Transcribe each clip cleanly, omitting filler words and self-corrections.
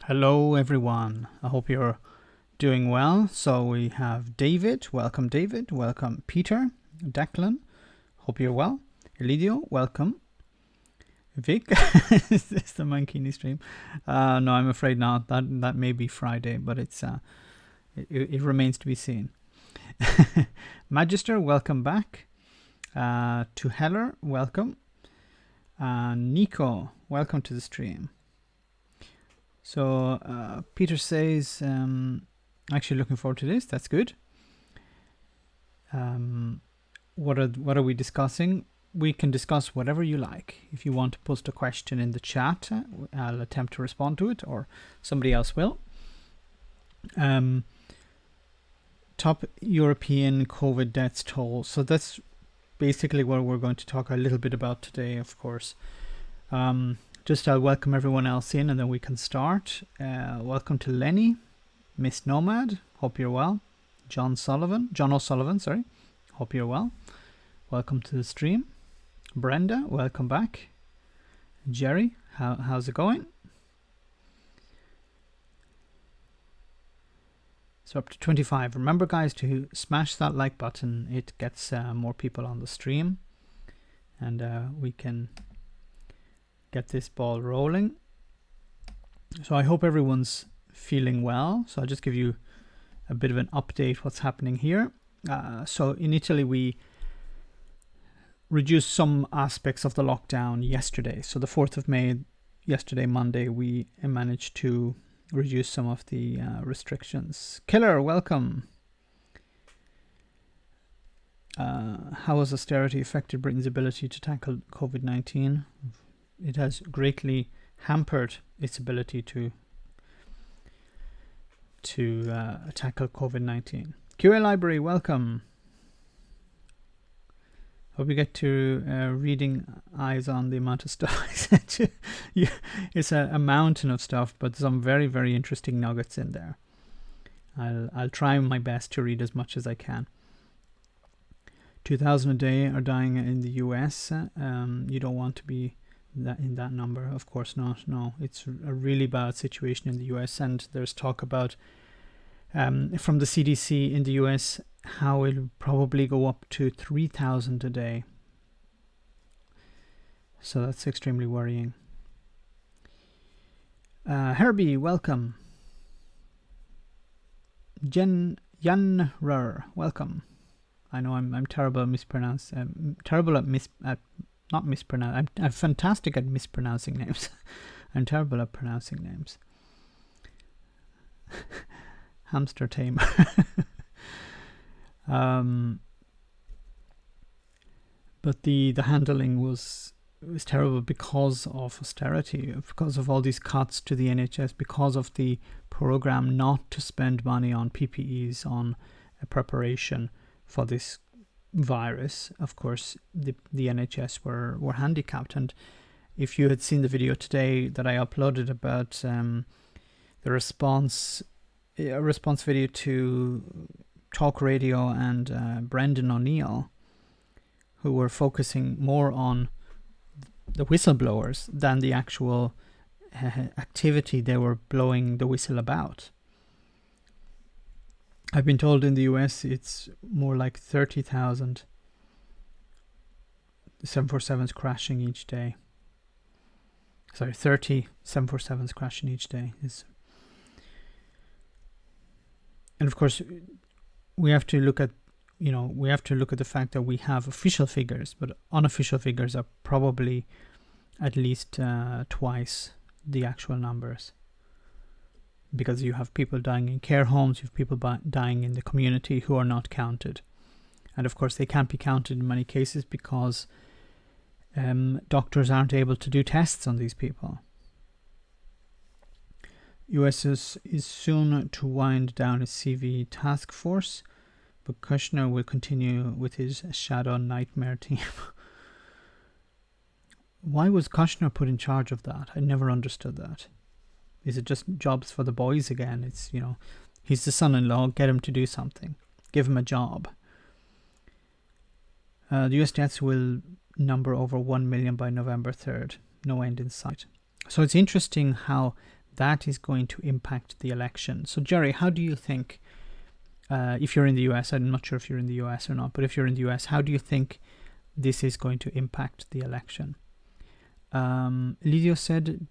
Hello everyone, I hope you're doing well. So we have David, welcome Peter, Declan, hope you're well. Elidio, welcome. Vic, is this the Mankini stream? No, I'm afraid not. That may be Friday, but it remains to be seen. Magister, welcome back. To Heller, welcome. Nico, welcome to the stream. So Peter says, actually looking forward to this. That's good. What are we discussing? We can discuss whatever you like. If you want to post a question in the chat, I'll attempt to respond to it, or somebody else will. Top European COVID deaths toll. So that's basically what we're going to talk a little bit about today, of course. Just I'll welcome everyone else in and then we can start. Welcome to Lenny, Miss Nomad, hope you're well. John O'Sullivan, sorry, hope you're well. Welcome to the stream. Brenda, welcome back. Jerry, how's it going? So up to 25. Remember guys to smash that like button. It gets more people on the stream and we can get this ball rolling. So I hope everyone's feeling well. So I'll just give you a bit of an update what's happening here. So in Italy we reduced some aspects of the lockdown yesterday. So the 4th of May, yesterday Monday, we managed to reduce some of the restrictions. Killer, welcome. How has austerity affected Britain's ability to tackle COVID-19? It has greatly hampered its ability to tackle COVID-19. QA Library, welcome. Hope you get to reading eyes on the amount of stuff I sent you. It's a mountain of stuff, but some very, very interesting nuggets in there. I'll try my best to read as much as I can. 2,000 a day are dying in the US. You don't want to be in that number, of course not. No, it's a really bad situation in the US, and there's talk about from the CDC in the US how it'll probably go up to 3,000 a day. So that's extremely worrying. Herbie, welcome. Jan Rur, welcome. I know I'm terrible at I'm fantastic at mispronouncing names. I'm terrible at pronouncing names. Hamster tamer. But the handling was terrible because of austerity, because of all these cuts to the NHS, because of the program not to spend money on PPEs, on preparation for this virus. Of course, the NHS were handicapped. And if you had seen the video today that I uploaded about the response video to Talk Radio and Brendan O'Neill, who were focusing more on the whistleblowers than the actual activity they were blowing the whistle about. I've been told in the US it's more like 30,000 747s crashing each day. Sorry, 30 747s crashing each day. And of course, we have to look at the fact that we have official figures, but unofficial figures are probably at least twice the actual numbers. Because you have people dying in care homes, you have people dying in the community who are not counted. And of course, they can't be counted in many cases because doctors aren't able to do tests on these people. US is soon to wind down its CV task force, but Kushner will continue with his shadow nightmare team. Why was Kushner put in charge of that? I never understood that. Is it just jobs for the boys again? It's, he's the son-in-law, get him to do something. Give him a job. The US deaths will number over 1 million by November 3rd. No end in sight. So it's interesting how that is going to impact the election. So, Jerry, how do you think, if you're in the US, I'm not sure if you're in the US or not, but if you're in the US, how do you think this is going to impact the election? Lidio said,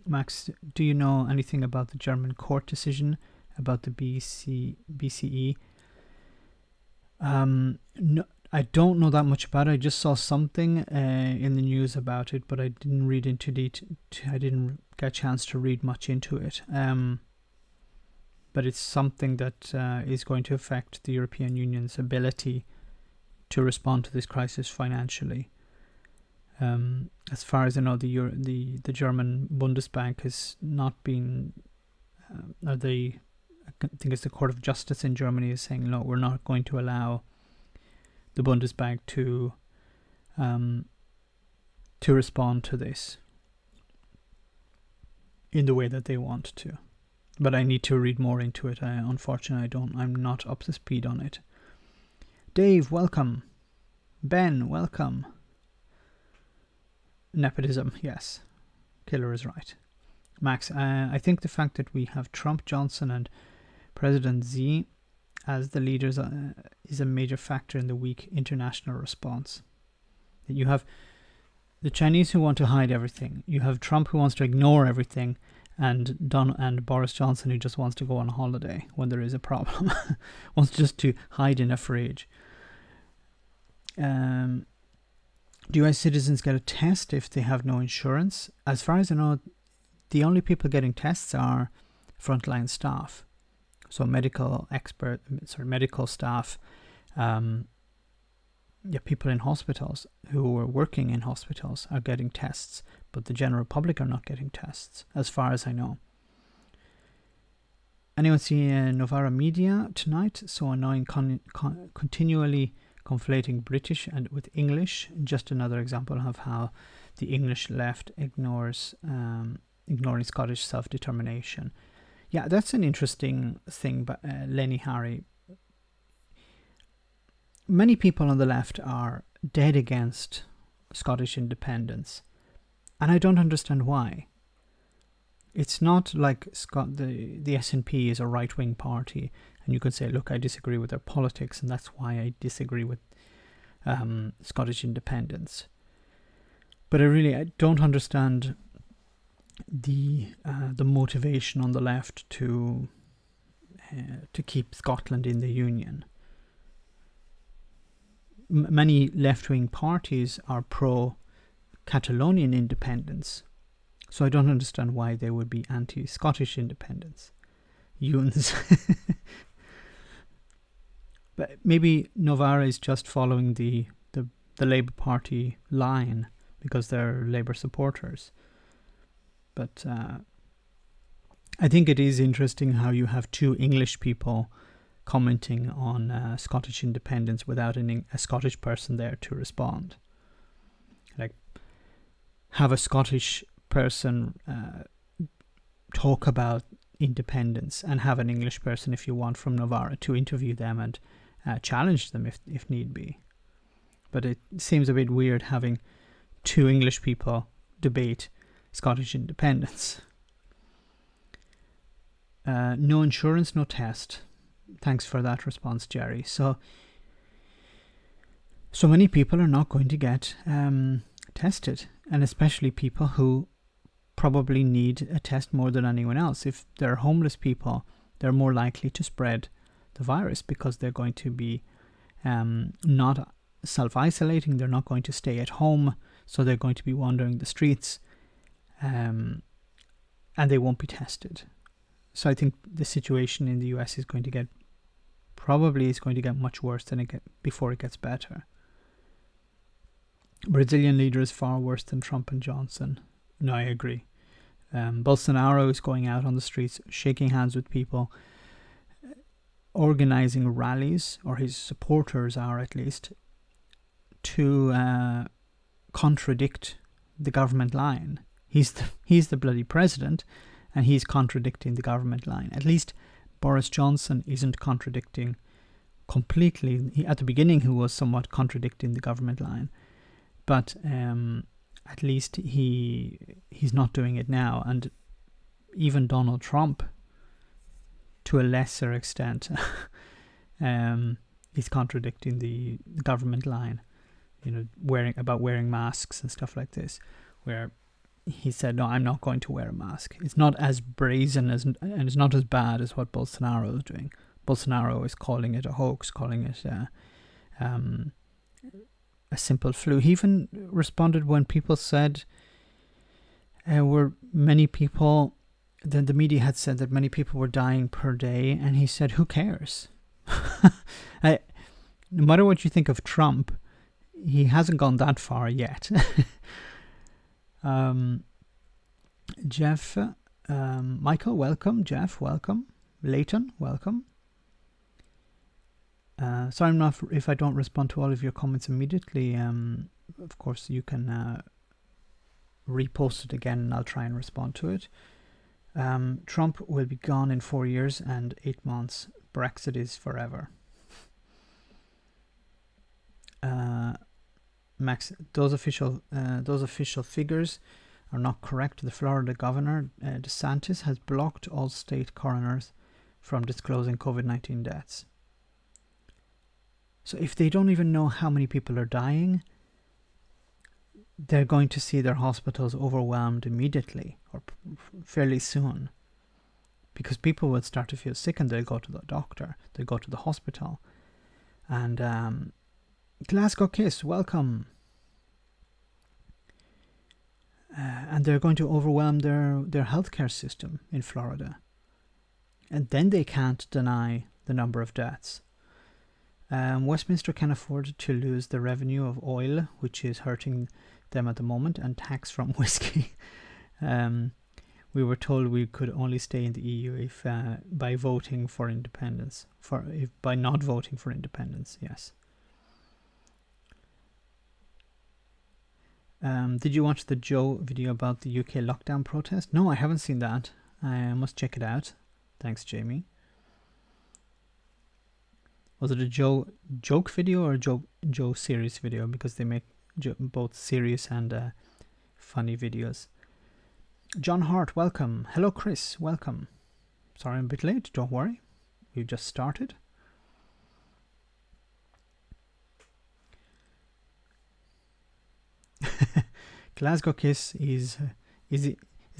Max, do you know anything about the German court decision about the BCE? No, I don't know that much about it. I just saw something in the news about it, but I didn't read into I didn't get a chance to read much into it. But it's something that is going to affect the European Union's ability to respond to this crisis financially. As far as I know, the German Bundesbank has not been, I think it's the Court of Justice in Germany is saying, no, we're not going to allow the Bundesbank to respond to this in the way that they want to. But I need to read more into it. Unfortunately, I'm not up to speed on it. Dave, welcome. Ben, welcome. Nepotism, yes. Killer is right. Max, I think the fact that we have Trump, Johnson, and President Xi as the leaders is a major factor in the weak international response. You have the Chinese who want to hide everything. You have Trump who wants to ignore everything, and Boris Johnson who just wants to go on holiday when there is a problem, wants just to hide in a fridge. Do US citizens get a test if they have no insurance? As far as I know, the only people getting tests are frontline staff. So medical staff, people in hospitals who are working in hospitals are getting tests, but the general public are not getting tests, as far as I know. Anyone see Novara Media tonight? So annoying, continually conflating British and with English. Just another example of how the English left ignoring Scottish self-determination. Yeah, that's an interesting thing, but Lenny Harry. Many people on the left are dead against Scottish independence, and I don't understand why. It's not like the SNP is a right-wing party, and you could say, look, I disagree with their politics, and that's why I disagree with Scottish independence. But I don't understand the motivation on the left to keep Scotland in the Union. Many left-wing parties are pro-Catalonian independence, so I don't understand why they would be anti-Scottish independence. Yuns. But maybe Novara is just following the Labour Party line because they're Labour supporters. But I think it is interesting how you have two English people commenting on Scottish independence without a Scottish person there to respond. Like, have a Scottish person talk about independence, and have an English person, if you want, from Novara to interview them and challenge them if need be. But it seems a bit weird having two English people debate Scottish independence. No insurance, no test. Thanks for that response, Jerry. So many people are not going to get tested, and especially people who probably need a test more than anyone else. If they're homeless people, they're more likely to spread the virus because they're going to be not self-isolating, they're not going to stay at home, so they're going to be wandering the streets, and they won't be tested. So I think the situation in the US is going to get much worse than before it gets better. Brazilian leader is far worse than Trump and Johnson. No, I agree. Bolsonaro is going out on the streets, shaking hands with people, organizing rallies, or his supporters are at least, to contradict the government line. He's the bloody president, and he's contradicting the government line. At least Boris Johnson isn't contradicting completely. At the beginning, he was somewhat contradicting the government line, but at least he's not doing it now. And even Donald Trump, to a lesser extent, is contradicting the government line, wearing masks and stuff like this, where he said, no, I'm not going to wear a mask. It's not as brazen and it's not as bad as what Bolsonaro is doing. Bolsonaro is calling it a hoax, calling it a simple flu. He even responded when people said the media had said that many people were dying per day, and he said, who cares? No matter what you think of Trump, he hasn't gone that far yet. Jeff, Michael, welcome. Jeff, welcome. Leighton, welcome. Sorry if I don't respond to all of your comments immediately. Of course, you can repost it again and I'll try and respond to it. Trump will be gone in 4 years and 8 months. Brexit is forever. Max, those official figures are not correct. The Florida governor, DeSantis, has blocked all state coroners from disclosing COVID-19 deaths. So if they don't even know how many people are dying, they're going to see their hospitals overwhelmed immediately or fairly soon, because people will start to feel sick and they'll go to the doctor, they'll go to the hospital. And Glasgow Kiss, welcome. And they're going to overwhelm their healthcare system in Florida. And then they can't deny the number of deaths. Westminster can afford to lose the revenue of oil, which is hurting them at the moment, and tax from whiskey. We were told we could only stay in the EU if by voting for independence. By not voting for independence, yes. Did you watch the Joe video about the UK lockdown protest? No, I haven't seen that. I must check it out. Thanks, Jamie. Was it a Joe joke video or a Joe serious video? Because they make both serious and funny videos. John Hart, welcome. Hello, Chris, welcome. Sorry I'm a bit late, don't worry. We just started. Glasgow Kiss is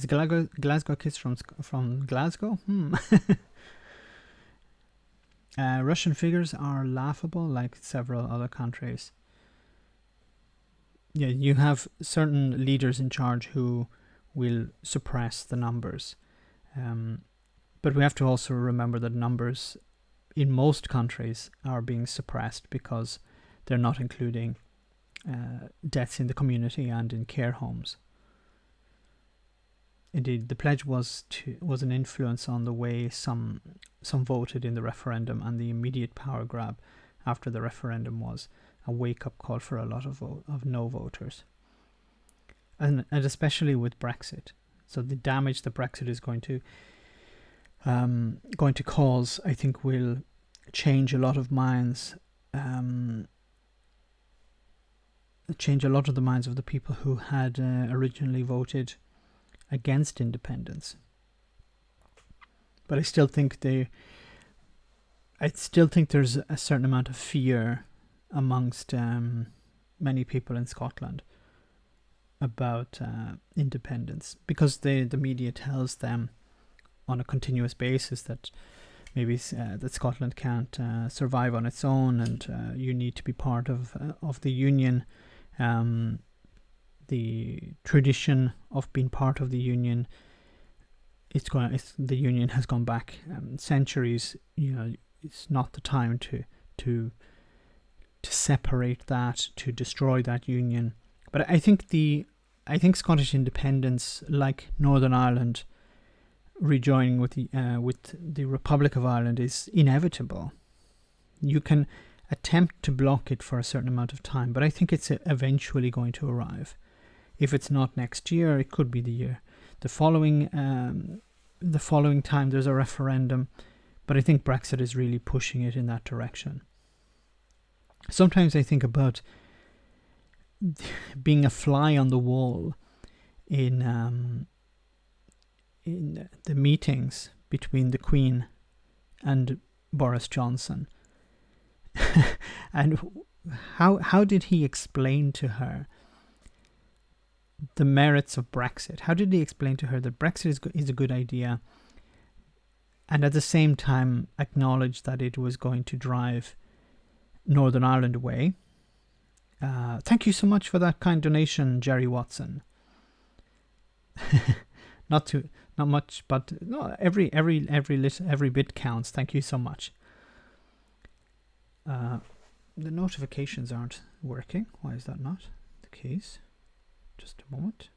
Glasgow Kiss from Glasgow? Russian figures are laughable, like several other countries. Yeah, you have certain leaders in charge who will suppress the numbers. But we have to also remember that numbers in most countries are being suppressed because they're not including deaths in the community and in care homes. Indeed, the pledge was an influence on the way some voted in the referendum, and the immediate power grab after the referendum was a wake-up call for a lot of no voters, and especially with Brexit. So the damage that Brexit is going to cause, I think, will change a lot of minds. Change a lot of the minds of the people who had originally voted against independence. But I still think there's a certain amount of fear amongst many people in Scotland about independence, because the media tells them on a continuous basis that maybe that Scotland can't survive on its own, and you need to be part of the union. The tradition of being part of the union, the union has gone back centuries. It's not the time to separate that, to destroy that union. But I think Scottish independence, like Northern Ireland rejoining with the Republic of Ireland, is inevitable. You can attempt to block it for a certain amount of time, but I think it's eventually going to arrive. If it's not next year, it could be the year. The following time there's a referendum, but I think Brexit is really pushing it in that direction. Sometimes I think about being a fly on the wall in in the meetings between the Queen and Boris Johnson. And how did he explain to her the merits of Brexit? How did he explain to her that Brexit is a good idea, and at the same time acknowledge that it was going to drive Northern Ireland away? Thank you so much for that kind donation, Jerry Watson. Not much, but no, every bit counts. Thank you so much. The notifications aren't working. Why is that not the case? Just a moment.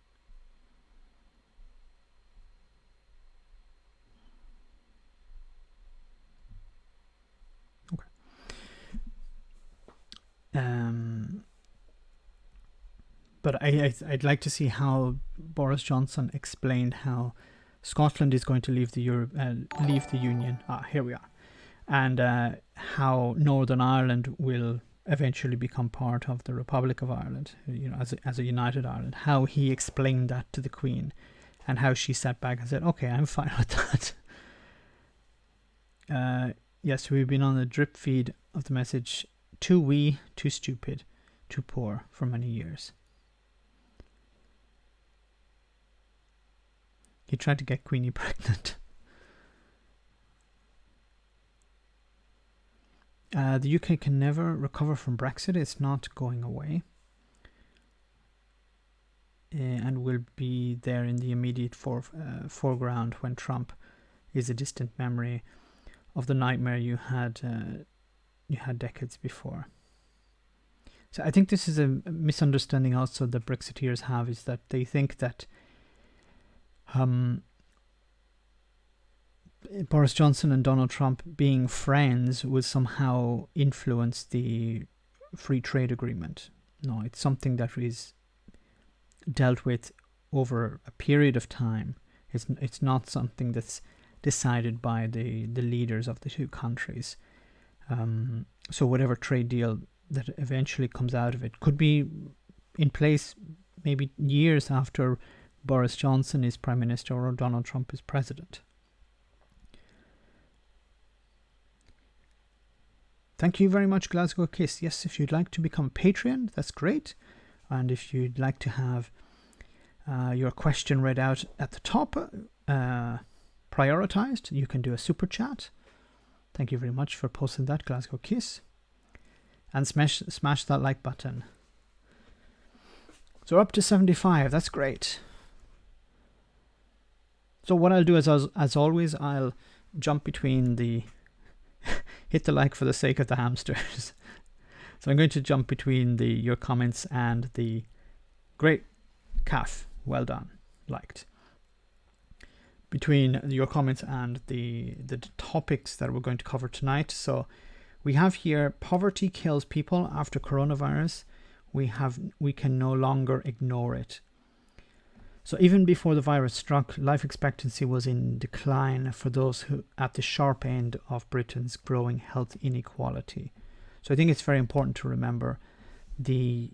Okay. But I'd like to see how Boris Johnson explained how Scotland is going to leave the Union. Here we are. And how Northern Ireland will eventually become part of the Republic of Ireland, as a united Ireland. How he explained that to the Queen, and how she sat back and said, "Okay, I'm fine with that." Yes, we've been on the drip feed of the message "too wee, too stupid, too poor" for many years. He tried to get Queenie pregnant. The UK can never recover from Brexit. It's not going away. And will be there in the immediate foreground when Trump is a distant memory of the nightmare you had decades before. So I think this is a misunderstanding also that Brexiteers have, is that they think that Boris Johnson and Donald Trump being friends will somehow influence the free trade agreement. No, it's something that is dealt with over a period of time. It's not something that's decided by the leaders of the two countries. So whatever trade deal that eventually comes out of it could be in place maybe years after Boris Johnson is Prime Minister or Donald Trump is President. Thank you very much, Glasgow Kiss. Yes, if you'd like to become a Patreon, that's great. And if you'd like to have your question read out at the top, prioritized, you can do a super chat. Thank you very much for posting that, Glasgow Kiss. And smash that like button. So up to 75, that's great. So what I'll do is, as always, I'll jump between the hit the like for the sake of the hamsters. So I'm going to jump between your comments and the great calf. Well done. Liked. Between your comments and the topics that we're going to cover tonight. So we have here, poverty kills people after coronavirus. We can no longer ignore it. So even before the virus struck, life expectancy was in decline for those who at the sharp end of Britain's growing health inequality. So I think it's very important to remember that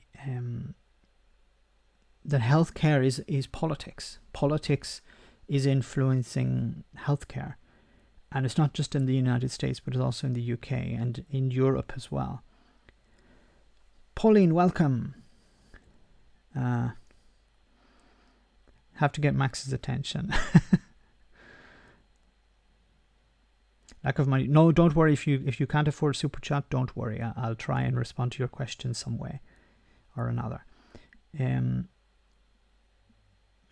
healthcare is politics. Politics is influencing healthcare. And it's not just in the United States, but it's also in the UK and in Europe as well. Pauline, welcome. Have to get Max's attention. Lack of money. No, don't worry. If you can't afford super chat, don't worry. I'll try and respond to your question some way or another.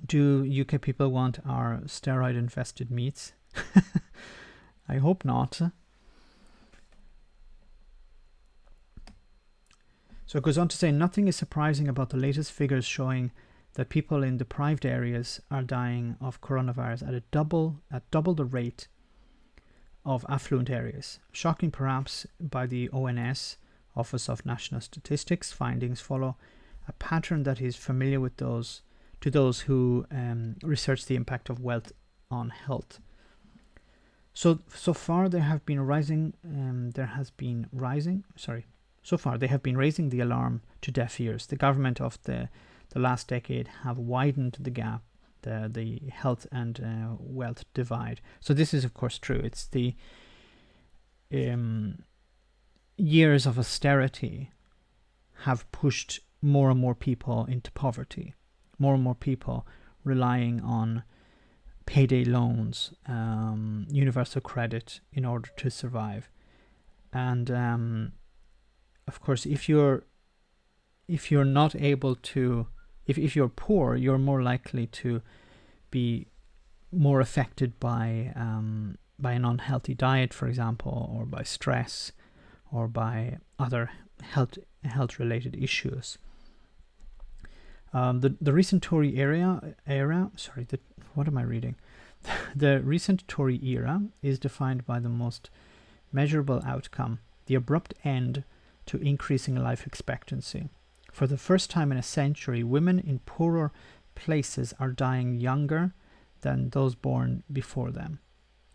Do UK people want our steroid infested meats? I hope not. So it goes on to say, nothing is surprising about the latest figures showing that people in deprived areas are dying of coronavirus at double the rate of affluent areas. Shocking perhaps by the ONS, Office of National Statistics, findings follow a pattern that is familiar with those who research the impact of wealth on health. So far they have been raising the alarm to deaf ears. The government of the last decade have widened the gap the health and wealth divide. So this is of course true. It's the years of austerity have pushed more and more people into poverty, more and more people relying on payday loans, universal credit in order to survive. And of course, if you're not able to, if you're poor, you're more likely to be more affected by an unhealthy diet, for example, or by stress, or by other health related issues. The recent Tory what am I reading? The recent Tory era is defined by the most measurable outcome, the abrupt end to increasing life expectancy. For the first time in a century, women in poorer places are dying younger than those born before them.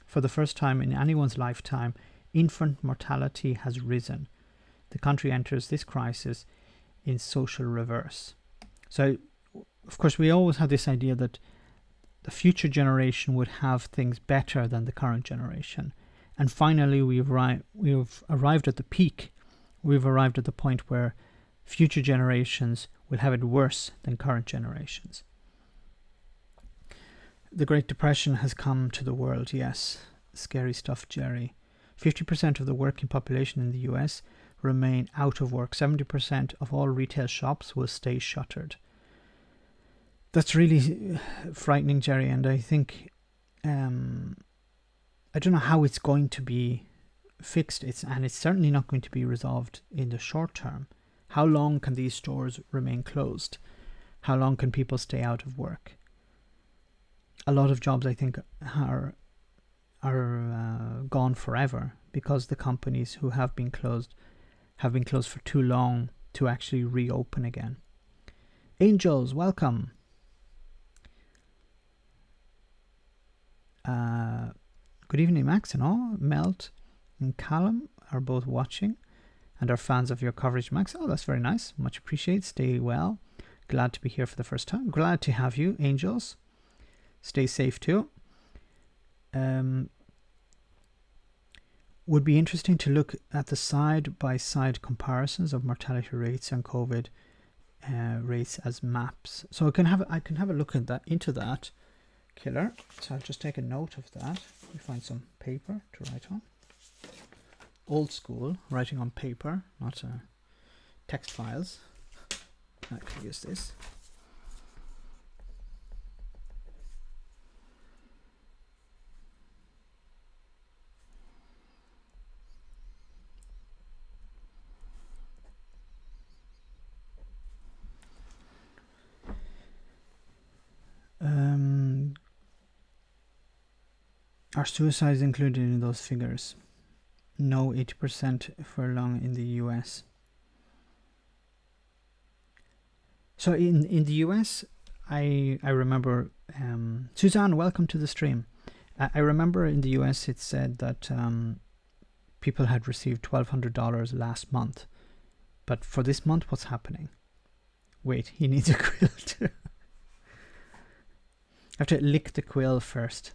For the first time in anyone's lifetime, infant mortality has risen. The country enters this crisis in social reverse. So, of course, we always had this idea that the future generation would have things better than the current generation. And finally, we've arrived at the peak. We've arrived at the point where future generations will have it worse than current generations. The Great Depression has come to the world, yes. Scary stuff, Jerry. 50% of the working population in the US remain out of work. 70% of all retail shops will stay shuttered. That's really frightening, Jerry, and I think I don't know how it's going to be fixed. It's certainly not going to be resolved in the short term. How long can these stores remain closed? How long can people stay out of work? A lot of jobs, I think, are gone forever because the companies who have been closed for too long to actually reopen again. Angels, welcome. Good evening, Max and all. Melt and Callum are both watching and are fans of your coverage, Max. Oh, that's very nice. Much appreciated. Stay well. Glad to be here for the first time. Glad to have you, Angels. Stay safe too. Would be interesting to look at the side-by-side comparisons of mortality rates and COVID rates as maps. So I can have a look at that into that, Killer. So I'll just take a note of that. Let me find some paper to write on. Old school, writing on paper, not text files. I can use this. Are suicides included in those figures? No, 80% for long in the US. So in the US, I remember, Suzanne, welcome to the stream. I remember in the US it said that people had received $1,200 last month. But for this month, what's happening? Wait, he needs a quill too. I have to lick the quill first.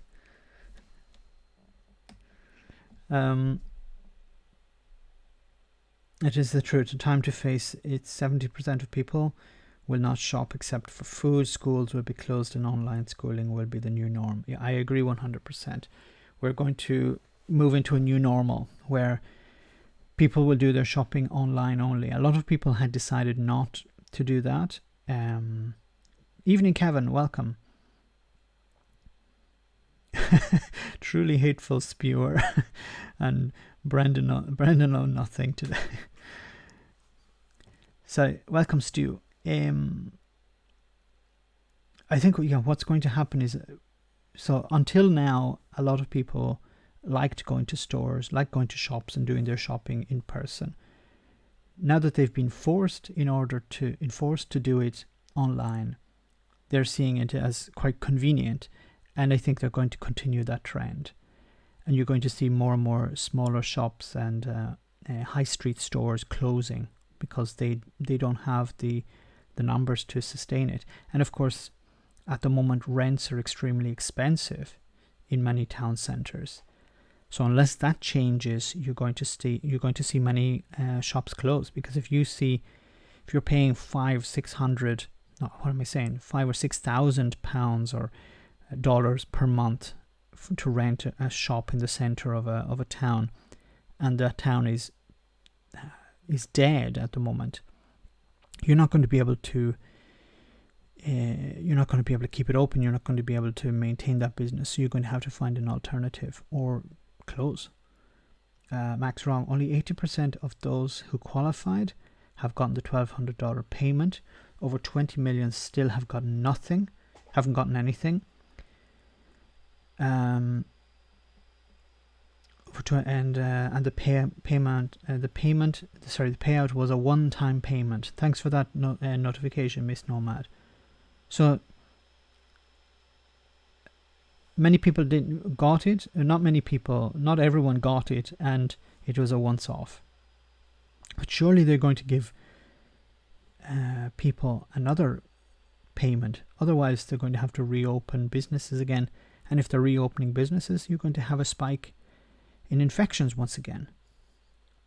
It is the truth. The time to face it. 70% of people will not shop except for food. Schools will be closed and online schooling will be the new norm. Yeah, I agree 100%. We're going to move into a new normal where people will do their shopping online only. A lot of people had decided not to do that. Evening, Kevin. Welcome. Truly hateful spewer. And Brendan know nothing today. So welcome, Stu. I think what's going to happen is, so until now a lot of people liked going to stores, liked going to shops and doing their shopping in person. Now that they've been enforced to do it online, they're seeing it as quite convenient, and I think they're going to continue that trend. And you're going to see more and more smaller shops and high street stores closing because they don't have the numbers to sustain it. And of course, At the moment, rents are extremely expensive in many town centres. So unless that changes, you're going to see many shops close. Because if you're paying £5,000 or $6,000 per month to rent a shop in the centre of a town, and that town is dead at the moment, you're not going to be able to keep it open. You're not going to be able to maintain that business. So you're going to have to find an alternative or close. Max Wrong, only 80% of those who qualified have gotten the $1,200 payment. Over 20 million still have gotten nothing, haven't gotten anything. And the payout was a one-time payment. Thanks for that notification, Miss Nomad. So many people got it. Not everyone got it, and it was a once-off. But surely they're going to give people another payment. Otherwise, they're going to have to reopen businesses again. And if they're reopening businesses, you're going to have a spike in infections once again.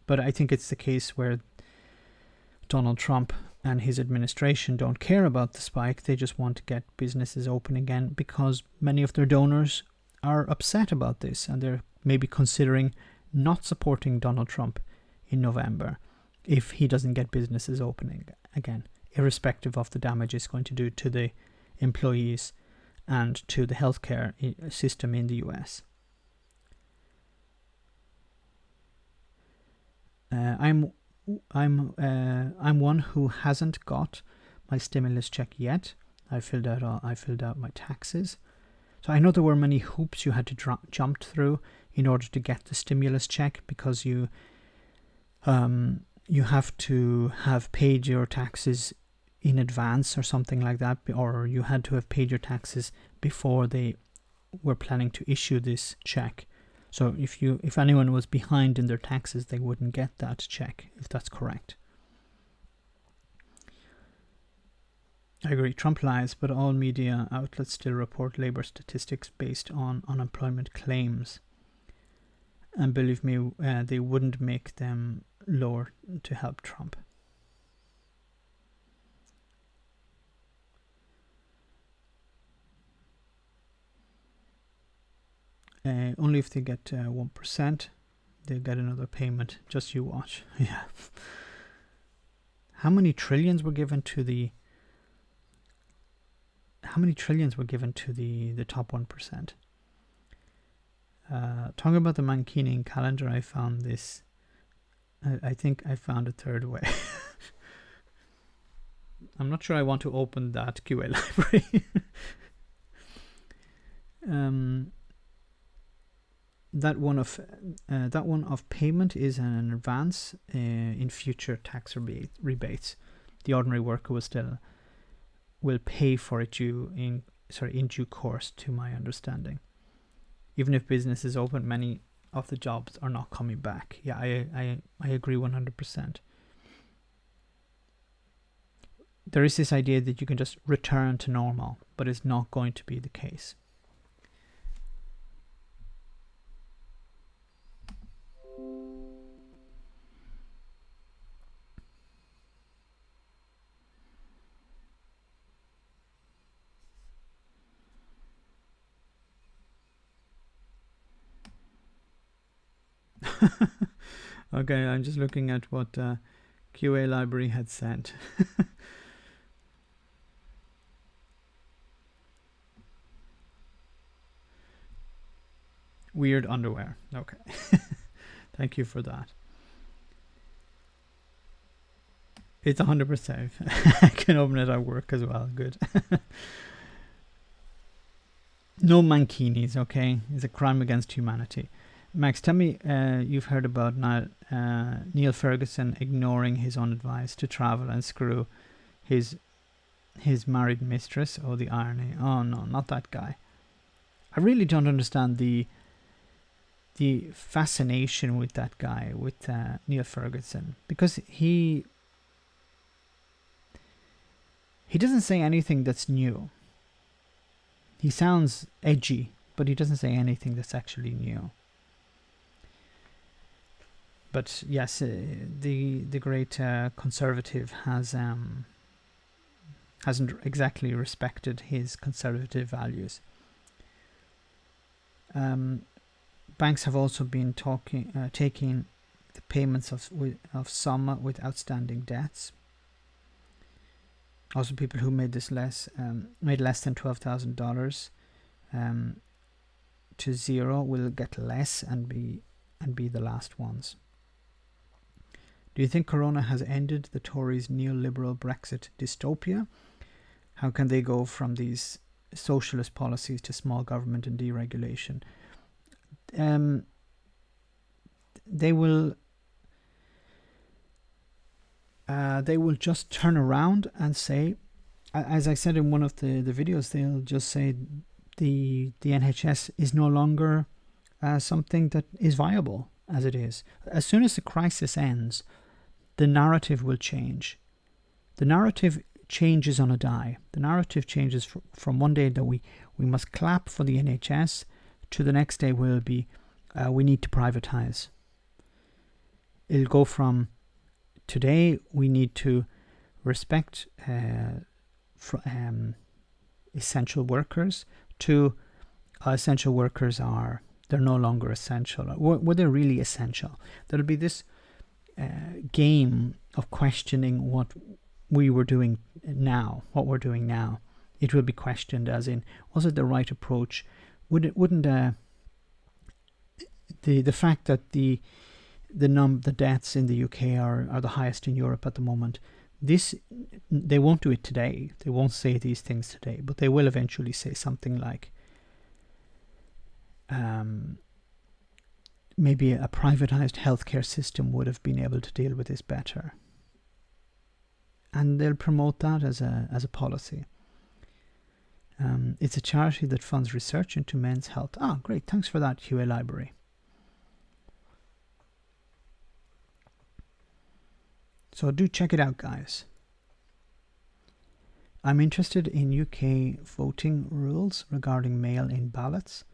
But I think it's the case where Donald Trump and his administration don't care about the spike. They just want to get businesses open again because many of their donors are upset about this, and they're maybe considering not supporting Donald Trump in November if he doesn't get businesses opening again, irrespective of the damage it's going to do to the employees and to the healthcare system in the US. I'm one who hasn't got my stimulus check yet. I filled out my taxes, so I know there were many hoops you had to jump through in order to get the stimulus check, because you have to have paid your taxes in advance or something like that, or you had to have paid your taxes before they were planning to issue this check. So if anyone was behind in their taxes, they wouldn't get that check, if that's correct. I agree, Trump lies, but all media outlets still report labor statistics based on unemployment claims. And believe me, they wouldn't make them lower to help Trump. Only if they get 1%, they'll get another payment. Just you watch. Yeah. How many trillions were given to the top 1%? Talking about the Mancunian calendar, I found this. I think I found a third way. I'm not sure I want to open that QA library. That one of payment is an advance in future tax rebates. The ordinary worker will pay for it in due course, to my understanding. Even if business is open, many of the jobs are not coming back. Yeah, I agree 100%. There is this idea that you can just return to normal, but it's not going to be the case. Okay, I'm just looking at what QA library had sent. Weird underwear. Okay. Thank you for that. It's 100%. I can open it at work as well. Good. No mankinis, okay? It's a crime against humanity. Max, tell me, you've heard about Neil Ferguson ignoring his own advice to travel and screw his married mistress. Oh, the irony. Oh, no, not that guy. I really don't understand the fascination with that guy, with Neil Ferguson, because he doesn't say anything that's new. He sounds edgy, but he doesn't say anything that's actually new. But yes, the great conservative hasn't exactly respected his conservative values. Banks have also been taking the payments of some with outstanding debts. Also, people who made less than $12,000 to zero will get less and be the last ones. Do you think Corona has ended the Tories' neoliberal Brexit dystopia? How can they go from these socialist policies to small government and deregulation? They will just turn around and say, as I said in one of the videos, they'll just say the NHS is no longer something that is viable as it is. As soon as the crisis ends, the narrative will change. The narrative changes on a dime. The narrative changes from one day that we must clap for the NHS to the next day will be we need to privatise. It'll go from today we need to respect essential workers to essential workers they're no longer essential. Were they really essential? There'll be this game of questioning what we're doing now. It will be questioned as in, was it the right approach? Wouldn't the fact that the deaths in the UK are the highest in Europe at the moment, they won't do it today. They won't say these things today, but they will eventually say something like maybe a privatized healthcare system would have been able to deal with this better. And they'll promote that as a policy. It's a charity that funds research into men's health. Ah, great. Thanks for that, QA Library. So do check it out, guys. I'm interested in UK voting rules regarding mail-in ballots.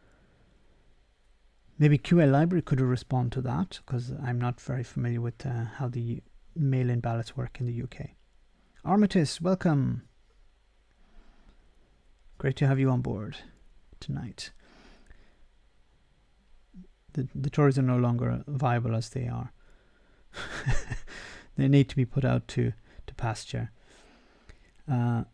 Maybe QA Library could respond to that, because I'm not very familiar with how the mail-in ballots work in the UK. Armitis, welcome. Great to have you on board tonight. The Tories are no longer viable as they are. They need to be put out to pasture. A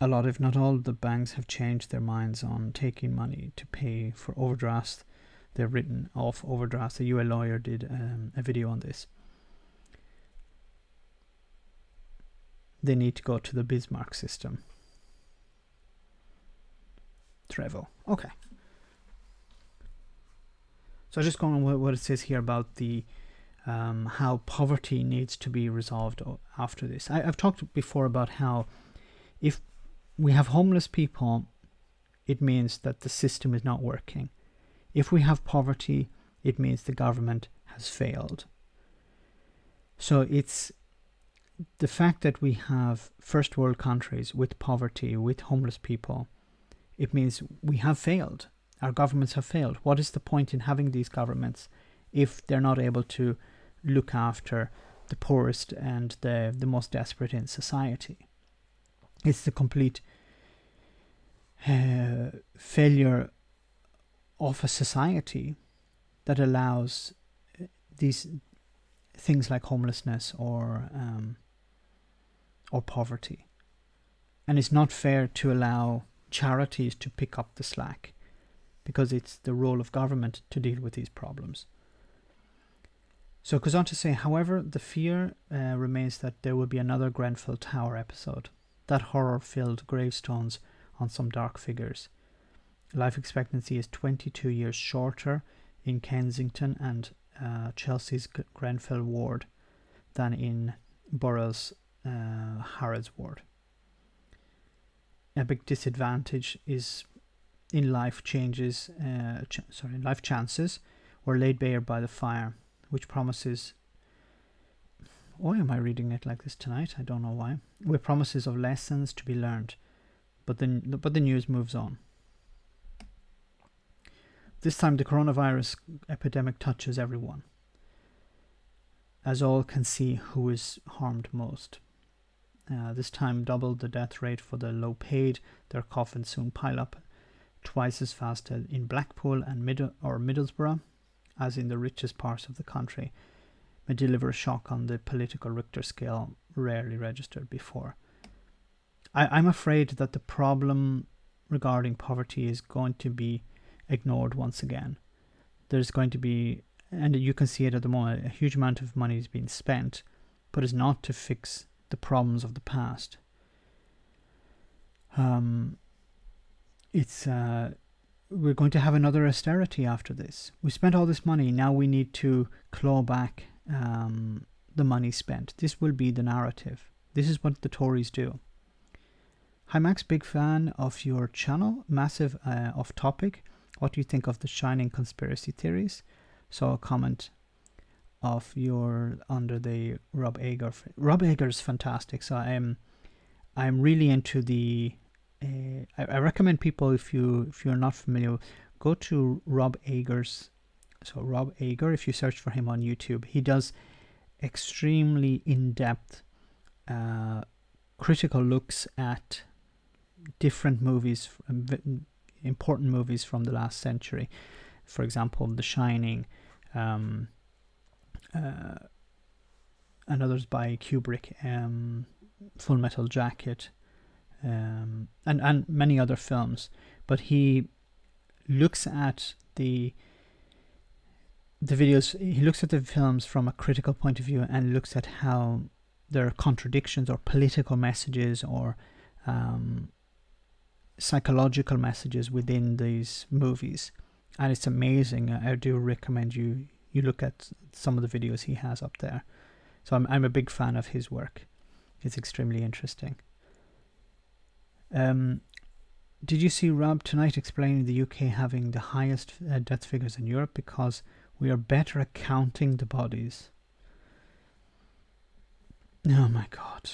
lot, if not all, of the banks have changed their minds on taking money to pay for overdrafts. They're written off overdrafts. A UA lawyer did a video on this. They need to go to the Bismarck system. Trevo. Okay. So just going on what it says here about the how poverty needs to be resolved after this. I've talked before about how if we have homeless people, it means that the system is not working. If we have poverty, it means the government has failed. So it's the fact that we have first world countries with poverty, with homeless people, it means we have failed. Our governments have failed. What is the point in having these governments if they're not able to look after the poorest and the most desperate in society? It's the complete failure of a society that allows these things like homelessness or poverty. And it's not fair to allow charities to pick up the slack, because it's the role of government to deal with these problems. So it goes on to say, however, the fear remains that there will be another Grenfell Tower episode. That horror-filled gravestones on some dark figures. Life expectancy is 22 years shorter in Kensington and Chelsea's Grenfell ward than in Borough's Harrods ward. A big disadvantage is in life chances were laid bare by the fire, which promises... Why am I reading it like this tonight? I don't know why. With promises of lessons to be learned, but the news moves on. This time the coronavirus epidemic touches everyone, as all can see who is harmed most. This time double the death rate for the low paid. Their coffins soon pile up twice as fast in Blackpool and Middlesbrough as in the richest parts of the country, may deliver a shock on the political Richter scale rarely registered before. I'm afraid that the problem regarding poverty is going to be ignored once again. There's going to be, and you can see it at the moment, a huge amount of money is being spent, but it's not to fix the problems of the past. We're going to have another austerity after this. We spent all this money, now we need to claw back the money spent. This will be the narrative. This is what the Tories do. Hi Max, big fan of your channel. Massive off topic. What do you think of the shining conspiracy theories? Saw a comment of your under the Rob Ager. Rob Ager's fantastic. So I'm really into the. I recommend people, if you're not familiar, go to Rob Ager's. So Rob Ager, if you search for him on YouTube, he does extremely in-depth, critical looks at different movies, important movies from the last century. For example, The Shining, and others by Kubrick, Full Metal Jacket, and many other films. But he looks at the videos, he looks at the films from a critical point of view and looks at how there are contradictions or political messages or psychological messages within these movies. And it's amazing. I do recommend you look at some of the videos he has up there. So I'm a big fan of his work. It's extremely interesting. Did you see Rob tonight explaining the UK having the highest death figures in Europe because we are better at counting the bodies? Oh my God.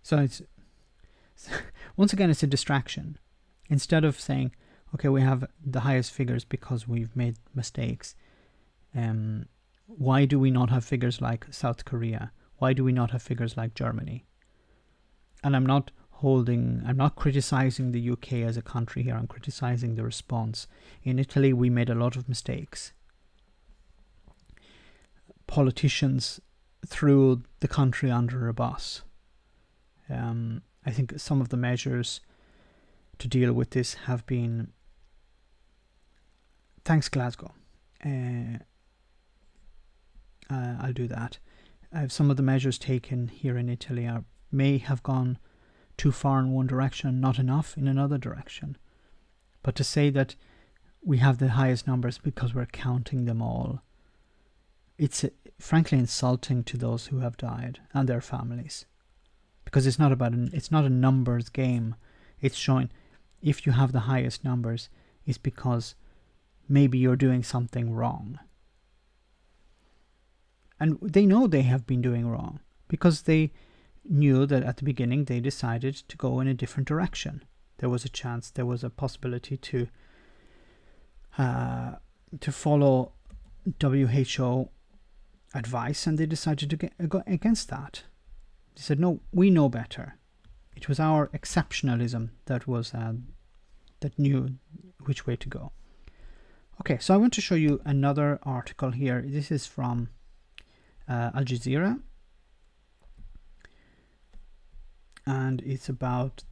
So it's once again, it's a distraction. Instead of saying, okay, we have the highest figures because we've made mistakes. Why do we not have figures like South Korea? Why do we not have figures like Germany? And I'm not criticizing the UK as a country here. I'm criticizing the response. In Italy, we made a lot of mistakes. Politicians threw the country under a bus. I think some of the measures to deal with this have been, thanks Glasgow, I'll do that. Some of the measures taken here in Italy may have gone too far in one direction, not enough in another direction. But to say that we have the highest numbers because we're counting them all, it's frankly insulting to those who have died and their families. Because it's not a numbers game. It's showing if you have the highest numbers, it's because maybe you're doing something wrong. And they know they have been doing wrong because they knew that at the beginning they decided to go in a different direction. There was a chance, there was a possibility to follow WHO advice, and they decided to go against that. They said, no, we know better. It was our exceptionalism that was that knew which way to go. Okay, so I want to show you another article here. This is from Al Jazeera, and it's about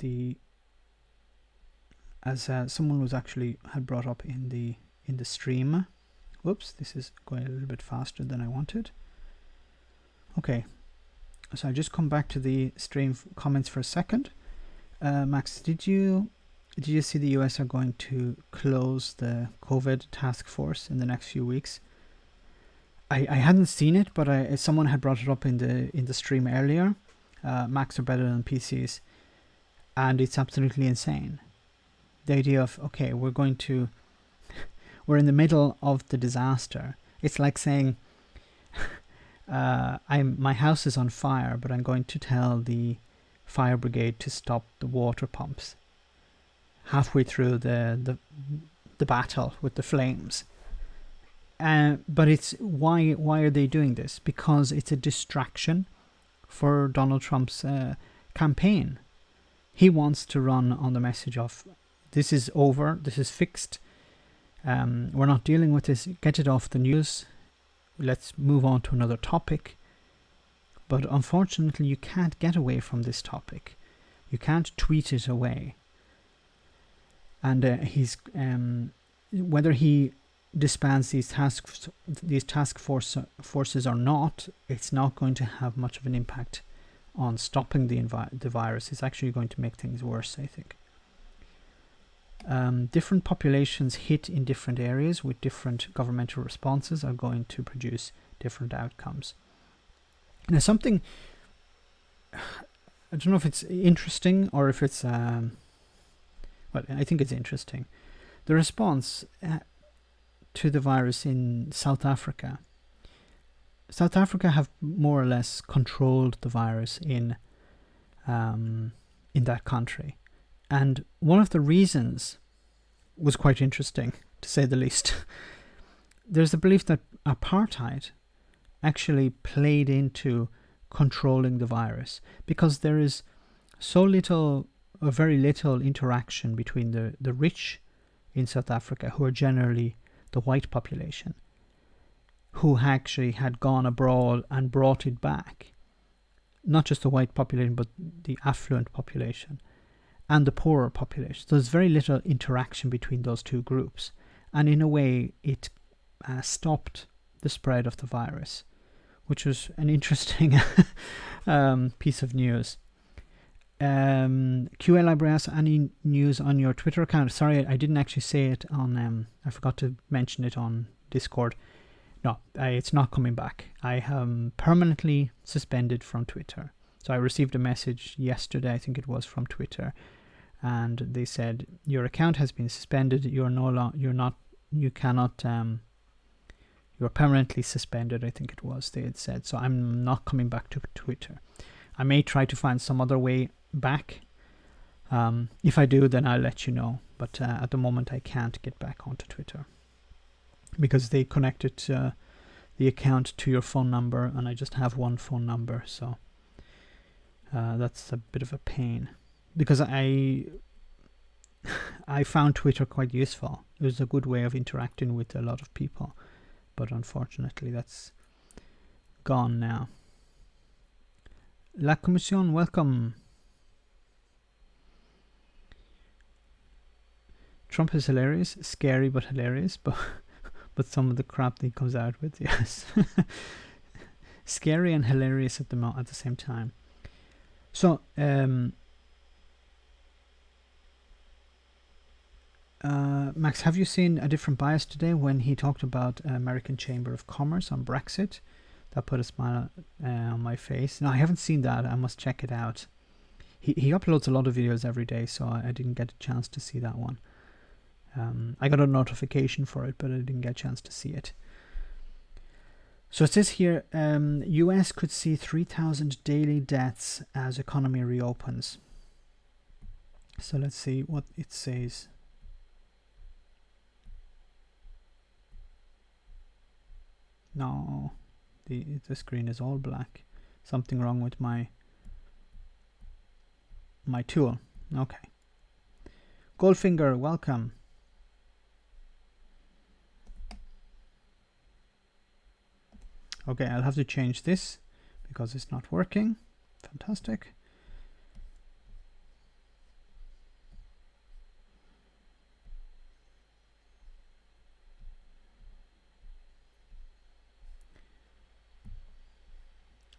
as someone was actually had brought up in the stream. Whoops, this is going a little bit faster than I wanted. Okay. So I just come back to the stream comments for a second. Max, did you see the US are going to close the COVID task force in the next few weeks? I hadn't seen it, but someone had brought it up in the stream earlier. Macs are better than PCs, and it's absolutely insane. The idea of, okay, we're in the middle of the disaster. It's like saying, my house is on fire, but I'm going to tell the fire brigade to stop the water pumps halfway through the battle with the flames. But it's why are they doing this? Because it's a distraction for Donald Trump's campaign. He wants to run on the message of this is over, this is fixed, we're not dealing with this, get it off the news, let's move on to another topic. But unfortunately, you can't get away from this topic. You can't tweet it away. And he's whether he disbands these task forces or not, it's not going to have much of an impact on stopping the virus. It's actually going to make things worse, I think. Different populations hit in different areas with different governmental responses are going to produce different outcomes. Now, something, I don't know if it's interesting or if it's, well, I think it's interesting. The response to the virus in South Africa. South Africa have more or less controlled the virus in that country. And one of the reasons was quite interesting, to say the least. There's a belief that apartheid actually played into controlling the virus, because there is so little or very little interaction between the rich in South Africa, who are generally the white population, who actually had gone abroad and brought it back. Not just the white population, but the affluent population and the poorer population. So there's very little interaction between those two groups. And in a way, it stopped the spread of the virus, which was an interesting piece of news. QA Library asks, any news on your Twitter account? Sorry, I didn't actually say it on, I forgot to mention it on Discord. No, it's not coming back. I am permanently suspended from Twitter. So I received a message yesterday, I think it was, from Twitter, and they said your account has been suspended. You're permanently suspended, I think it was, they had said. So I'm not coming back to Twitter. I may try to find some other way back. If I do, then I'll let you know. But at the moment, I can't get back onto Twitter, because they connected the account to your phone number, and I just have one phone number, so that's a bit of a pain. Because I found Twitter quite useful. It was a good way of interacting with a lot of people, but unfortunately that's gone now. La Commission, welcome. Trump is hilarious, scary but hilarious, but some of the crap that he comes out with, yes. Scary and hilarious at the same time. So, Max, have you seen a different bias today when he talked about American Chamber of Commerce on Brexit? That put a smile on my face. No, I haven't seen that. I must check it out. He uploads a lot of videos every day, so I didn't get a chance to see that one. I got a notification for it, but I didn't get a chance to see it. So it says here, US could see 3,000 daily deaths as economy reopens. So let's see what it says. No, the screen is all black. Something wrong with my tool. Okay. Goldfinger, welcome. Okay, I'll have to change this because it's not working. Fantastic.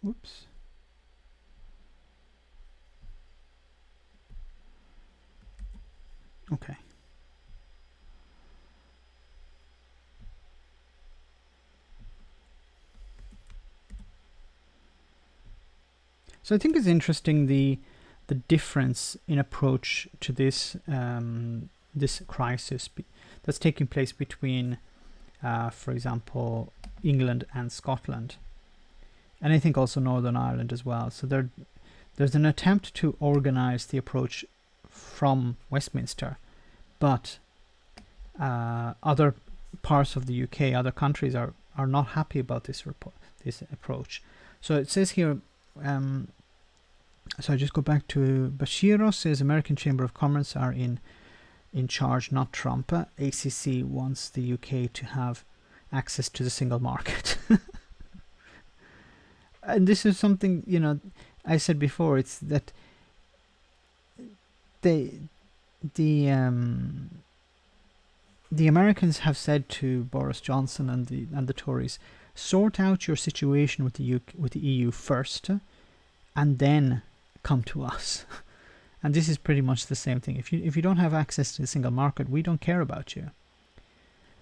Whoops. Okay. So I think it's interesting the difference in approach to this this crisis that's taking place between, for example, England and Scotland, and I think also Northern Ireland as well. So there's an attempt to organise the approach from Westminster, but other parts of the UK, other countries are not happy about this approach. So it says here, so I just go back to Bashiro says American Chamber of Commerce are in charge, not Trump. ACC wants the UK to have access to the single market. And this is something, you know, I said before, it's that the Americans have said to Boris Johnson and the Tories, sort out your situation with the EU first, and then come to us. And this is pretty much the same thing. If you don't have access to the single market, we don't care about you.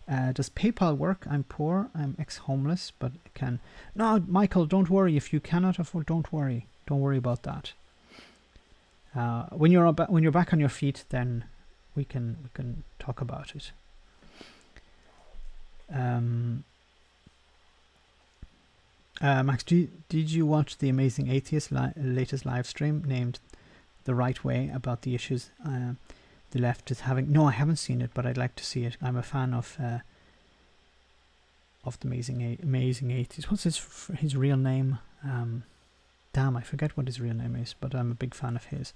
Does PayPal work? I'm poor. I'm ex-homeless, but can. No, Michael, don't worry. If you cannot afford, don't worry. Don't worry about that. When you're back on your feet, then we can talk about it. Max, did you watch the Amazing Atheist latest live stream named The Right Way about the issues the left is having? No, I haven't seen it, but I'd like to see it. I'm a fan of the Amazing Atheist. What's his real name? Damn, I forget what his real name is, but I'm a big fan of his.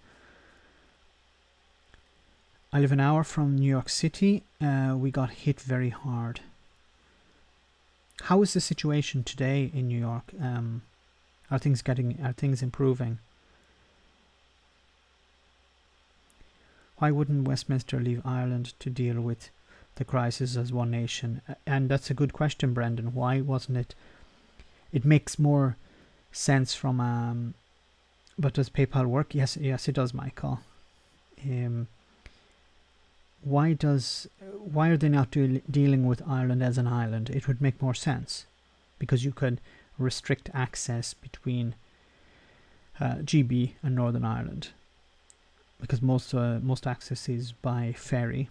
I live an hour from New York City. We got hit very hard. How is the situation today in New York? Are things improving? Why wouldn't Westminster leave Ireland to deal with the crisis as one nation? And that's a good question, Brendan. Why wasn't it? It makes more sense from but does PayPal work? Yes, it does, Michael. Why are they not dealing with Ireland as an island? It would make more sense, because you could restrict access between GB and Northern Ireland, because most access is by ferry.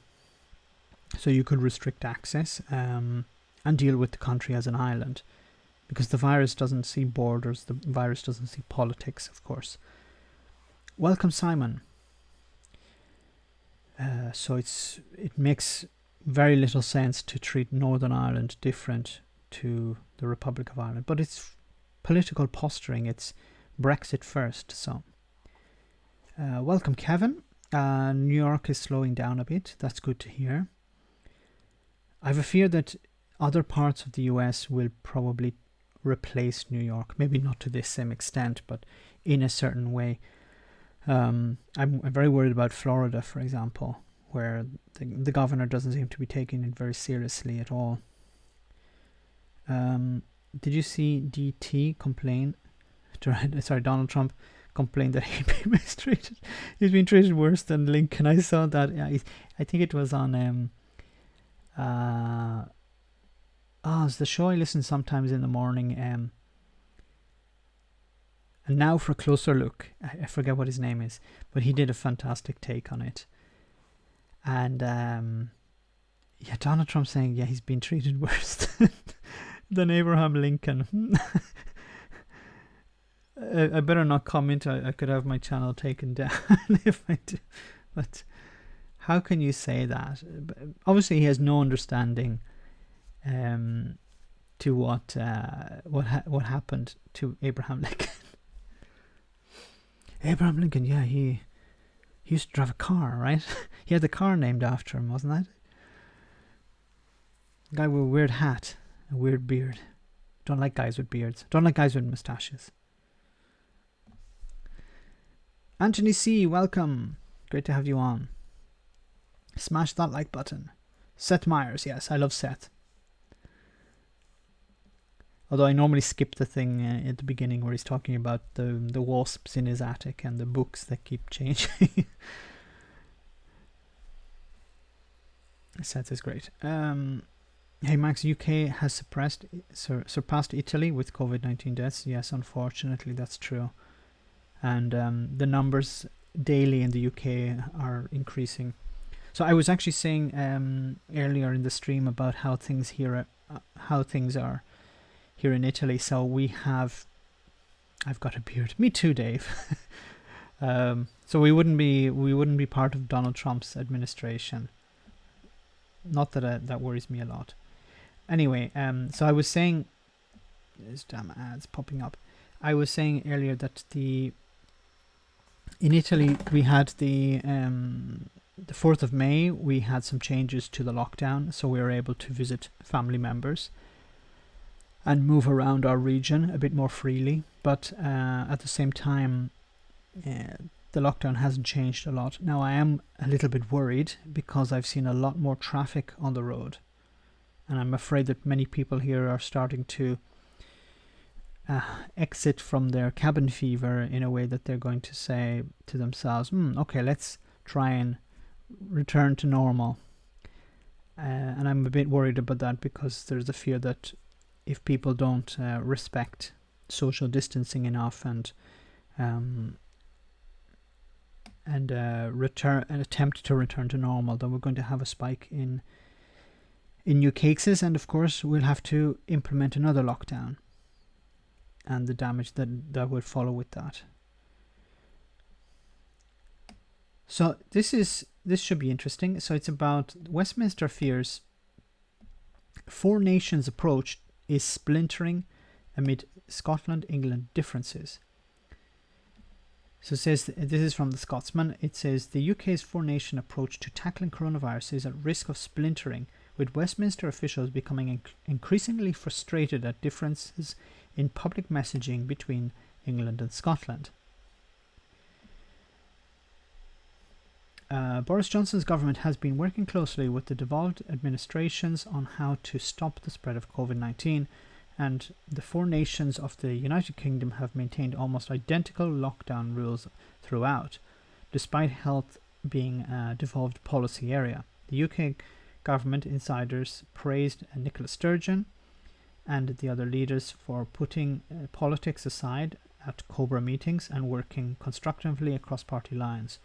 So you could restrict access and deal with the country as an island, because the virus doesn't see borders, the virus doesn't see politics, of course. Welcome, Simon. So it makes very little sense to treat Northern Ireland different to the Republic of Ireland, but it's political posturing. It's Brexit first. So welcome, Kevin. New York is slowing down a bit. That's good to hear. I have a fear that other parts of the US will probably replace New York. Maybe not to the same extent, but in a certain way. I'm very worried about Florida, for example, where the governor doesn't seem to be taking it very seriously at all. Did you see DT complain? Donald Trump complained that he's been mistreated. He's been treated worse than Lincoln. I saw that. Yeah, I think it was on it's the show I listen sometimes in the morning. And now for a closer look. I forget what his name is, but he did a fantastic take on it. And Donald Trump saying, he's been treated worse than Abraham Lincoln. I better not comment. I could have my channel taken down if I do. But how can you say that? Obviously, he has no understanding to what happened to Abraham Lincoln. Abraham Lincoln, he used to drive a car, right? He had the car named after him, wasn't that? Guy with a weird hat, a weird beard. Don't like guys with beards. Don't like guys with moustaches. Anthony C, welcome. Great to have you on. Smash that like button. Seth Meyers, yes, I love Seth. Although I normally skip the thing at the beginning where he's talking about the wasps in his attic and the books that keep changing. Seth is great. Hey Max, UK has surpassed Italy with COVID-19 deaths. Yes, unfortunately that's true. And the numbers daily in the UK are increasing. So I was actually saying earlier in the stream about how things are here in Italy. So I've got a beard. Me too, Dave. So we wouldn't be part of Donald Trump's administration. Not that that worries me a lot. Anyway, so I was saying, there's damn ads popping up. I was saying earlier that in Italy we had the 4th of May. We had some changes to the lockdown, so we were able to visit family members and move around our region a bit more freely. But at the same time, the lockdown hasn't changed a lot. Now I am a little bit worried because I've seen a lot more traffic on the road, and I'm afraid that many people here are starting to exit from their cabin fever in a way that they're going to say to themselves, okay, let's try and return to normal. And I'm a bit worried about that because there's a fear that if people don't respect social distancing enough and attempt to return to normal, then we're going to have a spike in new cases, and of course we'll have to implement another lockdown and the damage that would follow with that. So this should be interesting. So it's about Westminster fears four nations approach is splintering amid Scotland-England differences. So it says, this is from the Scotsman, it says the UK's four-nation approach to tackling coronavirus is at risk of splintering, with Westminster officials becoming increasingly frustrated at differences in public messaging between England and Scotland. Boris Johnson's government has been working closely with the devolved administrations on how to stop the spread of COVID-19, and the four nations of the United Kingdom have maintained almost identical lockdown rules throughout, despite health being a devolved policy area. The UK government insiders praised Nicola Sturgeon and the other leaders for putting politics aside at Cobra meetings and working constructively across party lines.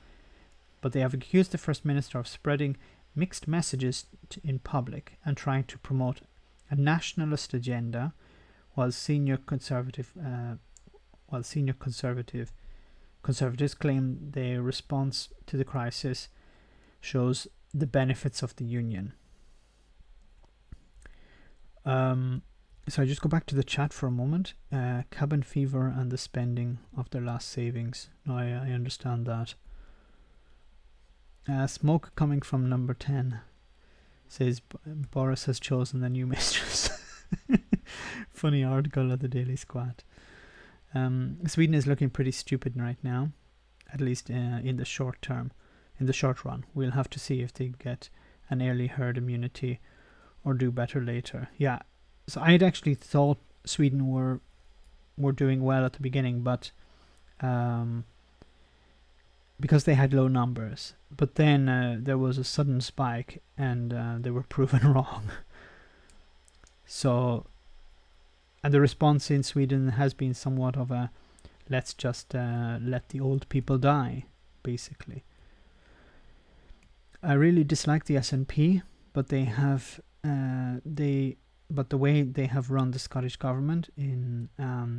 But they have accused the First Minister of spreading mixed messages in public and trying to promote a nationalist agenda, while senior conservatives claim their response to the crisis shows the benefits of the union. So I just go back to the chat for a moment. Cabin fever and the spending of their last savings. No, I understand that. Smoke coming from number 10 says Boris has chosen the new mistress. Funny article at the Daily Squad. Sweden is looking pretty stupid right now, at least in the short term. In the short run, we'll have to see if they get an early herd immunity or do better later. Yeah, so I had actually thought Sweden were doing well at the beginning, but because they had low numbers. But then there was a sudden spike, and they were proven wrong. So, and the response in Sweden has been somewhat of a let's just let the old people die, basically. I really dislike the SNP, but they have but the way they have run the Scottish government in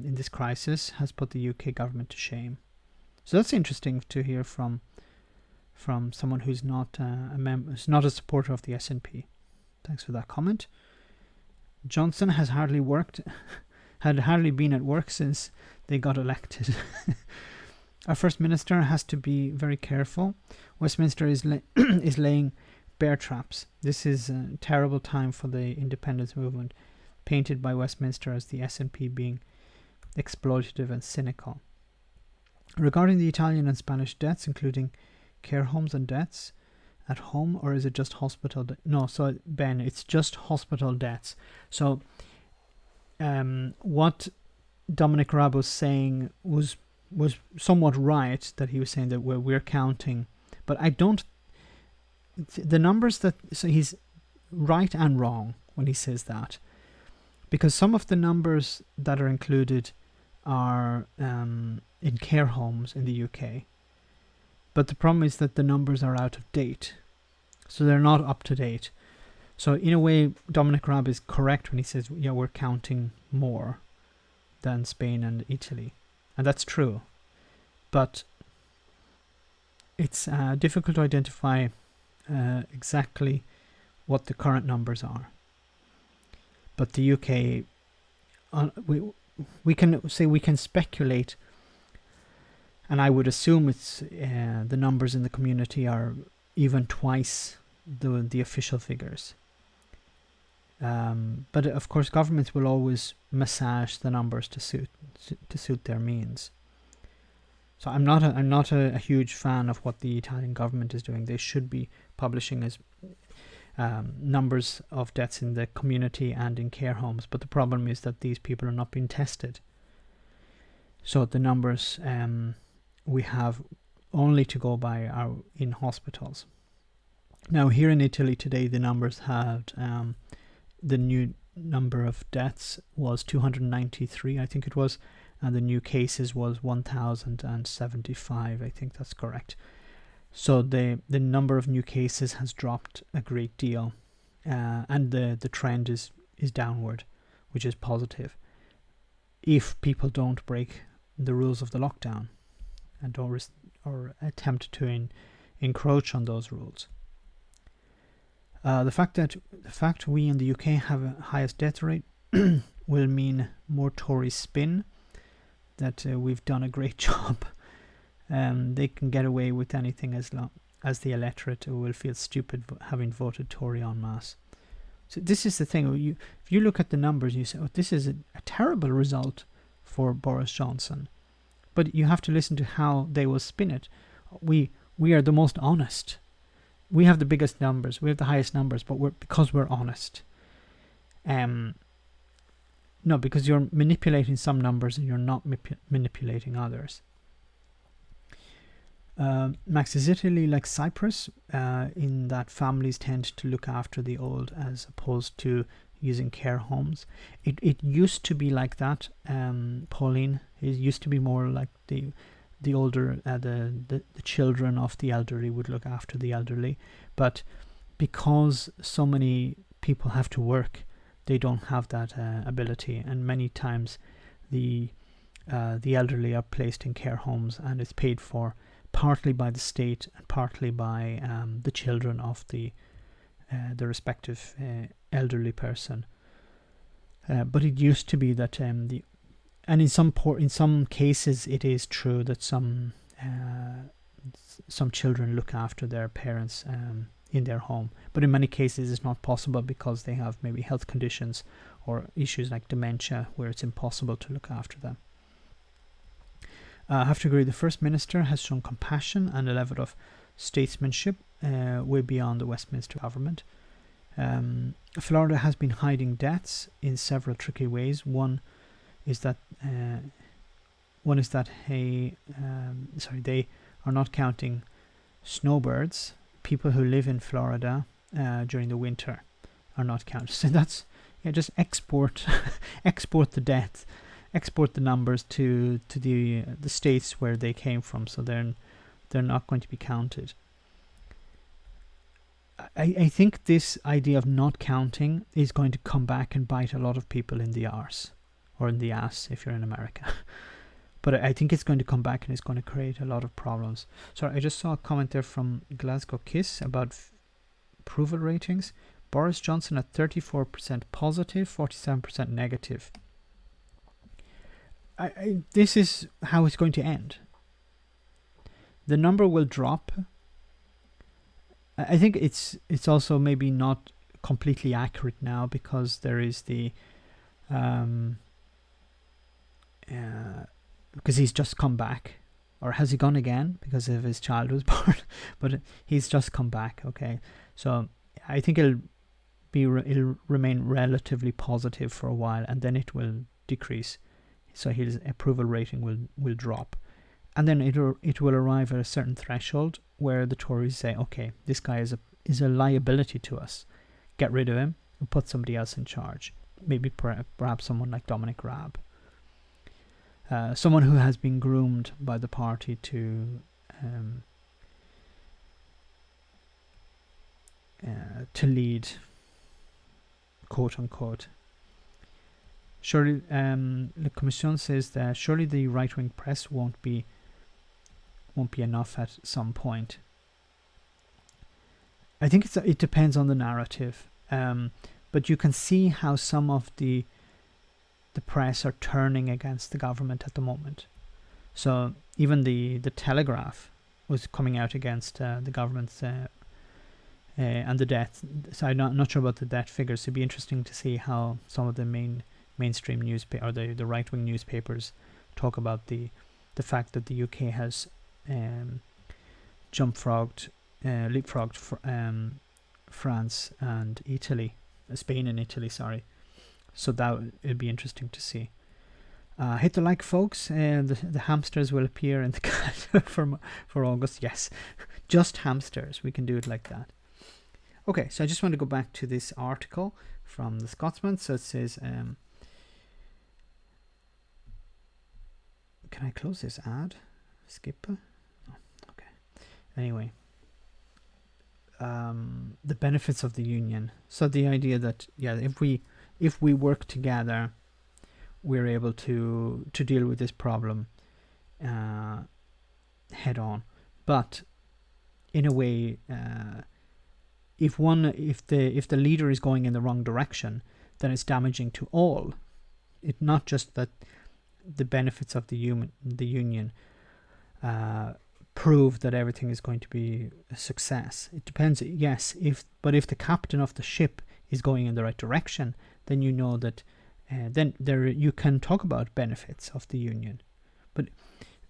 this crisis has put the UK government to shame. So that's interesting to hear from someone who's not who's not a supporter of the SNP. Thanks for that comment. Johnson has hardly been at work since they got elected. Our First Minister has to be very careful. Westminster is laying bear traps. This is a terrible time for the independence movement, painted by Westminster as the SNP being exploitative and cynical. Regarding the Italian and Spanish deaths, including care homes and deaths at home, or is it just hospital? No, so Ben, it's just hospital deaths. So, what Dominic Raab was saying was somewhat right, that he was saying that we're counting, but I don't. The numbers so he's right and wrong when he says that, because some of the numbers that are included are in care homes in the UK. But the problem is that the numbers are out of date. So they're not up to date. So in a way, Dominic Raab is correct when he says, yeah, we're counting more than Spain and Italy. And that's true. But it's difficult to identify exactly what the current numbers are. But the UK, we can speculate, and I would assume it's the numbers in the community are even twice the official figures. But of course, governments will always massage the numbers to suit their means. So I'm not a huge fan of what the Italian government is doing. They should be publishing as numbers of deaths in the community and in care homes. But the problem is that these people are not being tested. So the numbers we have only to go by are in hospitals. Now here in Italy today, the numbers had the new number of deaths was 293, I think it was, and the new cases was 1,075. I think that's correct. So the number of new cases has dropped a great deal, and the trend is downward, which is positive. If people don't break the rules of the lockdown and don't or attempt to encroach on those rules. The fact we in the UK have a highest death rate will mean more Tory spin, that we've done a great job. They can get away with anything as long as the electorate will feel stupid having voted Tory en masse. So this is the thing. If you look at the numbers, you say, "Oh, this is a terrible result for Boris Johnson," but you have to listen to how they will spin it. We are the most honest. We have the biggest numbers. We have the highest numbers, but because we're honest. No, because you're manipulating some numbers and you're not manipulating others. Max, is Italy like Cyprus in that families tend to look after the old as opposed to using care homes? It used to be like that, Pauline. It used to be more like the older, the children of the elderly would look after the elderly. But because so many people have to work, they don't have that ability. And many times the elderly are placed in care homes, and it's paid for partly by the state and partly by the children of the respective elderly person. But it used to be that and in some cases it is true that some children look after their parents in their home, but in many cases it's not possible because they have maybe health conditions or issues like dementia where it's impossible to look after them. I have to agree, the First Minister has shown compassion and a level of statesmanship way beyond the Westminster government. Florida has been hiding deaths in several tricky ways. One is that they are not counting snowbirds. People who live in Florida during the winter are not counted. So that's just export the death, export the numbers to the states where they came from. So they're not going to be counted. I think this idea of not counting is going to come back and bite a lot of people in the arse, or in the ass if you're in America. But I think it's going to come back and it's going to create a lot of problems. Sorry, I just saw a comment there from Glasgow Kiss about approval ratings. Boris Johnson at 34% positive, 47% negative. This is how it's going to end. The number will drop. I think it's also maybe not completely accurate now because there is the because he's just come back, or has he gone again because of his child was born? But he's just come back. Okay, so I think it'll remain relatively positive for a while, and then it will decrease. So his approval rating will drop, and then it will arrive at a certain threshold where the Tories say, okay, this guy is a liability to us. Get rid of him and put somebody else in charge. Maybe perhaps someone like Dominic Raab. Someone who has been groomed by the party to lead, quote unquote. Surely, the Commission says that surely the right-wing press won't be won't be enough at some point. I think it depends on the narrative, but you can see how some of the press are turning against the government at the moment. So even the Telegraph was coming out against the government's and the death. So I'm not sure about the death figures. It'd be interesting to see how some of the mainstream newspaper or the right wing newspapers talk about the fact that the UK has leapfrogged France and Italy, Spain and Italy. Sorry. So that it'd be interesting to see. Hit the like, folks. The hamsters will appear in the calendar for August. Yes, just hamsters. We can do it like that. Okay, so I just want to go back to this article from the Scotsman. So it says, can I close this ad? Skip. Oh, okay. Anyway, the benefits of the union. So the idea that if we work together, we're able to deal with this problem head on. But in a way, if the leader is going in the wrong direction, then it's damaging to all. It's not just that the benefits of the union prove that everything is going to be a success. It depends. Yes, if the captain of the ship is going in the right direction, then you know that then you can talk about benefits of the union. But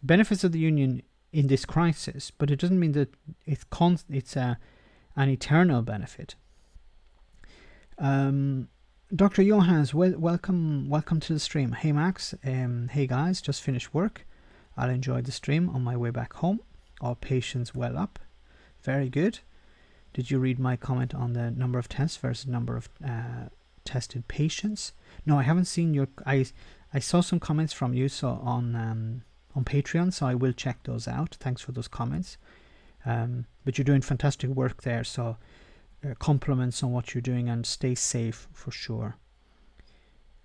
benefits of the union in this crisis, but it doesn't mean that it's an eternal benefit. Dr. Johans, welcome to the stream. Hey Max, hey guys, just finished work. I'll enjoy the stream on my way back home. All patients well up. Very good. Did you read my comment on the number of tests versus number of tested patients? No, I haven't seen your. I saw some comments from you on Patreon, so I will check those out. Thanks for those comments. But you're doing fantastic work there, so compliments on what you're doing, and stay safe for sure.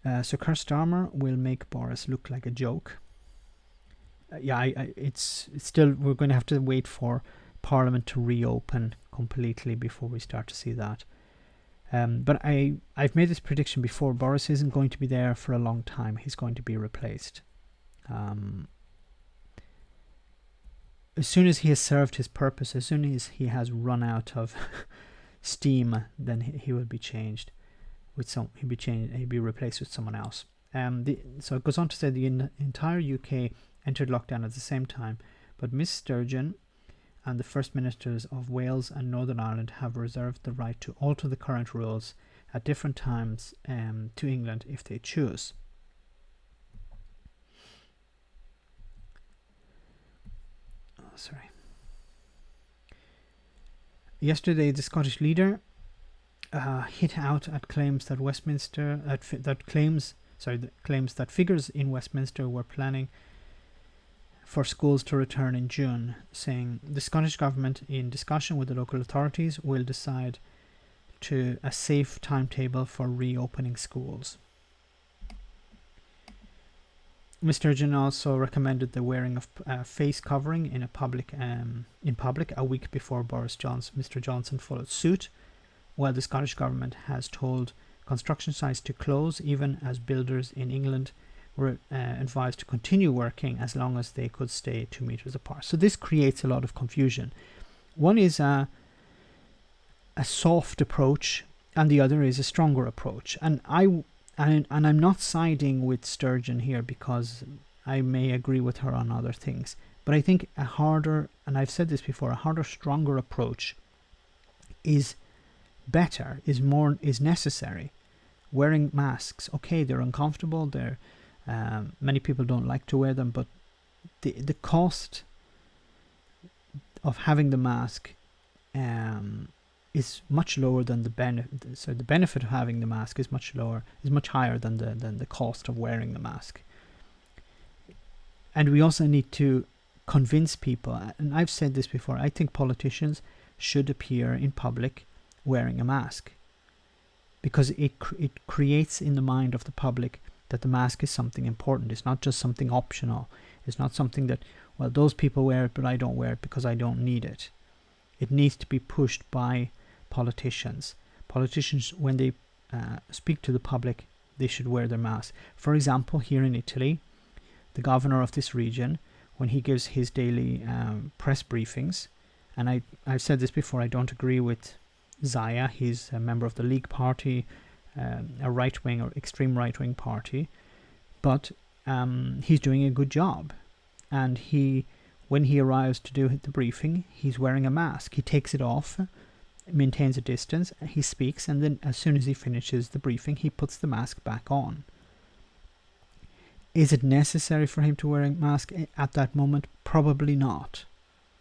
So Keir Starmer will make Boris look like a joke. It's still, we're going to have to wait for Parliament to reopen completely before we start to see that. But I've made this prediction before. Boris isn't going to be there for a long time. He's going to be replaced. As soon as he has served his purpose, as soon as he has run out of steam, then he will be changed. He'll be replaced with someone else. So it goes on to say the entire UK entered lockdown at the same time, but Miss Sturgeon and the First Ministers of Wales and Northern Ireland have reserved the right to alter the current rules at different times to England if they choose. Sorry. Yesterday, the Scottish leader hit out at claims that claims that figures in Westminster were planning for schools to return in June, saying the Scottish government, in discussion with the local authorities, will decide to a safe timetable for reopening schools. Mr. Sturgeon also recommended the wearing of face covering in public a week before Mr. Johnson followed suit, while the Scottish government has told construction sites to close, even as builders in England were advised to continue working as long as they could stay 2 meters apart. So this creates a lot of confusion. One is a soft approach, and the other is a stronger approach. And I'm not siding with Sturgeon here because I may agree with her on other things. But I think a harder, and I've said this before, a harder, stronger approach is better, is necessary. Wearing masks, okay, they're uncomfortable, many people don't like to wear them, but the cost of having the mask is much lower than the benefit. So the benefit of having the mask is much higher than the cost of wearing the mask. And we also need to convince people, and I've said this before, I think politicians should appear in public wearing a mask, because it creates in the mind of the public that the mask is something important. It's not just something optional. It's not something that well, those people wear it, but I don't wear it because I don't need it. It needs to be pushed by politicians. Politicians, when they speak to the public, they should wear their mask. For example, here in Italy, the governor of this region, when he gives his daily press briefings, and I've said this before, I don't agree with Zaya. He's a member of the League Party, a right-wing or extreme right-wing party, but he's doing a good job. And when he arrives to do the briefing, he's wearing a mask. He takes it off, maintains a distance, he speaks, and then as soon as he finishes the briefing, he puts the mask back on. Is it necessary for him to wear a mask at that moment? Probably not,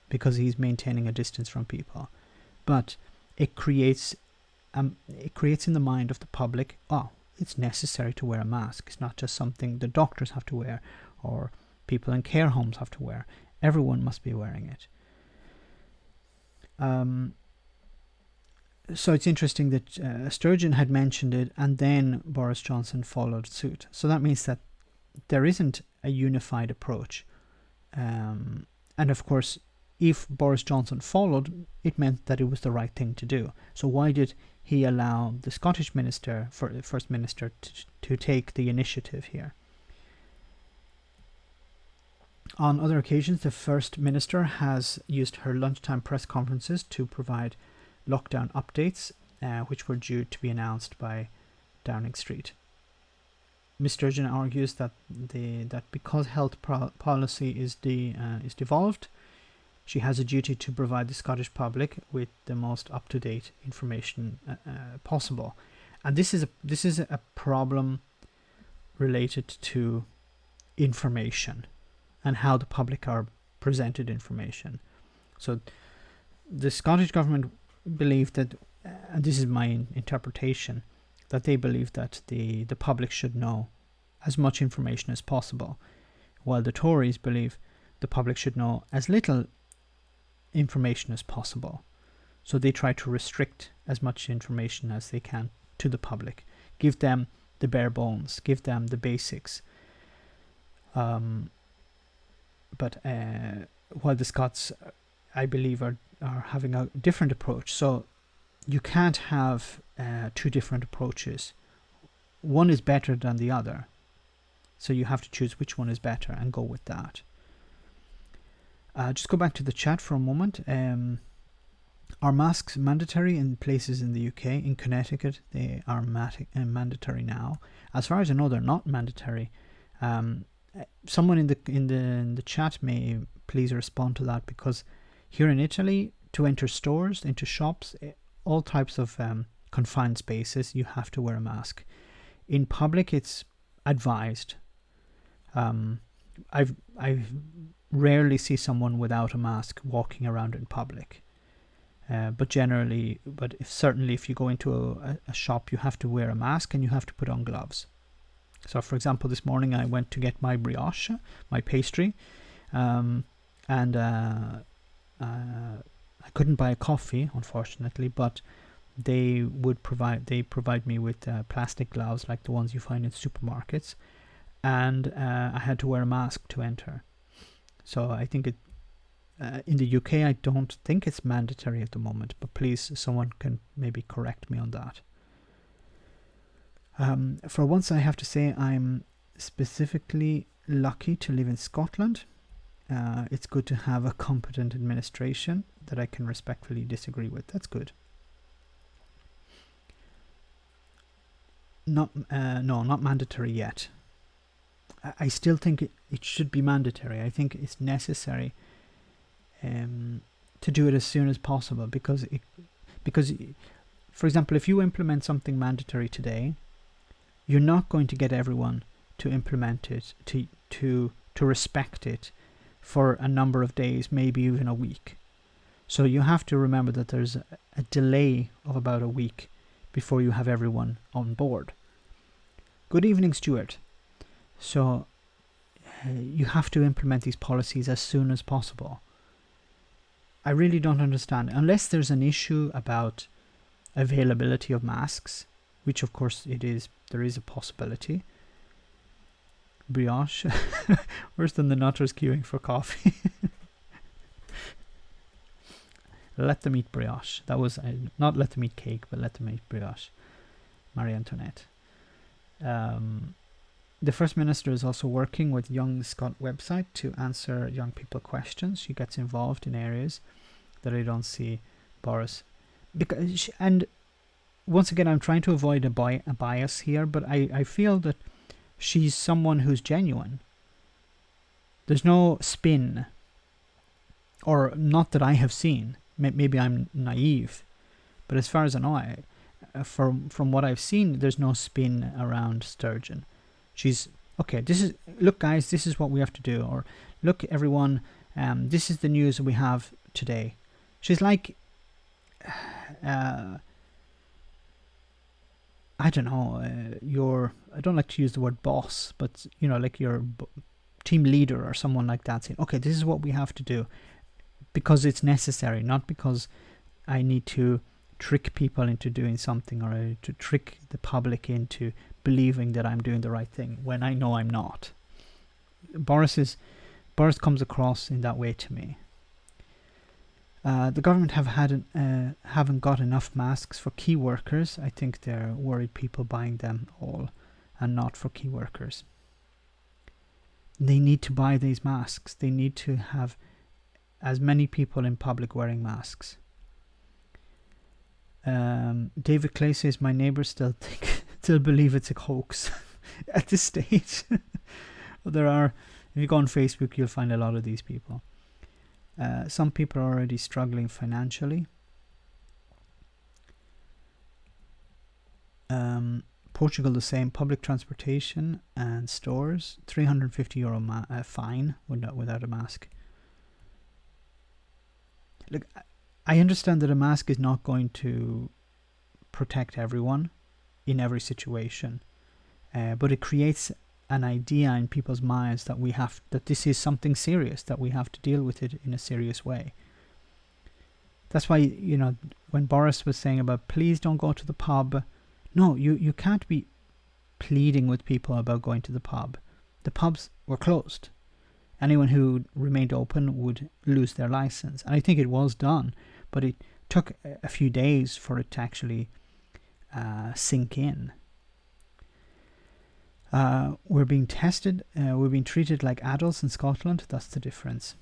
because he's maintaining a distance from people. But it creates in the mind of the public, oh, it's necessary to wear a mask. It's not just something the doctors have to wear or people in care homes have to wear. Everyone must be wearing it. So it's interesting that Sturgeon had mentioned it and then Boris Johnson followed suit. So that means that there isn't a unified approach. And of course, if Boris Johnson followed, it meant that it was the right thing to do. So why did he allow the Scottish First Minister to take the initiative here? On other occasions, the First Minister has used her lunchtime press conferences to provide lockdown updates, which were due to be announced by Downing Street. Ms. Sturgeon argues that because health policy is devolved, she has a duty to provide the Scottish public with the most up-to-date information possible, and this is a problem related to information and how the public are presented information. So the Scottish government believe that, and this is my interpretation, that they believe that the public should know as much information as possible, while the Tories believe the public should know as little information as possible. So they try to restrict as much information as they can to the public, give them the bare bones, give them the basics. But while the Scots, I believe, are having a different approach. So you can't have two different approaches. One is better than the other. So you have to choose which one is better and go with that. Just go back to the chat for a moment. Are masks mandatory in places in the UK? In Connecticut, they are mandatory now. As far as I know, they're not mandatory. Someone in the chat may please respond to that, because here in Italy, to enter stores, into shops, all types of confined spaces, you have to wear a mask. In public, it's advised. I rarely see someone without a mask walking around in public. But certainly if you go into a shop, you have to wear a mask and you have to put on gloves. So, for example, this morning I went to get my brioche, my pastry, and I couldn't buy a coffee, unfortunately, but they provide me with plastic gloves like the ones you find in supermarkets, and I had to wear a mask to enter. So I think in the UK, I don't think it's mandatory at the moment, but please, someone can maybe correct me on that. For once, I have to say I'm specifically lucky to live in Scotland. It's good to have a competent administration that I can respectfully disagree with. That's good. No, not mandatory yet. I still think it should be mandatory. I think it's necessary to do it as soon as possible, because for example, if you implement something mandatory today, you're not going to get everyone to implement it, to respect it for a number of days, maybe even a week. So you have to remember that there's a delay of about a week before you have everyone on board. Good evening, Stuart. So you have to implement these policies as soon as possible. I really don't understand, unless there's an issue about availability of masks, which of course there is a possibility. Brioche. Worse than the nutters queuing for coffee. Let them eat brioche. That was not let them eat cake, but let them eat brioche. Marie Antoinette. The First Minister is also working with Young Scot website to answer young people questions. She gets involved in areas that I don't see Boris. And once again, I'm trying to avoid a bias here, but I feel that she's someone who's genuine. There's no spin, or not that I have seen. Maybe I'm naive, but as far as I know, from what I've seen, there's no spin around Sturgeon. She's okay. Look, guys, this is what we have to do. Or look, everyone, this is the news we have today. She's like, I don't know, I don't like to use the word boss, but like your team leader or someone like that, saying, okay, this is what we have to do because it's necessary, not because I need to trick people into doing something or to trick the public into believing that I'm doing the right thing when I know I'm not. Boris comes across in that way to me. The government haven't got enough masks for key workers. I think they're worried people buying them all and not for key workers. They need to buy these masks. They need to have as many people in public wearing masks. David Clay says, my neighbours still believe it's a hoax at this stage. There are, if you go on Facebook, you'll find a lot of these people. Some people are already struggling financially. Portugal the same. Public transportation and stores, €350 fine without a mask. Look, I understand that a mask is not going to protect everyone in every situation, but it creates an idea in people's minds that this is something serious, that we have to deal with it in a serious way. That's why, when Boris was saying about please don't go to the pub, no, you can't be pleading with people about going to the pub. The pubs were closed. Anyone who remained open would lose their license. And I think it was done, but it took a few days for it to actually sink in. We're being tested, we're being treated like adults in Scotland. That's the difference.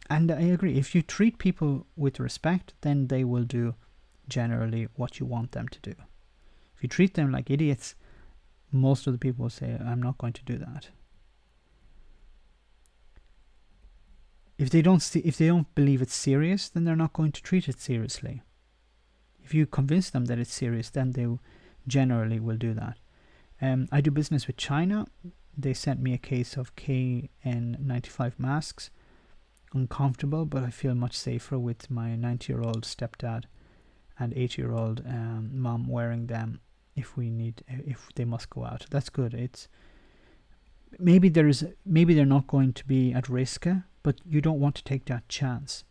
And I agree, if you treat people with respect, then they will do generally what you want them to do. If you treat them like idiots, most of the people will say, I'm not going to do that. If they don't believe it's serious, then they're not going to treat it seriously. If you convince them that it's serious, then they generally will do that. I do business with China. They sent me a case of KN95 masks. Uncomfortable, but I feel much safer with my 90-year-old stepdad and 80-year-old mom wearing them if they must go out. That's good. It's maybe they're not going to be at risk, but you don't want to take that chance.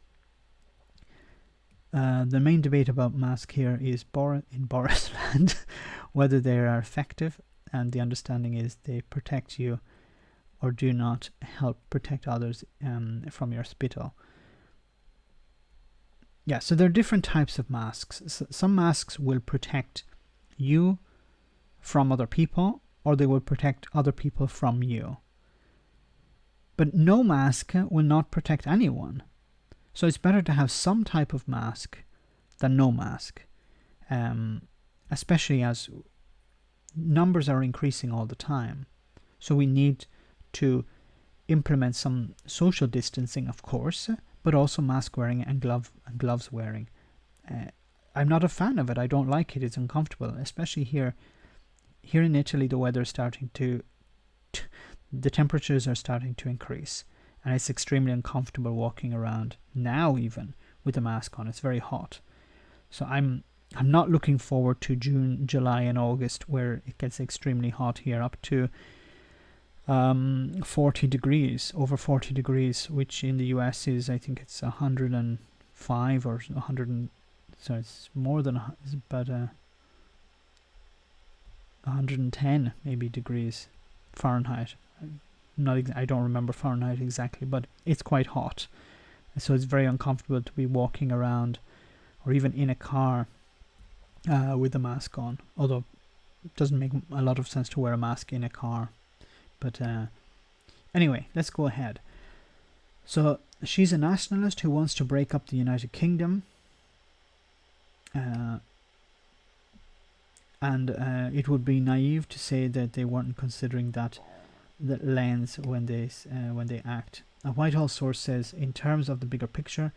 The main debate about masks here is in Borisland, whether they are effective, and the understanding is they protect you or do not help protect others from your spittle. Yeah, so there are different types of masks. Some masks will protect you from other people, or they will protect other people from you. But no mask will not protect anyone. So it's better to have some type of mask than no mask, especially as numbers are increasing all the time. So we need to implement some social distancing, of course, but also mask wearing and gloves wearing. I'm not a fan of it. I don't like it. It's uncomfortable, especially here in Italy. The weather is starting the temperatures are starting to increase, and it's extremely uncomfortable walking around now, even with a mask on. It's very hot. So I'm not looking forward to June, July, and August, where it gets extremely hot here, up to 40 degrees, over 40 degrees, which in the US is, I think it's 105 or 100. So it's more than, it's about 110 maybe degrees Fahrenheit. I don't remember Fahrenheit exactly, but it's quite hot. So it's very uncomfortable to be walking around or even in a car with a mask on. Although it doesn't make a lot of sense to wear a mask in a car. But anyway, let's go ahead. So she's a nationalist who wants to break up the United Kingdom. And it would be naive to say that they weren't considering that lens when they act. A Whitehall source says, in terms of the big picture,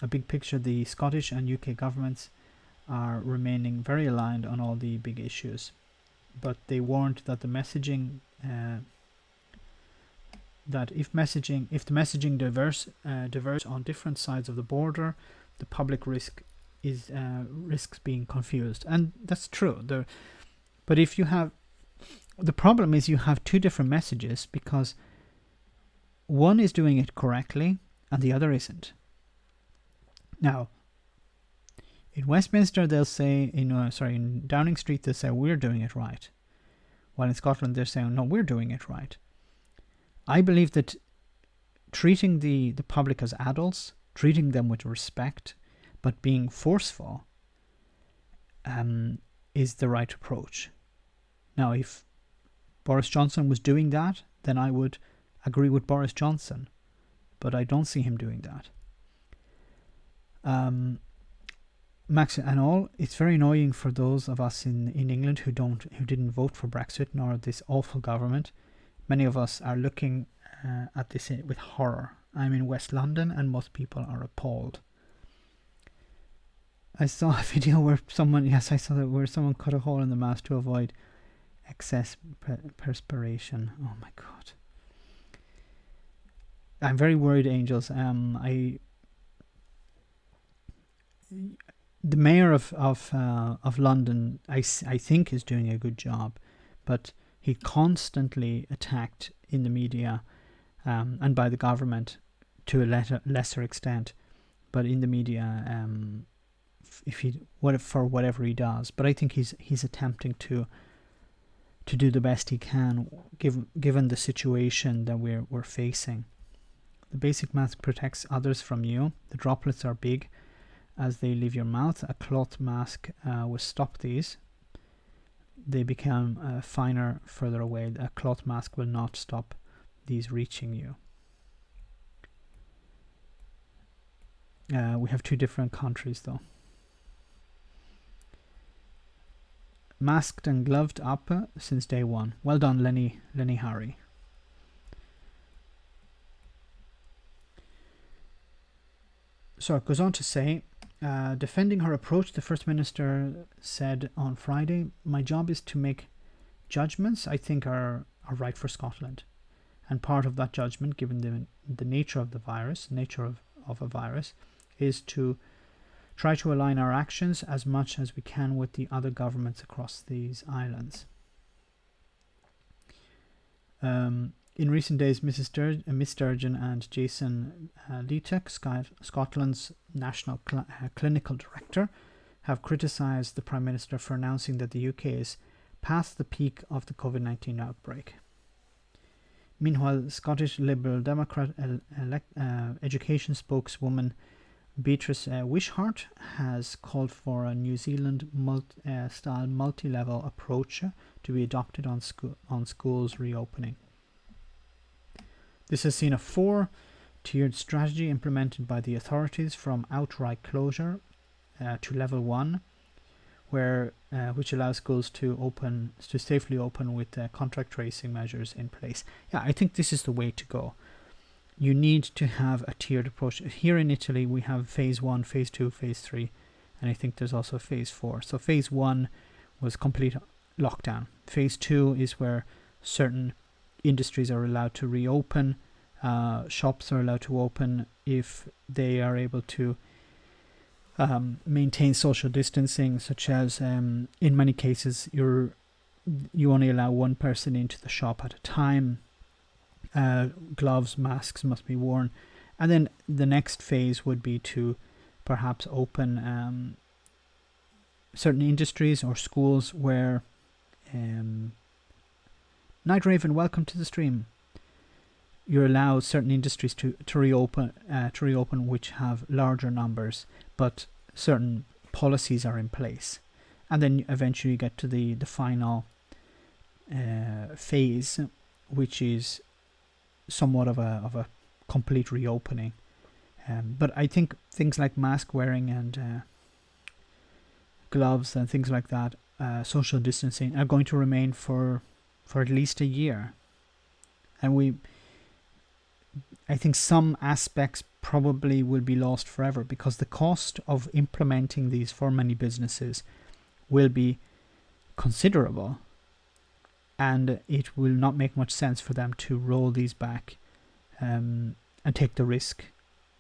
the Scottish and UK governments are remaining very aligned on all the big issues, but they warned that the messaging if the messaging diverges on different sides of the border, the public risks being confused, and that's true. But if you have the problem is you have two different messages, because one is doing it correctly and the other isn't. Now, in Westminster they'll say, in Downing Street they'll say we're doing it right, while in Scotland they're saying no, we're doing it right. I believe that treating the public as adults, treating them with respect, but being forceful, is the right approach. Now, if Boris Johnson was doing that, then I would agree with Boris Johnson, but I don't see him doing that. Max and all, it's very annoying for those of us in England who didn't vote for Brexit nor this awful government. Many of us are looking at this with horror. I'm in West London and most people are appalled. I saw a video where someone cut a hole in the mask to avoid excess perspiration. Oh my god. I'm very worried, Angels. The mayor of London, I think, is doing a good job, but he constantly attacked in the media and by the government to a lesser extent, but in the media for whatever he does. But I think he's attempting to do the best he can given the situation that we're facing. The basic mask protects others from you. The droplets are big as they leave your mouth. A cloth mask will stop these. They become finer further away. A cloth mask will not stop these reaching you. We have two different countries though. Masked and gloved up since day one. Well done, Lenny Harry. So it goes on to say, defending her approach, the First Minister said on Friday, "My job is to make judgments I think are right for Scotland. And part of that judgment, given the nature of the virus, of a virus, is to try to align our actions as much as we can with the other governments across these islands." In recent days, Miss Sturgeon and Jason Leacock, Scotland's National Clinical Director, have criticised the Prime Minister for announcing that the UK is past the peak of the COVID-19 outbreak. Meanwhile, Scottish Liberal Democrat education spokeswoman Beatrice Wishart has called for a New Zealand style multi-level approach to be adopted on schools reopening. This has seen a 4-tiered strategy implemented by the authorities, from outright closure to level 1, which allows schools to safely open with contact tracing measures in place. Yeah, I think this is the way to go. You need to have a tiered approach. Here in Italy, we have phase 1, phase 2, phase 3, and I think there's also phase 4. So phase 1 was complete lockdown. Phase 2 is where certain industries are allowed to reopen. Shops are allowed to open if they are able to maintain social distancing, such as in many cases you only allow one person into the shop at a time. Gloves, masks must be worn, and then the next phase would be to perhaps open certain industries or schools where Night Raven, welcome to the stream. you allow certain industries to reopen which have larger numbers, but certain policies are in place, and then eventually you get to the final phase, which is somewhat of a complete reopening. But I think things like mask wearing and gloves and things like that, social distancing, are going to remain for at least a year. And I think some aspects probably will be lost forever, because the cost of implementing these for many businesses will be considerable, and it will not make much sense for them to roll these back and take the risk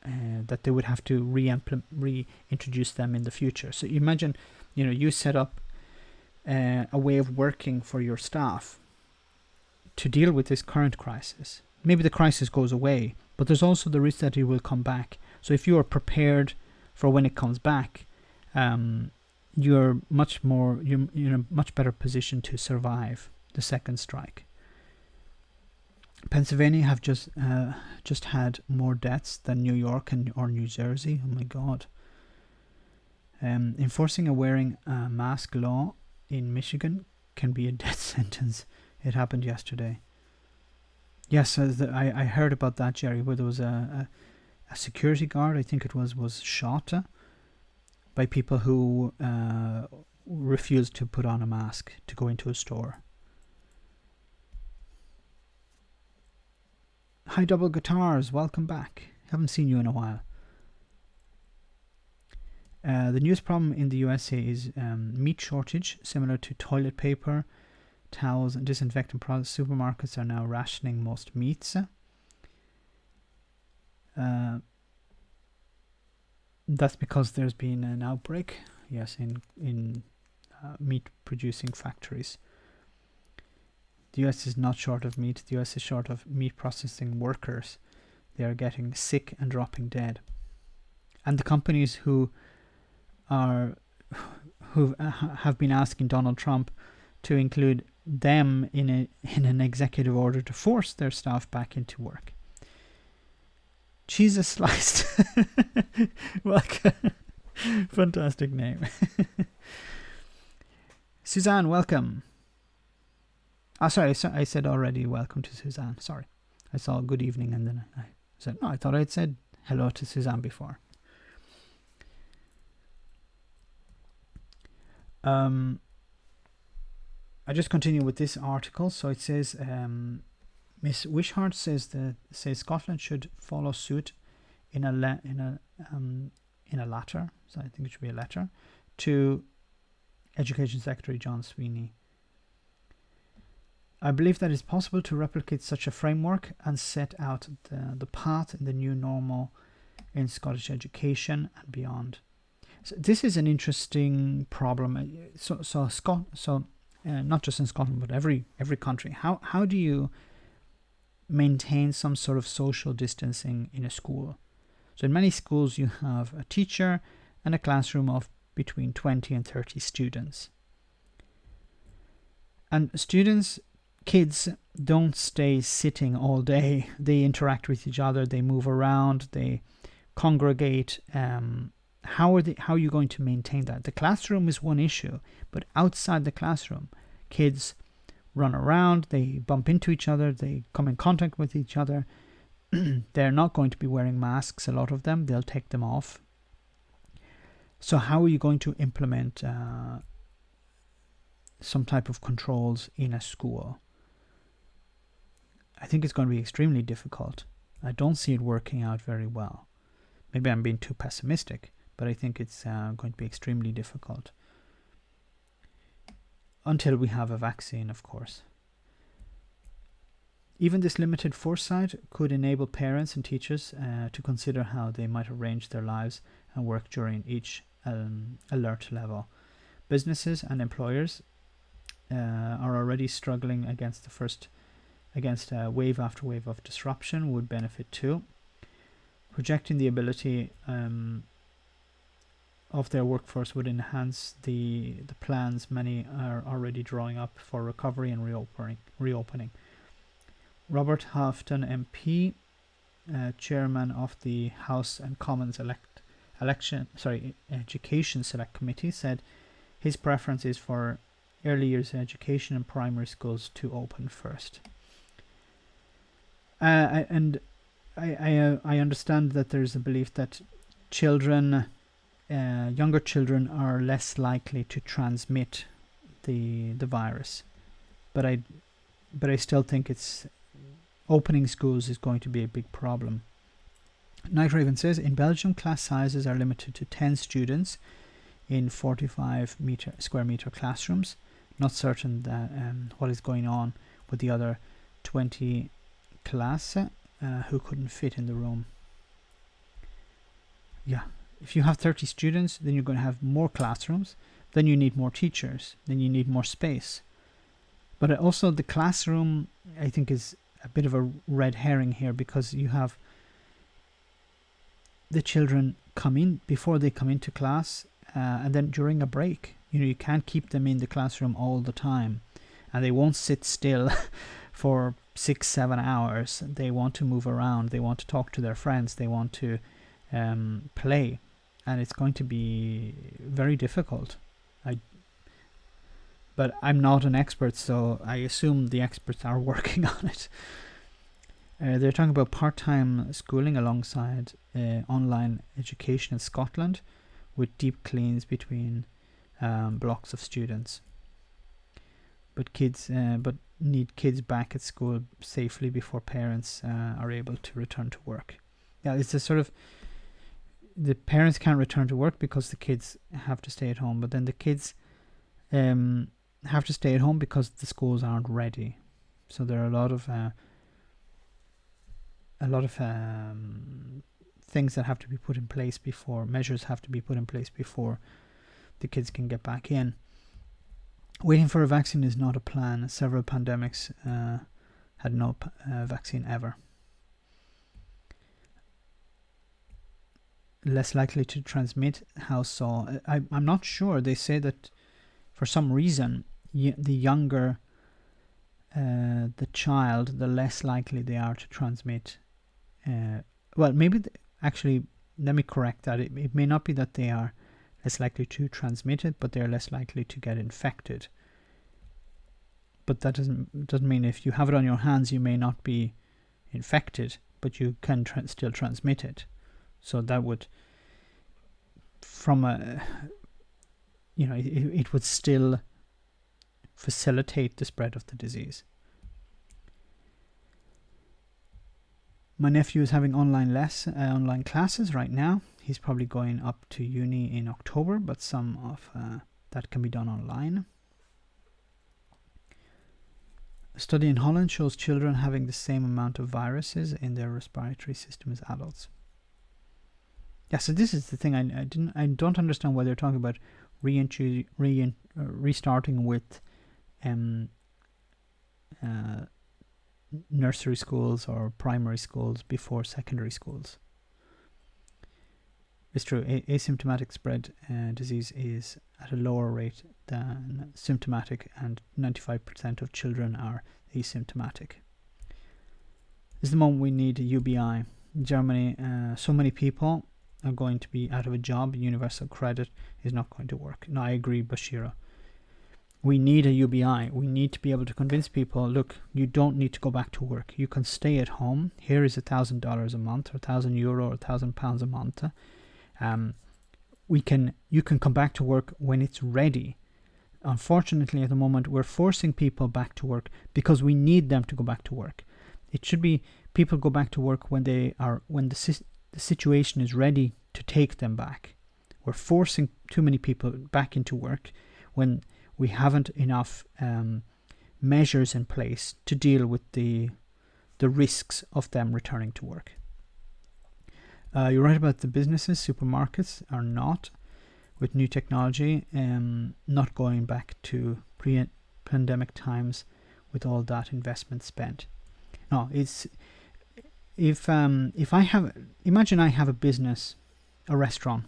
that they would have to reintroduce them in the future. So imagine, you set up a way of working for your staff to deal with this current crisis. Maybe the crisis goes away, but there's also the risk that it will come back. So if you are prepared for when it comes back, you're in a much better position to survive the second strike. Pennsylvania have just had more deaths than New York or New Jersey. Oh my God. Enforcing a wearing a mask law in Michigan can be a death sentence. It happened yesterday. Yes, I heard about that, Jerry, where there was a security guard, I think it was shot by people who refused to put on a mask to go into a store. Hi, Double Guitars, welcome back. Haven't seen you in a while. The newest problem in the USA is meat shortage, similar to toilet paper, towels, and disinfectant products. Supermarkets are now rationing most meats. That's because there's been an outbreak, yes, in meat producing factories. The US is not short of meat. The US is short of meat processing workers. They are getting sick and dropping dead. And the companies who have been asking Donald Trump to include them in an executive order to force their staff back into work. Jesus sliced. Welcome. Fantastic name. Suzanne, welcome. Sorry, I said already welcome to Suzanne. Sorry. I saw good evening and then I said, no, I thought I'd said hello to Suzanne before. I just continue with this article. So it says, Miss Wishart says Scotland should follow suit in a letter. So I think it should be a letter to Education Secretary John Sweeney. I believe that it's possible to replicate such a framework and set out the path in the new normal in Scottish education and beyond. So this is an interesting problem. Not just in Scotland, but every country. How do you maintain some sort of social distancing in a school? So in many schools, you have a teacher and a classroom of between 20 and 30 students. And kids don't stay sitting all day. They interact with each other. They move around. They congregate. How are you going to maintain that? The classroom is one issue, but outside the classroom, kids run around. They bump into each other. They come in contact with each other. They're not going to be wearing masks. A lot of them, they'll take them off. So how are you going to implement some type of controls in a school? I think it's going to be extremely difficult. I don't see it working out very well. Maybe I'm being too pessimistic, but I think it's going to be extremely difficult. Until we have a vaccine, of course. Even this limited foresight could enable parents and teachers to consider how they might arrange their lives and work during each alert level. Businesses and employers are already struggling against wave after wave of disruption would benefit too. Projecting the ability of their workforce would enhance the plans many are already drawing up for recovery and reopening. Robert Houghton MP, chairman of the House and Commons Education Select Committee, said his preference is for early years education and primary schools to open first. I understand that there's a belief that children, younger children, are less likely to transmit the virus, but I still think it's opening schools is going to be a big problem. Night Raven says, in Belgium, class sizes are limited to 10 students in 45 square meter classrooms. Not certain that what is going on with the other 20 class who couldn't fit in the room. Yeah, if you have 30 students, then you're going to have more classrooms, then you need more teachers, then you need more space. But also the classroom, I think, is a bit of a red herring here, because you have the children come in before they come into class, and then during a break. You can't keep them in the classroom all the time, and they won't sit still for 6-7 hours. They want to move around, they want to talk to their friends, they want to play, and it's going to be very difficult. But I'm not an expert, so I assume the experts are working on it. They're talking about part-time schooling alongside online education in Scotland, with deep cleans between blocks of students. But need kids back at school safely before parents are able to return to work. Yeah, it's a sort of, the parents can't return to work because the kids have to stay at home, but then the kids have to stay at home because the schools aren't ready. So there are a lot of things that have to be put in place before, measures have to be put in place before the kids can get back in. Waiting for a vaccine is not a plan. Several pandemics had no vaccine ever. Less likely to transmit, how so? I'm not sure. They say that for some reason, the younger the child, the less likely they are to transmit. Well, maybe actually, let me correct that. It may not be that they are less likely to transmit it, but they're less likely to get infected. But that doesn't mean if you have it on your hands, you may not be infected, but you can still transmit it. So that would, from a, it would still facilitate the spread of the disease. My nephew is having online classes right now. He's probably going up to uni in October, but some of that can be done online. A study in Holland shows children having the same amount of viruses in their respiratory system as adults. Yeah, so this is the thing. I don't understand why they're talking about restarting with nursery schools or primary schools before secondary schools. It's true, asymptomatic spread disease is at a lower rate than symptomatic, and 95% of children are asymptomatic. This is the moment we need a UBI. In Germany, so many people are going to be out of a job. Universal credit is not going to work. No, I agree, Bashira. We need a UBI. We need to be able to convince people, look, you don't need to go back to work. You can stay at home. Here is $1,000 a month, or €1,000 or £1,000 a month. You can come back to work when it's ready. Unfortunately, at the moment, we're forcing people back to work because we need them to go back to work. It should be people go back to work when the situation is ready to take them back. We're forcing too many people back into work when we haven't enough measures in place to deal with the risks of them returning to work. You're right about the businesses. Supermarkets are not, with new technology, not going back to pre-pandemic times with all that investment spent. No, it's if imagine I have a business, a restaurant,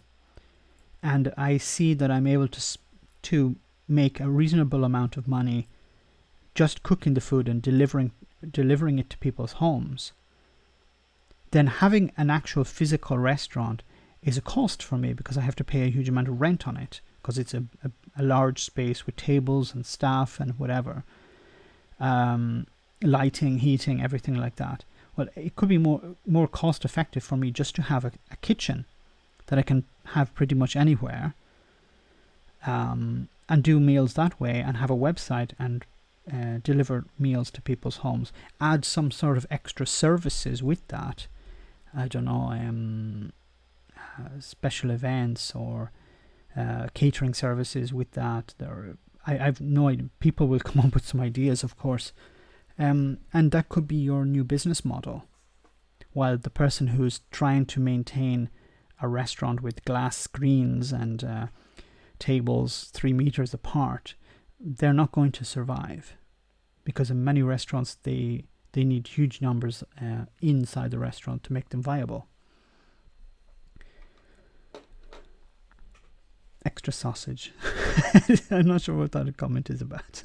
and I see that I'm able to make a reasonable amount of money just cooking the food and delivering delivering it to people's homes, then having an actual physical restaurant is a cost for me, because I have to pay a huge amount of rent on it, because it's a large space with tables and staff and whatever, lighting, heating, everything like that. Well, it could be more cost effective for me just to have a kitchen that I can have pretty much anywhere, and do meals that way, and have a website and deliver meals to people's homes. Add some sort of extra services with that. I don't know, special events or catering services with that. I've no idea. People will come up with some ideas, of course. And that could be your new business model. While the person who's trying to maintain a restaurant with glass screens and tables 3 meters apart, they're not going to survive, because in many restaurants they need huge numbers inside the restaurant to make them viable. Extra sausage. I'm not sure what that comment is about.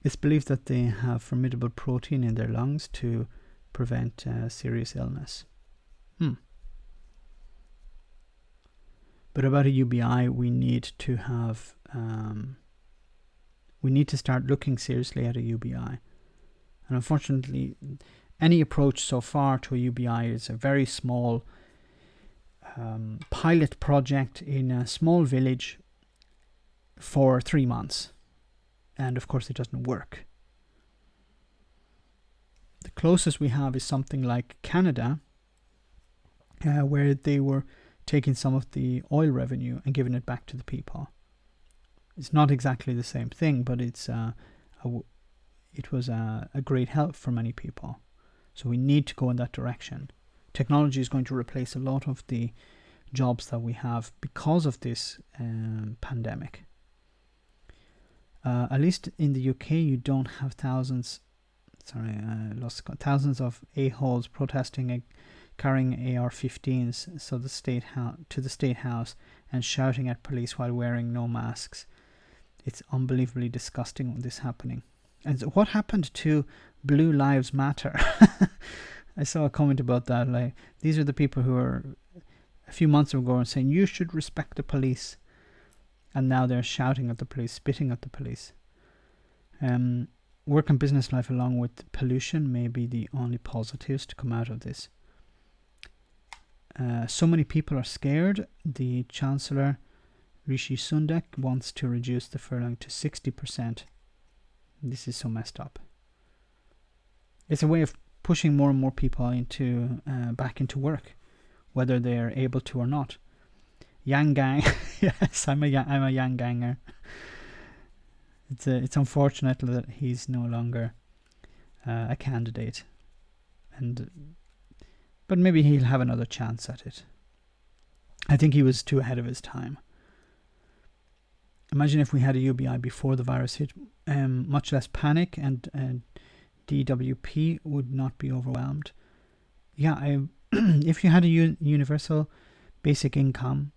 It's believed that they have formidable protein in their lungs to prevent serious illness. But about a UBI, we need to have we need to start looking seriously at a UBI. And unfortunately, any approach so far to a UBI is a very small pilot project in a small village for 3 months. And of course it doesn't work. The closest we have is something like Canada, where they were taking some of the oil revenue and giving it back to the people. It's not exactly the same thing, but it was a great help for many people. So we need to go in that direction. Technology is going to replace a lot of the jobs that we have because of this pandemic. At least in the UK, you don't have thousands of a-holes protesting, carrying AR-15s to the State House and shouting at police while wearing no masks. It's unbelievably disgusting when this happening. And what happened to Blue Lives Matter? I saw a comment about that. Like, these are the people who were a few months ago saying you should respect the police, and now they're shouting at the police, spitting at the police. Work and business life, along with pollution, may be the only positives to come out of this. So many people are scared. The Chancellor, Rishi Sunak, wants to reduce the furlough to 60%. This is so messed up. It's a way of pushing more and more people into back into work, whether they're able to or not. Yang Gang, yes, I'm a Yang Ganger. It's unfortunate that he's no longer a candidate, but maybe he'll have another chance at it. I think he was too ahead of his time. Imagine if we had a UBI before the virus hit, much less panic, and DWP would not be overwhelmed. Yeah, if you had a universal basic income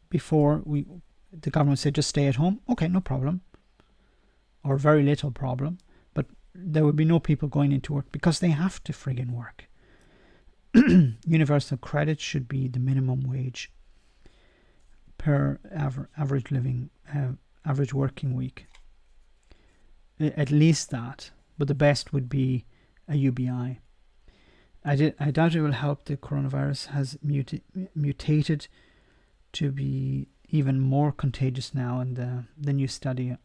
before the government said just stay at home, okay, no problem, or very little problem, but there would be no people going into work because they have to friggin' work. Universal credit should be the minimum wage per average working week. At least that, but the best would be a UBI. I doubt it will help. The coronavirus has mutated to be even more contagious now, and the new study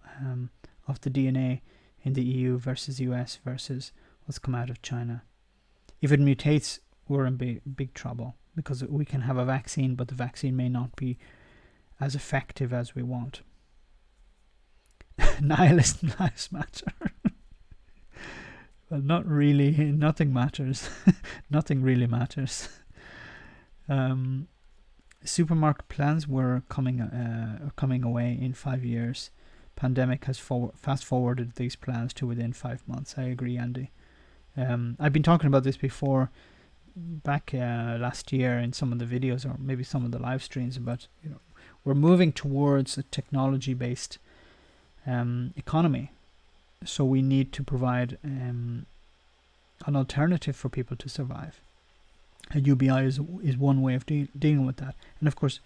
of the DNA in the EU versus US versus what's come out of China. If it mutates, we're in big trouble, because we can have a vaccine, but the vaccine may not be as effective as we want. Nihilist lives matter. Well, not really. Nothing matters. Nothing really matters. Supermarket plans were coming away in 5 years. Pandemic has fast forwarded these plans to within 5 months. I agree, Andy. I've been talking about this before, back last year in some of the videos, or maybe some of the live streams, about we're moving towards a technology-based economy. So we need to provide an alternative for people to survive. A UBI is one way of dealing with that. And of course,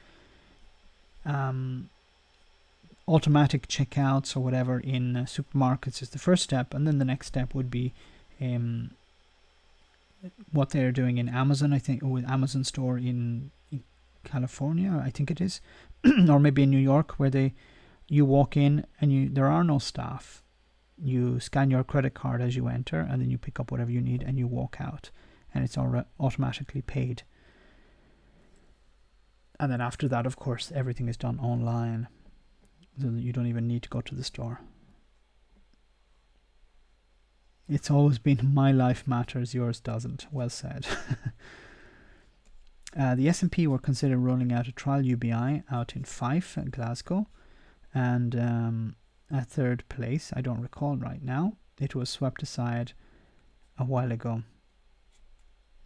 automatic checkouts or whatever in supermarkets is the first step, and then the next step would be what they're doing in Amazon, I think, with Amazon store in California, I think it is, or maybe in New York, where you walk in and there are no staff. You scan your credit card as you enter, and then you pick up whatever you need and you walk out, and it's automatically paid. And then after that, of course, everything is done online, so that you don't even need to go to the store. It's always been my life matters, yours doesn't. Well said. The S&P were considering rolling out a trial UBI out in Fife, Glasgow, and at third place, I don't recall right now. It was swept aside a while ago,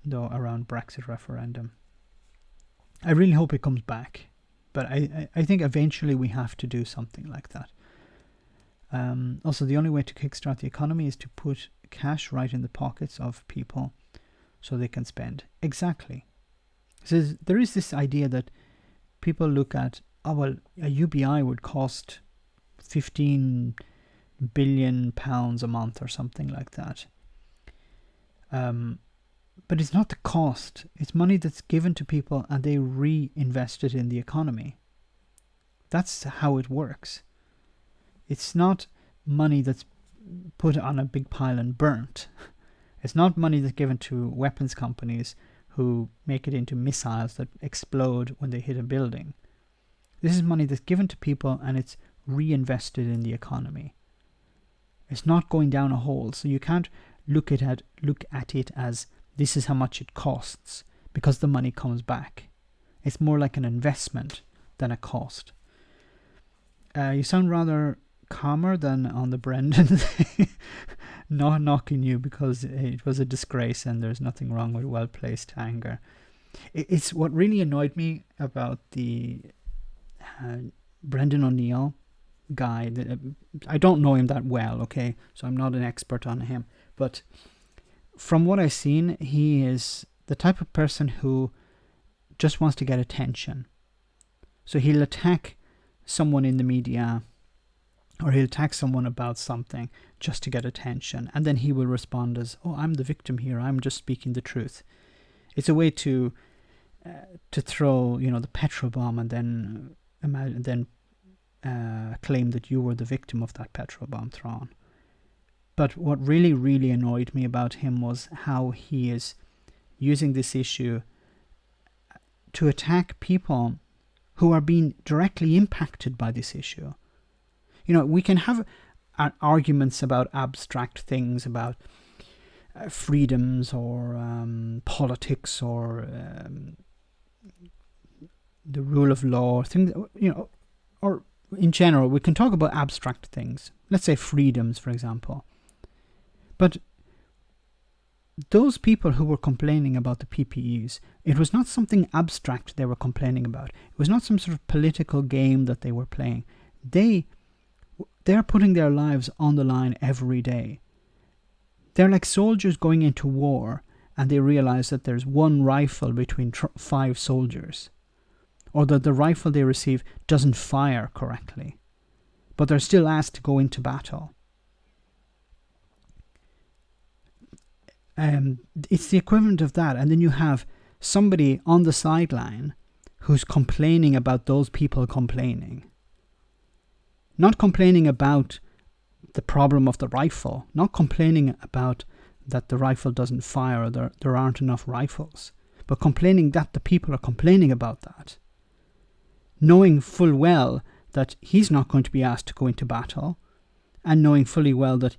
though, around Brexit referendum. I really hope it comes back, but I think eventually we have to do something like that. Also, the only way to kickstart the economy is to put cash right in the pockets of people so they can spend. Exactly. So there is this idea that people look at, oh, well, a UBI would cost £15 billion a month or something like that. But it's not the cost. It's money that's given to people and they reinvest it in the economy. That's how it works. It's not money that's put on a big pile and burnt. It's not money that's given to weapons companies who make it into missiles that explode when they hit a building. This is money that's given to people and it's reinvested in the economy. It's not going down a hole. So you can't look at it as this is how much it costs, because the money comes back. It's more like an investment than a cost. You sound rather calmer than on the Brendan. Not knocking you, because it was a disgrace and there's nothing wrong with well-placed anger. It's what really annoyed me about the Brendan O'Neill guy. I don't know him that well, okay, so I'm not an expert on him, but from what I've seen, he is the type of person who just wants to get attention. So he'll attack someone in the media, or he'll attack someone about something just to get attention, and then he will respond as, oh, I'm the victim here, I'm just speaking the truth. It's a way to throw, the petrol bomb and then claim that you were the victim of that petrol bomb thrown. But what really, really annoyed me about him was how he is using this issue to attack people who are being directly impacted by this issue. We can have arguments about abstract things, about freedoms or politics or the rule of law, things, or in general, we can talk about abstract things. Let's say freedoms, for example. But those people who were complaining about the PPEs, it was not something abstract they were complaining about. It was not some sort of political game that they were playing. They're putting their lives on the line every day. They're like soldiers going into war and they realize that there's one rifle between 5 soldiers, or that the rifle they receive doesn't fire correctly, but they're still asked to go into battle. It's the equivalent of that. And then you have somebody on the sideline who's complaining about those people complaining. Not complaining about the problem of the rifle, not complaining about that the rifle doesn't fire or there aren't enough rifles, but complaining that the people are complaining about that. Knowing full well that he's not going to be asked to go into battle, and knowing fully well that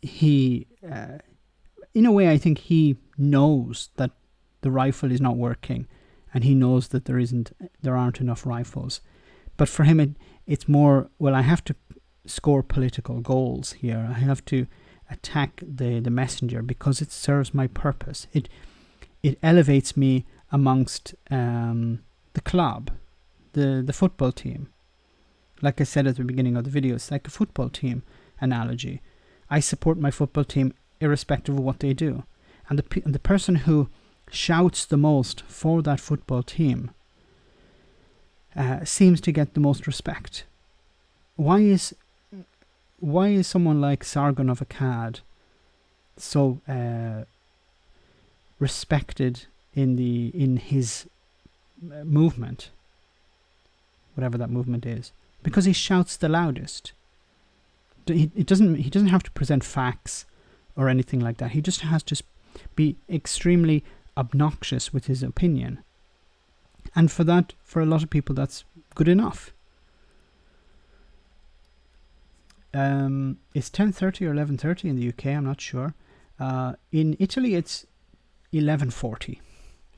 he, in a way, I think he knows that the rifle is not working, and he knows that there aren't enough rifles. But for him, it's more, well, I have to score political goals here. I have to attack the messenger because it serves my purpose. It elevates me amongst the club, the football team. Like I said at the beginning of the video, it's like a football team. analogy. I support my football team irrespective of what they do. And the person who shouts the most for that football team seems to get the most respect. Why is someone like Sargon of Akkad so respected in his movement, whatever that movement is? Because he shouts the loudest. He doesn't have to present facts or anything like that. He just has to be extremely obnoxious with his opinion. And for a lot of people, that's good enough. It's 10:30 or 11:30 in the UK, I'm not sure. In Italy, it's 11:40.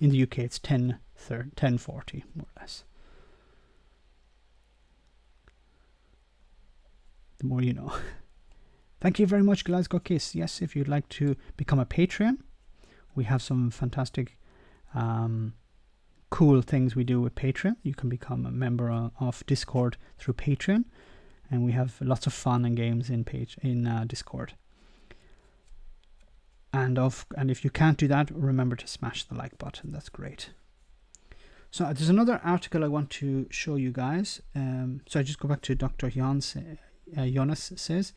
In the UK, it's 10:40, more or less. The more you know. Thank you very much, Glasgow Kiss. Yes, if you'd like to become a Patreon, we have some fantastic cool things we do with Patreon. You can become a member of Discord through Patreon, and we have lots of fun and games in Discord. And if you can't do that, remember to smash the like button. That's great. So there's another article I want to show you guys. So I just go back to Dr. Jonas says,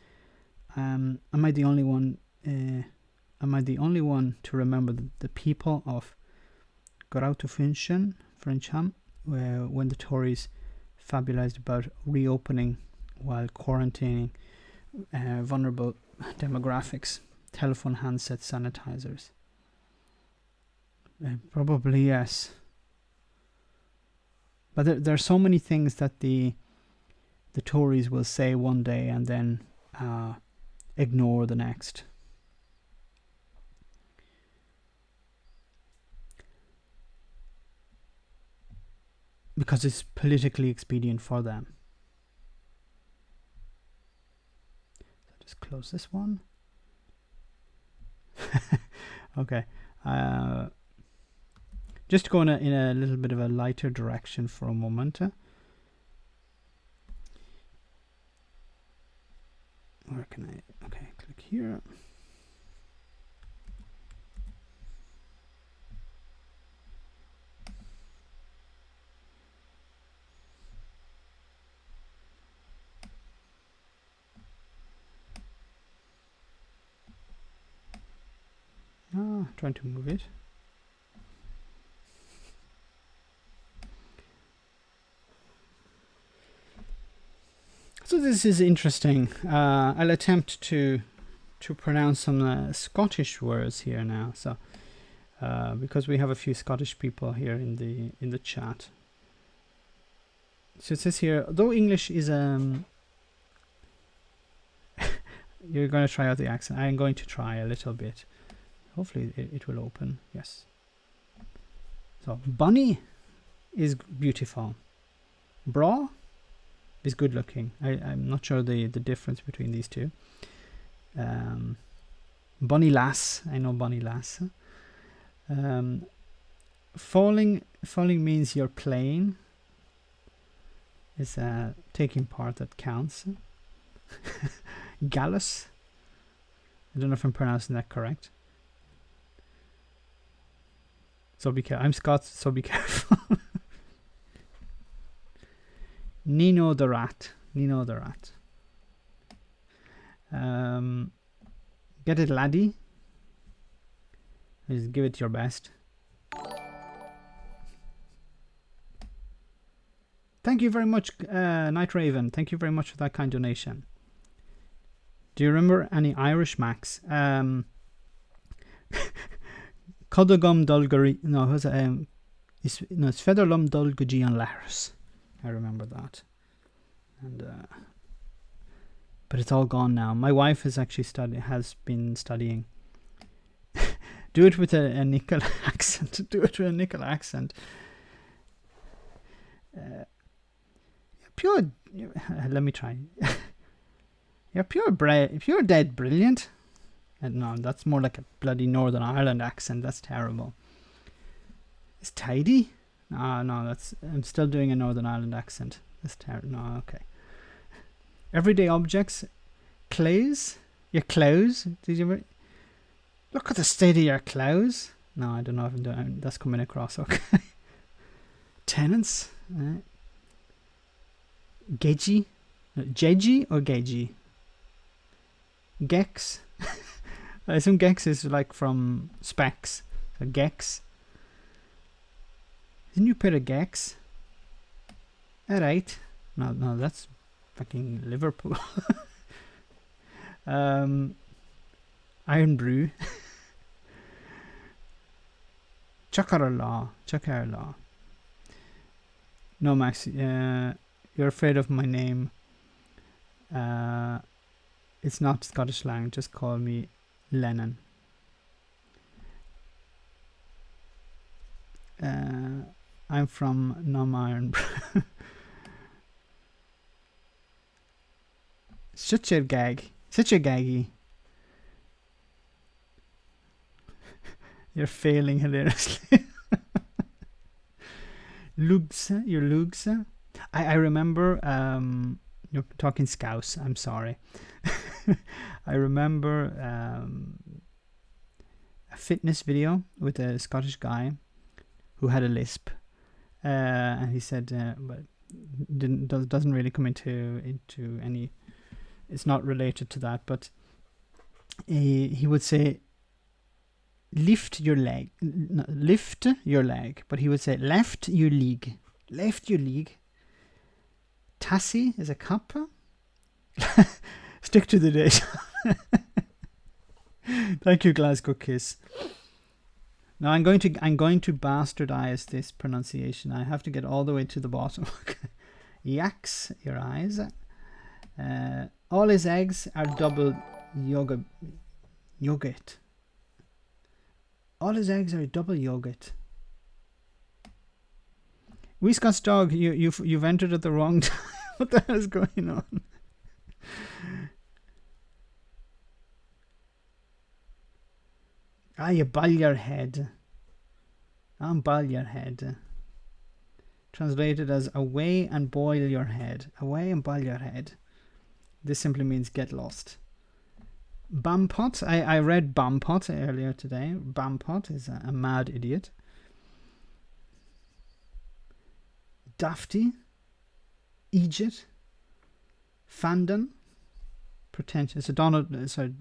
am I the only one? Am I the only one to remember the people of Grootfontein, Frencham, when the Tories fabulized about reopening while quarantining vulnerable demographics, telephone handset sanitizers? Probably yes. But there are so many things that the Tories will say one day and then ignore the next. Because it's politically expedient for them. So just close this one. Okay. Just to go in a little bit of a lighter direction for a moment. Where can I? Okay, click here. Trying to move it. So this is interesting. I'll attempt to pronounce some Scottish words here now. So because we have a few Scottish people here in the chat. So it says here, though English is you're going to try out the accent. I'm going to try a little bit. Hopefully it will open. Yes. So bunny is beautiful. Bra is good looking. I'm not sure the difference between these two. Bunny lass. I know bunny lass. Falling means you're playing. It's taking part that counts. Gallus. I don't know if I'm pronouncing that correct. So be careful. I'm Scots, so be careful. Nino the rat. Get it, laddie. Just give it your best. Thank you very much, Night Raven. Thank you very much for that kind donation. Do you remember any Irish Macs? Codagum Dulgari. No, who's it's Federlum Dulgaji and Laris. I remember that. And but it's all gone now. My wife has been studying. Do it with a nickel accent. Do it with a nickel accent. Pure. Let me try. You're pure dead brilliant. And no, that's more like a bloody Northern Ireland accent. That's terrible. It's tidy. No, I'm still doing a Northern Ireland accent. That's terrible. No, okay. Everyday objects Clothes? Your clothes? Did you ever look at the state of your clothes? No, I don't know if I'm doing, that's coming across. Okay. Tenants? Geji? Jeji or Geji? Gex? I assume Gex is like from Specs. So Gex. Didn't you put a Gex? Alright. No, that's fucking Liverpool. Iron Brew. Chakarala. No, Max, you're afraid of my name. It's not Scottish slang. Just call me Lennon. I'm from Iron Brew. Shut your gag. Shut your gaggy. You're failing hilariously. Lugsa, you're Lugsa. I remember, you're talking Scouse, I'm sorry. I remember a fitness video with a Scottish guy who had a lisp. And he said, but doesn't really come into any, it's not related to that, but he would say, lift your leg, but he would say left your leg. Tassie is a kappa. Stick to the date. Thank you, Glasgow Kiss. Now I'm going to bastardize this pronunciation. I have to get all the way to the bottom. Yaks, your eyes. All his eggs are double yogurt. All his eggs are double yogurt. Wee Scott's dog, you've entered at the wrong time. What the hell is going on? You ball your head. I'm ball your head. Translated as away and boil your head. Away and boil your head. This simply means get lost. Bampot. I read Bampot earlier today. Bampot is a mad idiot. Dafty. Egypt. Fandon. Pretentious. So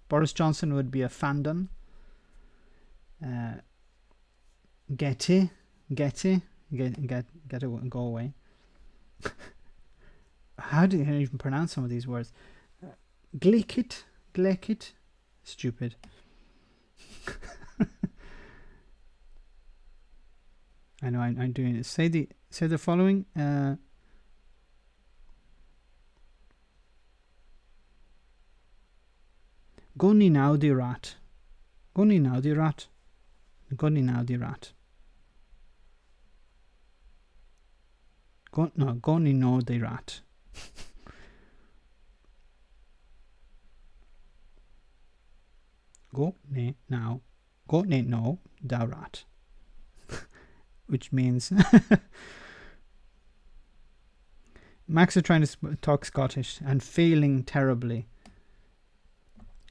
Boris Johnson would be a Fandon. Getty. Get it, go away. How do you even pronounce some of these words? Glekit. Stupid. I know I'm doing it. Say the following. Goni now the rat. Goni now the rat. Goni now the rat. Goni no the rat. Go ne now. Go ne no the rat. Which means Max is trying to talk Scottish and failing terribly.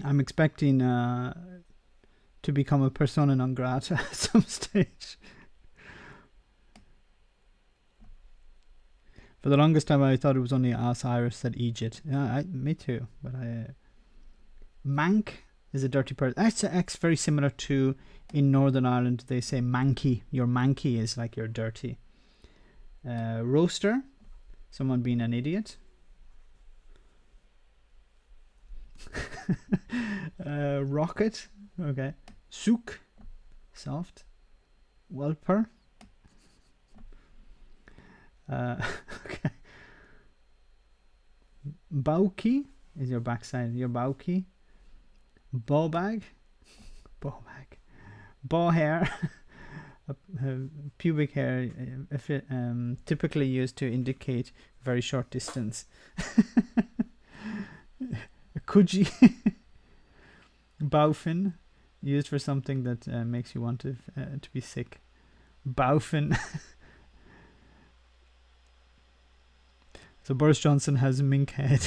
I'm expecting to become a persona non grata at some stage. For the longest time, I thought it was only us Irish said Egypt. Yeah, me too. But mank is a dirty person. That's very similar to in Northern Ireland. They say manky. Your manky is like you're dirty. Roaster, someone being an idiot. Rocket, okay. Souk, soft. Welper. Okay. Bowkey is your backside. Your bowkey. Bowbag. Bow hair. Pubic hair, if it, typically used to indicate very short distance. Coogee. Bowfin, used for something that makes you want to be sick. Bowfin. So Boris Johnson has a mink head.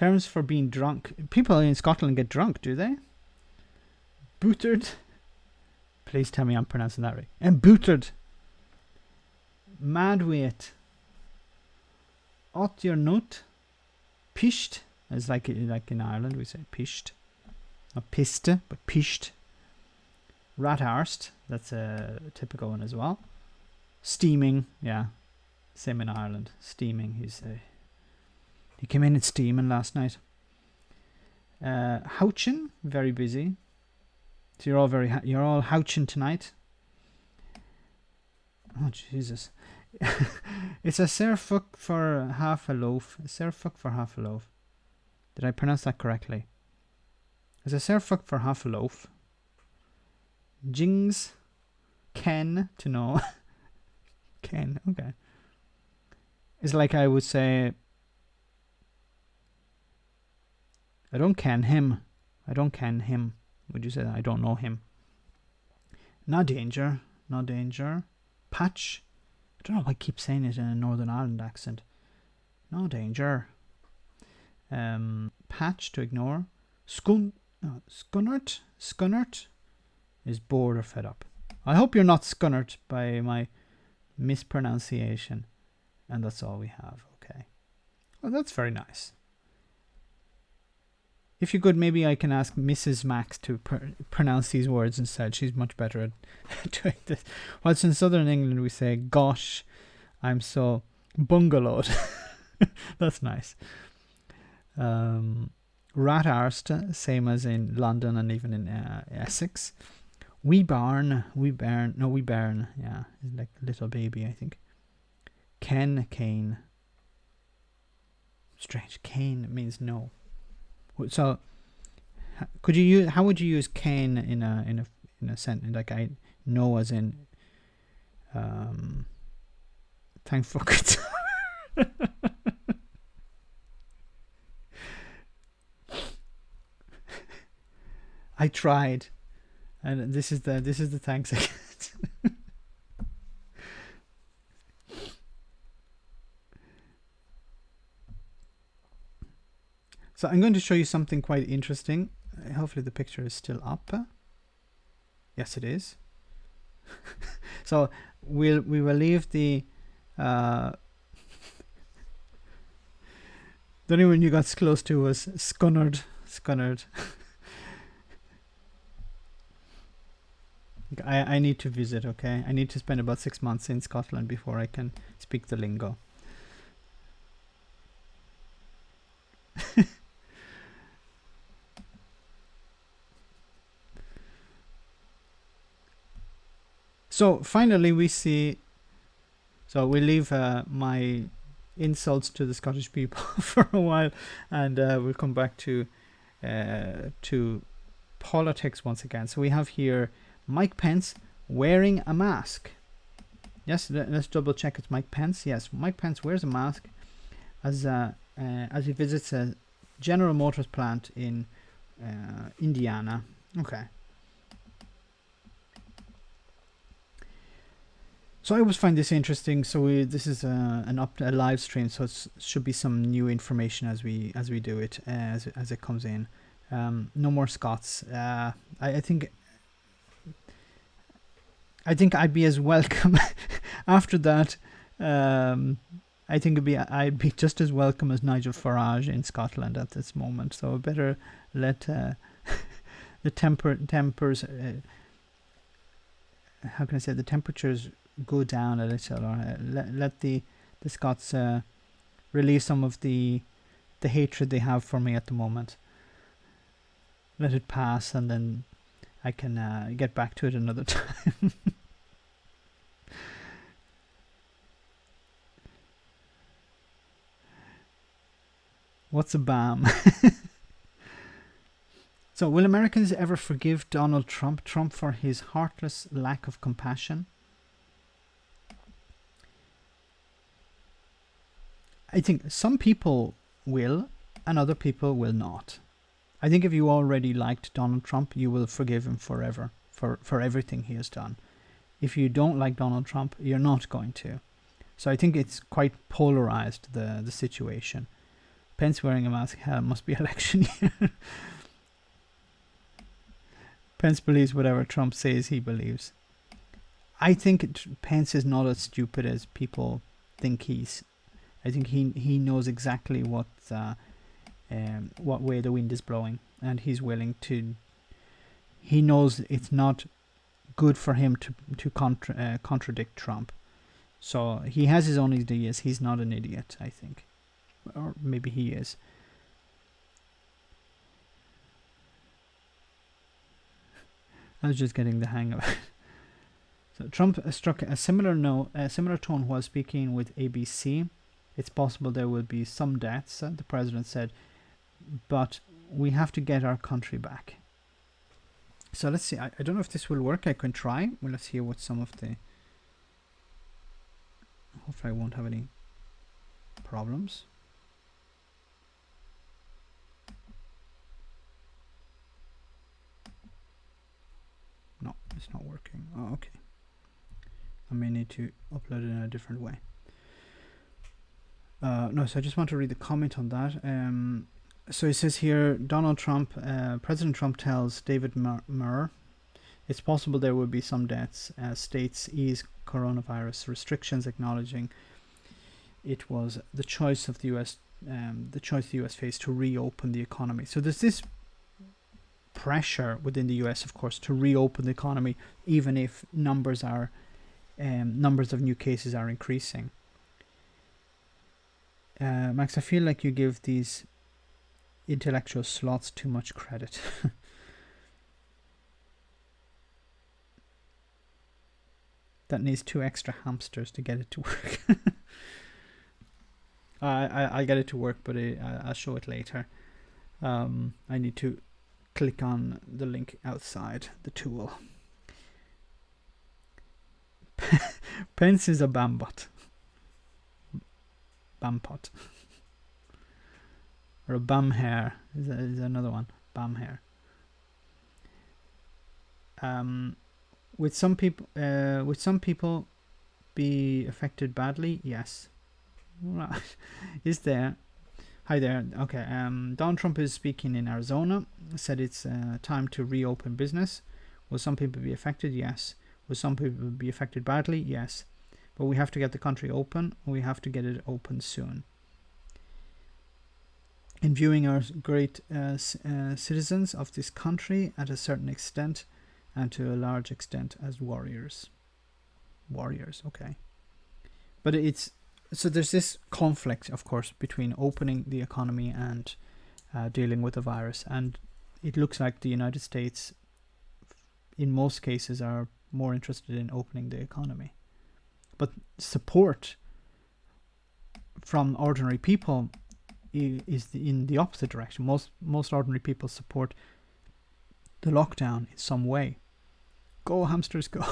Terms for being drunk. People in Scotland get drunk, do they? Bootered. Please tell me I'm pronouncing that right. And bootered. Madweight. Ot your nut. Pisht. It's like in Ireland we say pisht. Not piste, but pisht. Rat arsed. That's a typical one as well. Steaming. Yeah. Same in Ireland. Steaming. He came in and steaming last night. Houchin. Very busy. So you're all houching tonight. Oh Jesus! It's a sair fuck for half a loaf. A sair fuck for half a loaf. Did I pronounce that correctly? It's a sair fuck for half a loaf. Jings. Ken to know. Ken. Okay. It's like I would say. I don't ken him. I don't ken him. Would you say that? I don't know him. No danger. No danger. Patch. I don't know why I keep saying it in a Northern Ireland accent. No danger. Patch to ignore. Skunnert. Skunnert is bored or fed up. I hope you're not skunnert by my mispronunciation. And that's all we have. Okay. Well, that's very nice. If you could, maybe I can ask Mrs. Max to pronounce these words instead. She's much better at doing this. Whilst in Southern England we say, gosh, I'm so bungalowed. That's nice. Rat arsed, same as in London and even in Essex. Wee barn, yeah, like a little baby, I think. Cane. Strange, cane means no. So, could you use? How would you use cane in a sentence? Like I know, as in, thank fuck it. I tried, and this is the thanks I get. So I'm going to show you something quite interesting. Hopefully the picture is still up. Yes, it is. So we will leave the the only one you got close to was Skunnard. I need to visit, okay? I need to spend about 6 months in Scotland before I can speak the lingo. So finally we see, so we leave my insults to the Scottish people for a while, and we'll come back to politics once again. So we have here Mike Pence wearing a mask. Yes, let's double check it's Mike Pence. Yes, Mike Pence wears a mask as he visits a General Motors plant in Indiana. Okay. So I always find this interesting. So this is a live stream, so it should be some new information as we do it, as it comes in. No more Scots. I think I'd be as welcome after that. I think I'd be just as welcome as Nigel Farage in Scotland at this moment. So I better let the tempers. How can I say, the temperatures go down a little, or let the Scots release some of the hatred they have for me at the moment. Let it pass, and then I can get back to it another time. What's a BAM? So, will Americans ever forgive Donald Trump for his heartless lack of compassion? I think some people will, and other people will not. I think if you already liked Donald Trump, you will forgive him forever for everything he has done. If you don't like Donald Trump, you're not going to. So I think it's quite polarized, the situation. Pence wearing a mask. Must be election year. Pence believes whatever Trump says he believes. I think Pence is not as stupid as people think he's. I think he knows exactly what way the wind is blowing, and he's willing to. He knows it's not good for him to contradict Trump, so he has his own ideas. He's not an idiot, I think, or maybe he is. I was just getting the hang of it. So Trump struck a similar tone while speaking with ABC. It's possible there will be some deaths, the president said, but we have to get our country back. So let's see. I don't know if this will work. I can try. Well, let's hear what some of the... Hopefully I won't have any problems. No, it's not working. Oh, okay. I may need to upload it in a different way. No, so I just want to read the comment on that. So it says here, President Trump tells David Murr, it's possible there will be some deaths as states ease coronavirus restrictions, acknowledging it was the choice of the U.S. Faced to reopen the economy. So there's this pressure within the U.S., of course, to reopen the economy, even if numbers of new cases are increasing. Max, I feel like you give these intellectual slots too much credit. That needs 2 extra hamsters to get it to work. I'll get it to work, but I'll show it later. I need to click on the link outside the tool. Pence is a Bambot. Bampot. Or a bum hair is another one. Bum hair. Would some people be affected badly? Yes. Right. Is there? Hi there. Okay. Donald Trump is speaking in Arizona. Said it's time to reopen business. Will some people be affected? Yes. Will some people be affected badly? Yes. But we have to get the country open. We have to get it open soon. In viewing our great citizens of this country at a certain extent, and to a large extent as warriors. Warriors, okay. But so there's this conflict, of course, between opening the economy and dealing with the virus. And it looks like the United States, in most cases, are more interested in opening the economy. But support from ordinary people is in the opposite direction. Most ordinary people support the lockdown in some way. Go hamsters, go.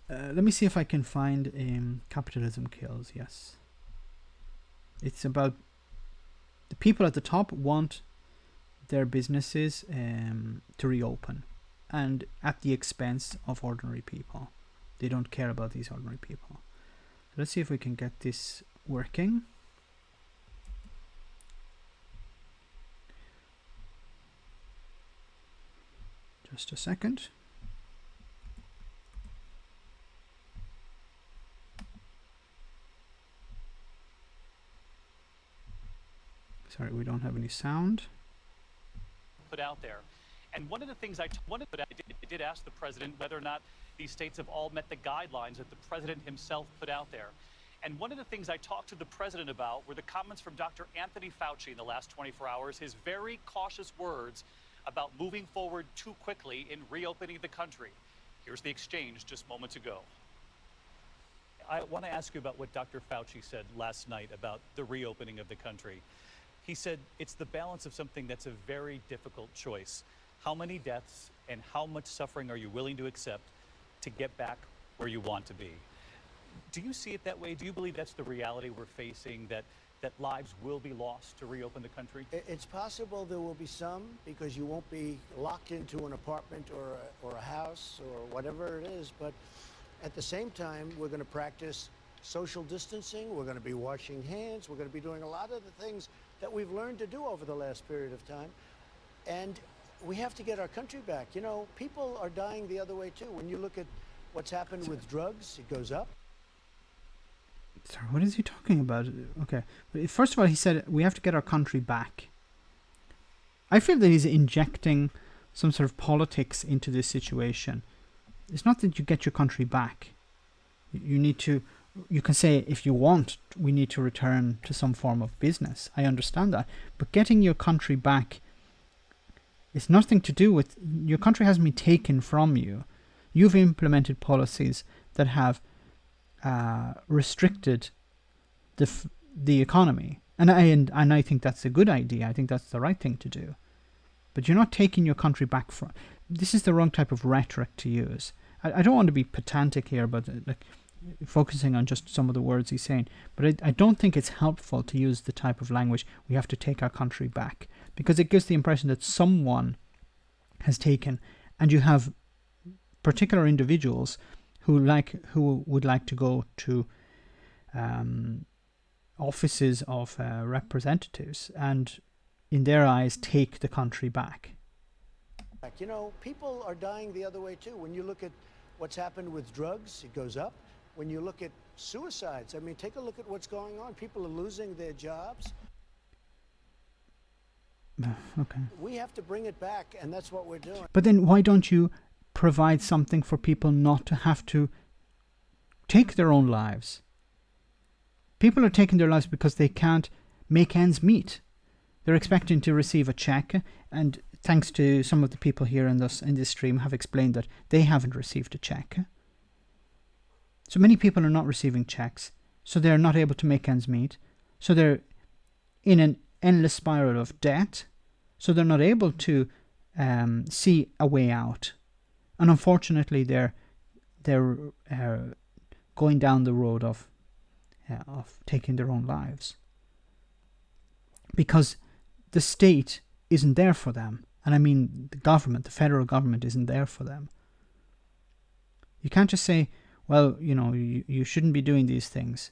Let me see if I can find Capitalism Kills. Yes, it's about the people at the top want their businesses to reopen, and at the expense of ordinary people. They don't care about these ordinary people. So let's see if we can get this working. Just a second. Sorry, we don't have any sound. Put out there. And one of the things I did ask the president whether or not these states have all met the guidelines that the president himself put out there. And one of the things I talked to the president about were the comments from Dr. Anthony Fauci in the last 24 hours, his very cautious words about moving forward too quickly in reopening the country. Here's the exchange just moments ago. I want to ask you about what Dr. Fauci said last night about the reopening of the country. He said it's the balance of something that's a very difficult choice. How many deaths and how much suffering are you willing to accept to get back where you want to be? Do you see it that way? Do you believe that's the reality we're facing, that lives will be lost to reopen the country? It's possible there will be some, because you won't be locked into an apartment or a house or whatever it is. But at the same time, we're going to practice social distancing. We're going to be washing hands. We're going to be doing a lot of the things that we've learned to do over the last period of time. And we have to get our country back. You know, people are dying the other way too. When you look at what's happened with drugs, it goes up. Sorry, what is he talking about? Okay. First of all, he said we have to get our country back. I feel that he's injecting some sort of politics into this situation. It's not that you get your country back. You can say, if you want, we need to return to some form of business. I understand that. But getting your country back is nothing to do with, your country hasn't been taken from you. You've implemented policies that have restricted the economy. And I think that's a good idea. I think that's the right thing to do. But you're not taking your country back from... This is the wrong type of rhetoric to use. I don't want to be pedantic here, but focusing on just some of the words he's saying. But I don't think it's helpful to use the type of language, we have to take our country back. Because it gives the impression that someone has taken, and you have particular individuals who would like to go to offices of representatives and in their eyes take the country back. You know, people are dying the other way too. When you look at what's happened with drugs, it goes up. When you look at suicides, I mean, take a look at what's going on. People are losing their jobs. Okay. We have to bring it back, and that's what we're doing. But then why don't you provide something for people not to have to take their own lives? People are taking their lives because they can't make ends meet. They're expecting to receive a check, and thanks to some of the people here in this stream have explained that they haven't received a check. So many people are not receiving checks, so they're not able to make ends meet. So they're in an endless spiral of debt, so they're not able to see a way out. And unfortunately, they're going down the road of taking their own lives. Because the state isn't there for them. And I mean the government, the federal government isn't there for them. You can't just say, well, you know, you shouldn't be doing these things.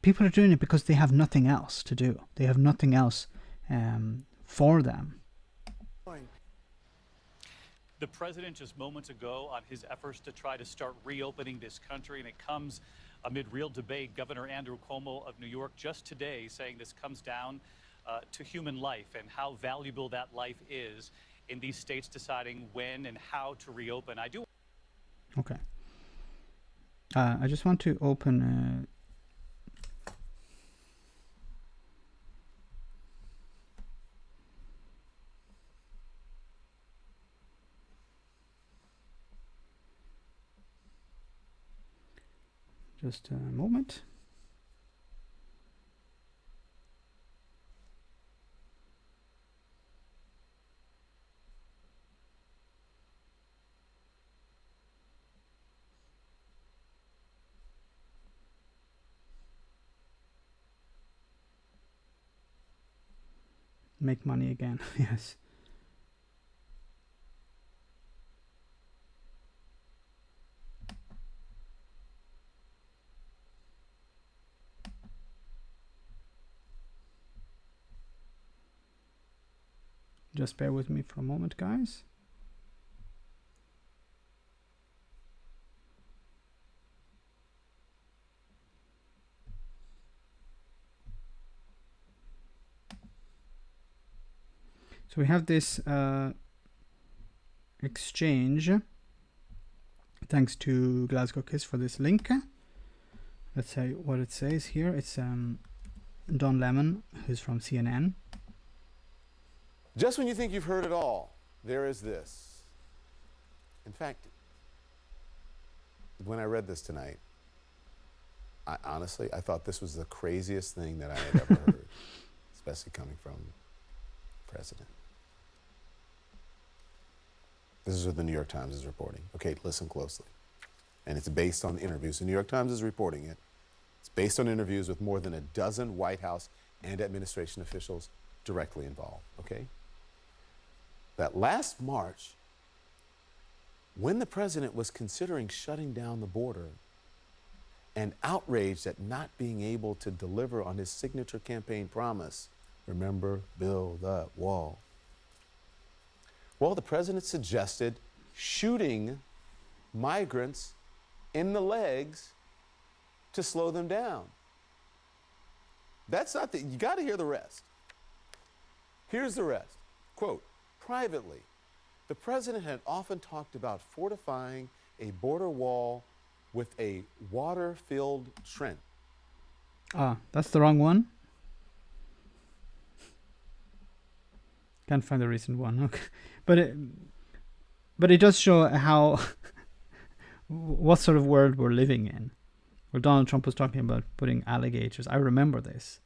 People are doing it because they have nothing else to do. They have nothing else for them. The president just moments ago on his efforts to try to start reopening this country, and it comes amid real debate. Governor Andrew Cuomo of New York just today saying this comes down to human life and how valuable that life is in these states deciding when and how to reopen. I do. Okay. I just want to open... just a moment. Make money again. Yes. Just bear with me for a moment, guys. So we have this exchange. Thanks to Glasgow Kiss for this link. Let's say what it says here. It's Don Lemon, who's from CNN. Just when you think you've heard it all, there is this. In fact, when I read this tonight, I thought this was the craziest thing that I had ever heard, especially coming from the president. This is what the New York Times is reporting. Okay, listen closely. And it's based on interviews. The New York Times is reporting it. It's based on interviews with more than a dozen White House and administration officials directly involved, okay? That last March, when the president was considering shutting down the border, and outraged at not being able to deliver on his signature campaign promise. Remember, build that wall. Well, the president suggested shooting migrants in the legs to slow them down. That's not you got to hear the rest. Here's the rest. Quote, privately, the president had often talked about fortifying a border wall with a water-filled trench. That's the wrong one. Can't find the recent one. Okay, but it does show how what sort of world we're living in. Where Donald Trump was talking about putting alligators. I remember this,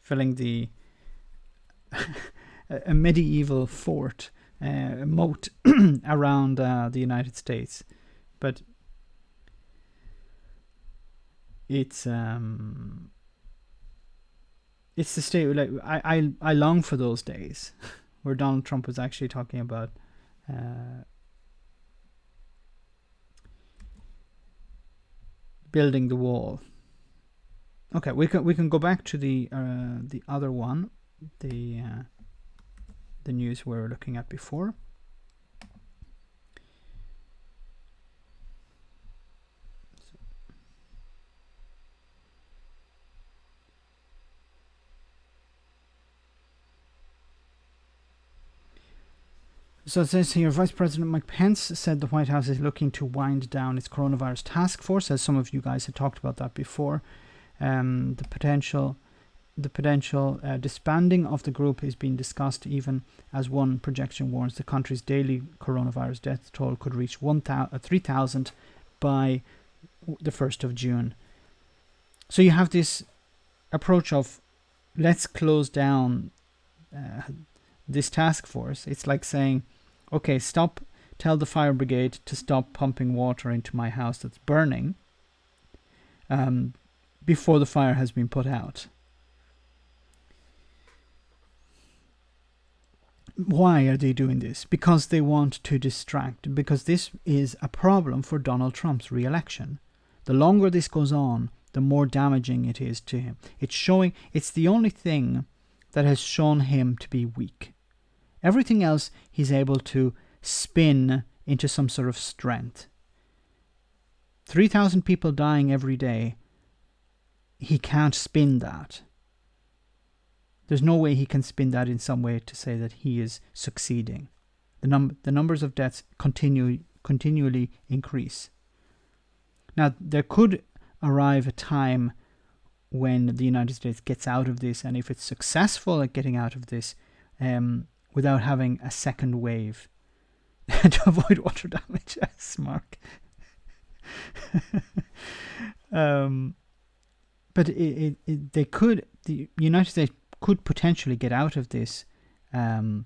filling a medieval fort, a moat around the United States, but it's the state. Like I long for those days where Donald Trump was actually talking about building the wall. Okay, we can go back to the other one, the news we were looking at before. So it says here, Vice President Mike Pence said the White House is looking to wind down its coronavirus task force, as some of you guys had talked about that before. The potential disbanding of the group is being discussed, even as one projection warns the country's daily coronavirus death toll could reach 3,000 by the 1st of June. So you have this approach of let's close down this task force. It's like saying, okay, tell the fire brigade to stop pumping water into my house that's burning before the fire has been put out. Why are they doing this? Because they want to distract, because this is a problem for Donald Trump's re-election. The longer this goes on, the more damaging it is to him. It's the only thing that has shown him to be weak. Everything else he's able to spin into some sort of strength. 3,000 people dying every day. He can't spin that. There's no way he can spin that in some way to say that he is succeeding. The numbers of deaths continually increase. Now, there could arrive a time when the United States gets out of this, and if it's successful at getting out of this, without having a second wave to avoid water damage. Yes, Mark. But the United States could potentially get out of this and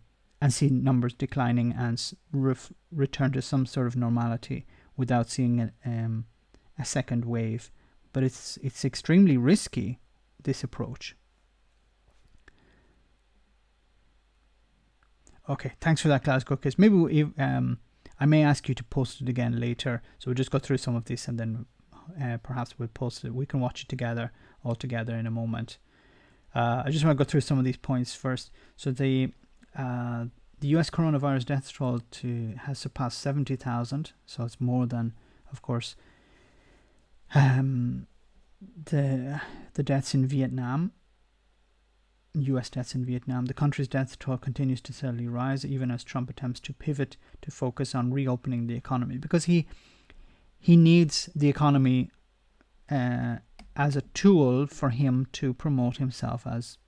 see numbers declining and return to some sort of normality without seeing a second wave. But it's extremely risky, this approach. Okay, thanks for that, Glasgow Cookies. Maybe I may ask you to post it again later. So we'll just go through some of this and then perhaps we'll post it. We can watch it all together in a moment. I just want to go through some of these points first. So the US coronavirus death toll has surpassed 70,000. So it's more than, of course, the deaths in Vietnam. US deaths in Vietnam. The country's death toll continues to steadily rise, even as Trump attempts to pivot to focus on reopening the economy, because he needs the economy as a tool for him to promote himself as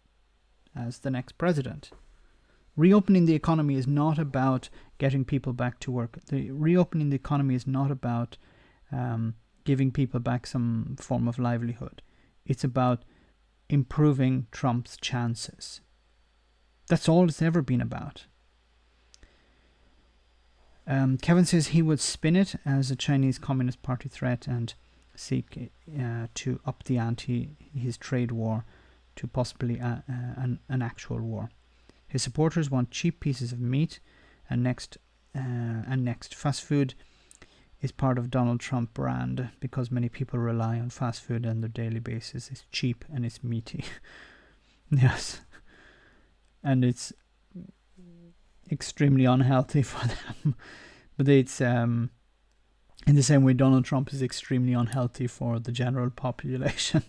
the next president. Reopening the economy is not about getting people back to work. Reopening the economy is not about giving people back some form of livelihood. It's about improving Trump's chances. That's all it's ever been about. Kevin says he would spin it as a Chinese Communist Party threat and seek to up the ante his trade war to possibly an actual war. His supporters want cheap pieces of meat and next fast food is part of Donald Trump brand because many people rely on fast food on their daily basis. It's cheap and it's meaty. Yes. And it's extremely unhealthy for them. But it's in the same way Donald Trump is extremely unhealthy for the general population.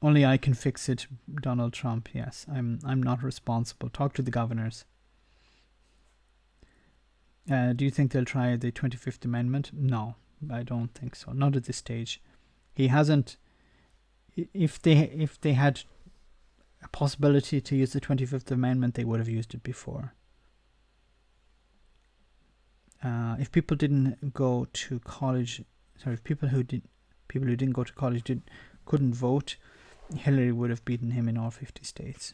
Only I can fix it, Donald Trump. Yes, I'm not responsible. Talk to the governors. Do you think they'll try the 25th Amendment? No, I don't think so. Not at this stage. He hasn't. If they had a possibility to use the 25th Amendment, they would have used it before. If people didn't go to college, if people who didn't go to college couldn't vote, Hillary would have beaten him in all 50 states.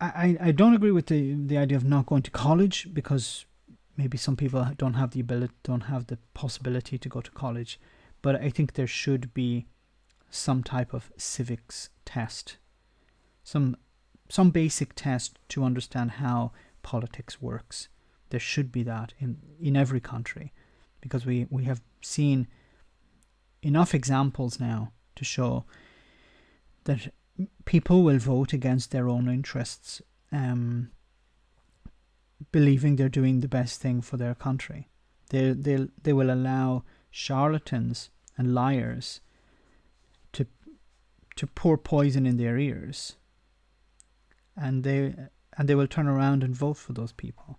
I don't agree with the idea of not going to college, because maybe some people don't have the possibility to go to college, but I think there should be some type of civics test, some basic test to understand how politics works. There should be that in every country, because we have seen enough examples now to show that people will vote against their own interests, believing they're doing the best thing for their country. They will allow charlatans and liars to pour poison in their ears, and they will turn around and vote for those people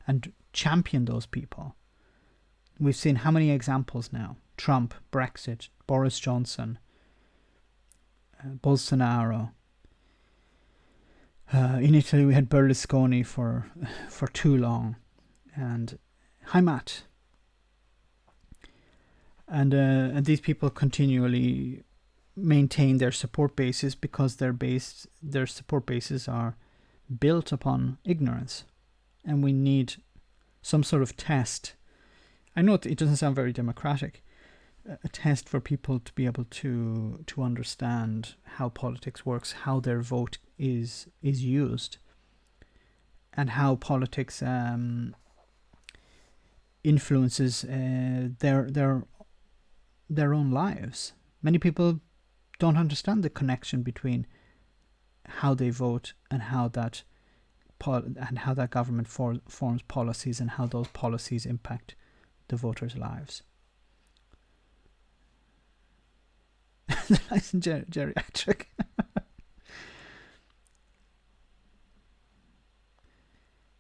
and champion those people. We've seen how many examples now: Trump, Brexit, Boris Johnson, Bolsonaro. In Italy we had Berlusconi for too long, and hi Matt. And these people continually maintain their support bases because their support bases are built upon ignorance, and we need some sort of test. I know it doesn't sound very democratic, a test for people to be able to understand how politics works, how their vote is used, and how politics influences their own lives. Many people don't understand the connection between how they vote and how that government forms policies, and how those policies impact the voters' lives. Nice and geriatric.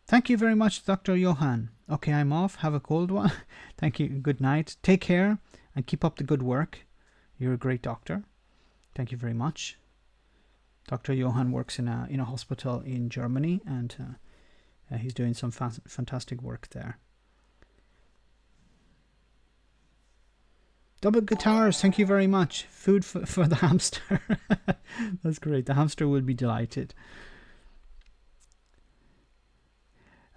Thank you very much, Dr. Johan. Okay, I'm off. Have a cold one. Thank you. Good night. Take care and keep up the good work. You're a great doctor. Thank you very much. Dr. Johan works in a hospital in Germany, and he's doing some fantastic work there. Double guitars, thank you very much. Food for the hamster. That's great. The hamster will be delighted.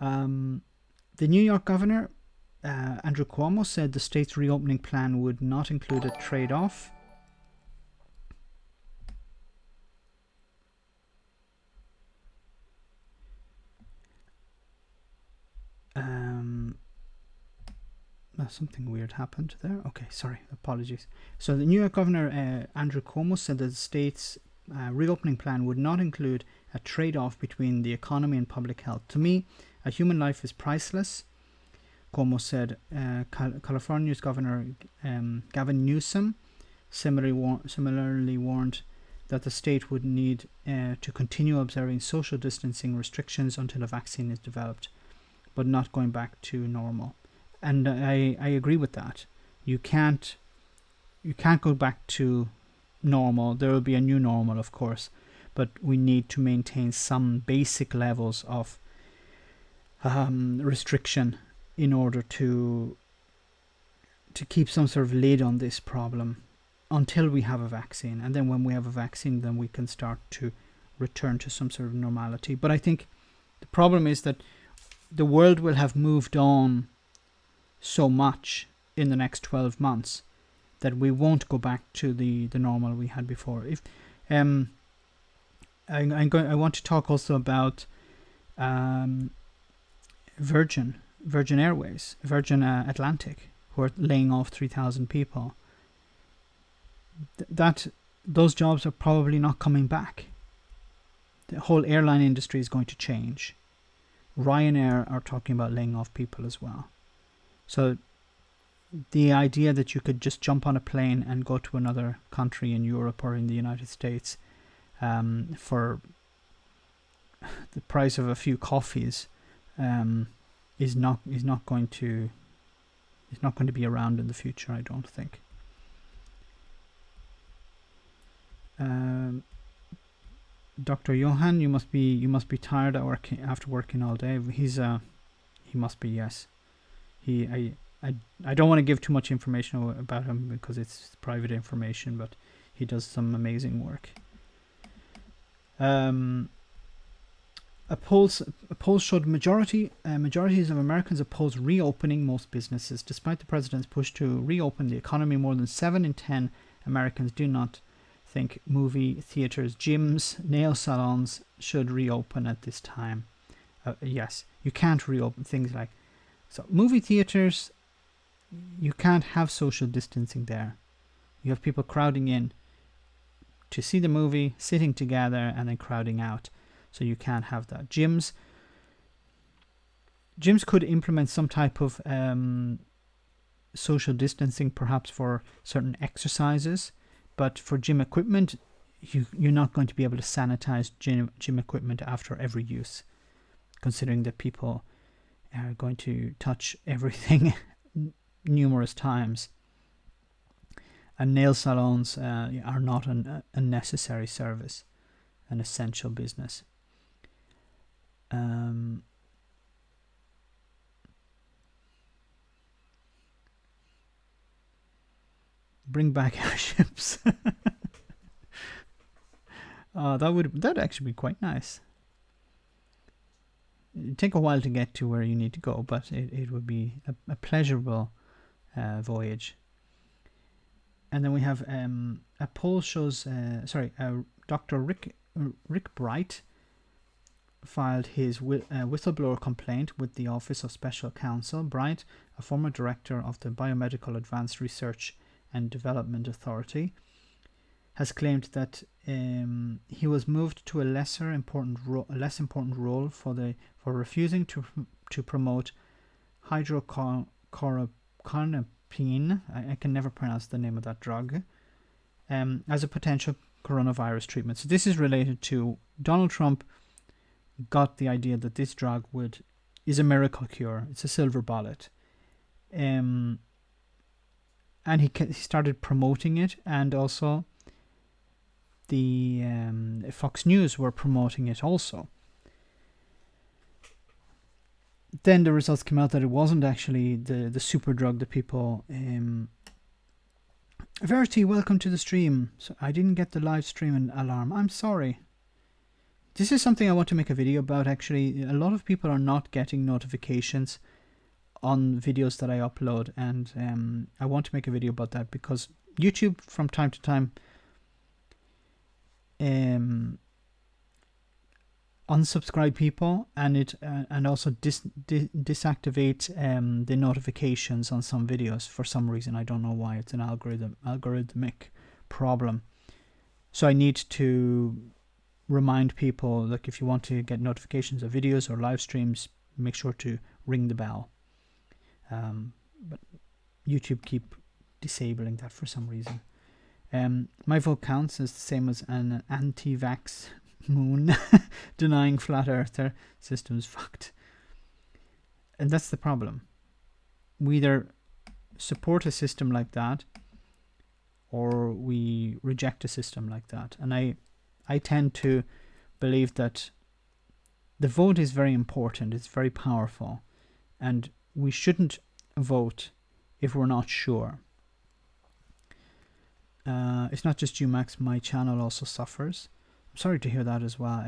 The New York governor, Andrew Cuomo, said the state's reopening plan would not include a trade-off. Something weird happened there. Okay, sorry, apologies. So the New York governor, Andrew Cuomo, said that the state's reopening plan would not include a trade-off between the economy and public health. To me, a human life is priceless, Cuomo said. California's governor, Gavin Newsom, similarly warned that the state would need to continue observing social distancing restrictions until a vaccine is developed, but not going back to normal. And I agree with that. You can't go back to normal. There will be a new normal, of course, but we need to maintain some basic levels of restriction in order to keep some sort of lid on this problem until we have a vaccine. And then when we have a vaccine, then we can start to return to some sort of normality. But I think the problem is that the world will have moved on so much in the next 12 months that we won't go back to the normal we had before. If I want to talk also about Virgin Airways, Virgin Atlantic, who are laying off 3,000 people. Those jobs are probably not coming back. The whole airline industry is going to change. Ryanair are talking about laying off people as well. So the idea that you could just jump on a plane and go to another country in Europe or in the United States for the price of a few coffees is not going to be around in the future, I don't think. Dr. Johan, you must be tired after working all day. He must be, yes. I don't want to give too much information about him because it's private information, but he does some amazing work. A poll showed majorities of Americans oppose reopening most businesses. Despite the president's push to reopen the economy, more than 7 in 10 Americans do not think movie theaters, gyms, nail salons should reopen at this time. Yes, you can't reopen things like... So movie theaters, you can't have social distancing there. You have people crowding in to see the movie, sitting together, and then crowding out. So you can't have that. Gyms could implement some type of social distancing, perhaps for certain exercises. But for gym equipment, you're not going to be able to sanitize gym equipment after every use, considering that people are going to touch everything numerous times. And nail salons are not a necessary service, an essential business. Bring back airships. That'd actually be quite nice. It'd take a while to get to where you need to go, but it would be a pleasurable voyage. And then we have a poll shows Dr. Rick Bright filed his whistleblower complaint with the Office of Special Counsel. Bright, a former director of the Biomedical Advanced Research and Development Authority, has claimed that he was moved to a less important role for refusing to promote hydrochloroquine. I can never pronounce the name of that drug, as a potential coronavirus treatment. So this is related to Donald Trump got the idea that this drug is a miracle cure. It's a silver bullet. And he started promoting it, and also the Fox News were promoting it also. Then the results came out that it wasn't actually the super drug that people... Verity, welcome to the stream. So I didn't get the live stream alarm. I'm sorry. This is something I want to make a video about, actually. A lot of people are not getting notifications on videos that I upload, and I want to make a video about that because YouTube from time to time unsubscribe people, and it and also deactivate the notifications on some videos for some reason. I don't know why. It's an algorithmic problem. So I need to remind people, like, if you want to get notifications of videos or live streams, make sure to ring the bell. But YouTube keep disabling that for some reason. My vote counts is the same as an anti-vax moon denying flat earther. System's fucked. And that's the problem. We either support a system like that or we reject a system like that. And I tend to believe that the vote is very important. It's very powerful. And we shouldn't vote if we're not sure. It's not just you, Max. My channel also suffers. I'm sorry to hear that as well.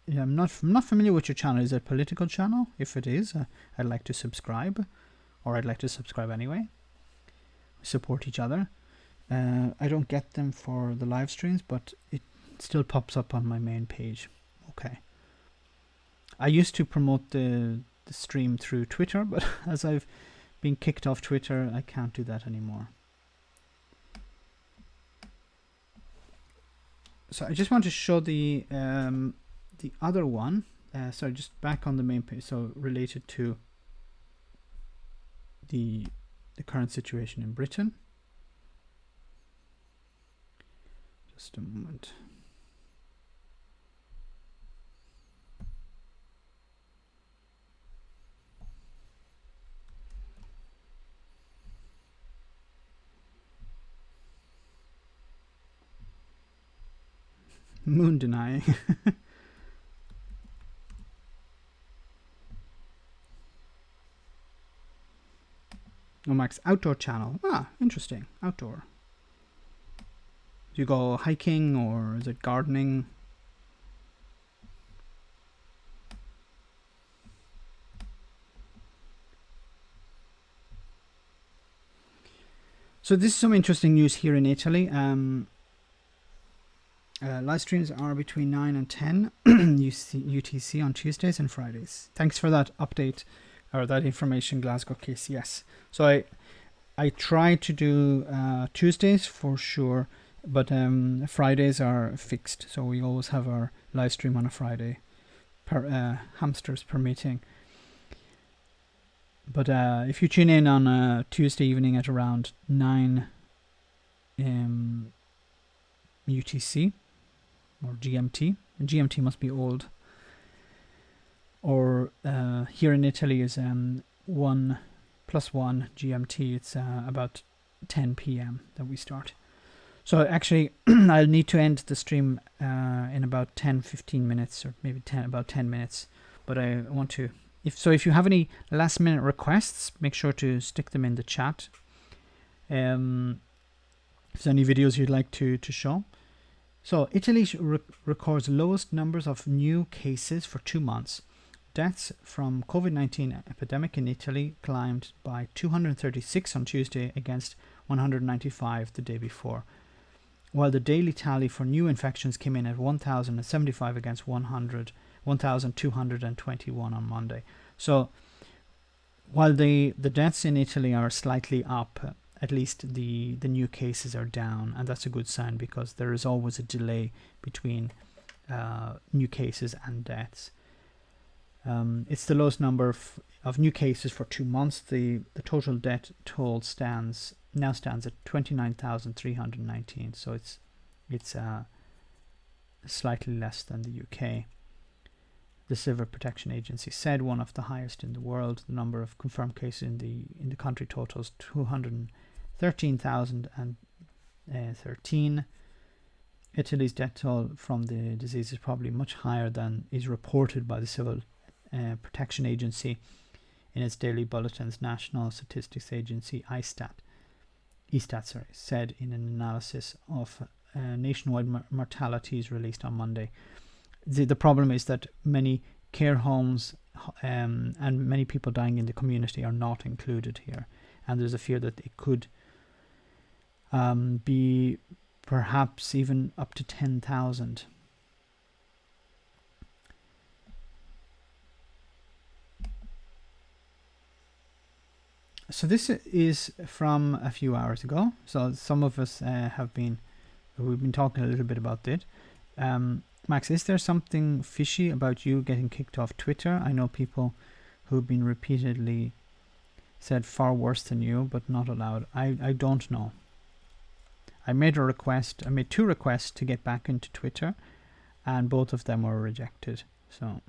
I'm not familiar with your channel. Is it a political channel? If it is, I'd like to subscribe, or I'd like to subscribe anyway. We support each other. I don't get them for the live streams, but it still pops up on my main page. Okay. I used to promote the the stream through Twitter, but as I've been kicked off Twitter, I can't do that anymore. So I just want to show the other one. So just back on the main page. So related to the current situation in Britain. Just a moment. Moon denying. Oh, Max, outdoor channel. Ah, interesting. Outdoor. Do you go hiking or is it gardening? So this is some interesting news here in Italy. Live streams are between 9 and 10 UTC on Tuesdays and Fridays. Thanks for that update or that information, Glasgow KCS. So I try to do Tuesdays for sure, but Fridays are fixed. So we always have our live stream on a Friday, per hamsters per meeting. But if you tune in on a Tuesday evening at around 9 UTC or GMT, and GMT must be old, or here in Italy is 1 + 1 GMT. It's about 10 p.m. that we start. So actually I'll need to end the stream in about 10-15 minutes, or maybe about 10 minutes, but I want to, if you have any last minute requests, make sure to stick them in the chat. If there's any videos you'd like to show. So Italy records lowest numbers of new cases for 2 months. Deaths from COVID-19 epidemic in Italy climbed by 236 on Tuesday against 195 the day before, while the daily tally for new infections came in at 1,075 against 1,221 on Monday. So while the deaths in Italy are slightly up, at least the new cases are down, and that's a good sign because there is always a delay between new cases and deaths. It's the lowest number of new cases for 2 months. The total death toll now stands at 29,319. So it's slightly less than the UK. The Civil Protection Agency said one of the highest in the world. The number of confirmed cases in the country totals 213,013. Italy's death toll from the disease is probably much higher than is reported by the Civil Protection Agency in its daily bulletins. National Statistics Agency ISTAT said in an analysis of nationwide mortalities released on Monday. The problem is that many care homes and many people dying in the community are not included here, and there's a fear that it could be perhaps even up to 10,000. So this is from a few hours ago. So some of us we've been talking a little bit about it. Max, is there something fishy about you getting kicked off Twitter? I know people who've been repeatedly said far worse than you, but not allowed. I don't know. I made 2 requests to get back into Twitter, and both of them were rejected. So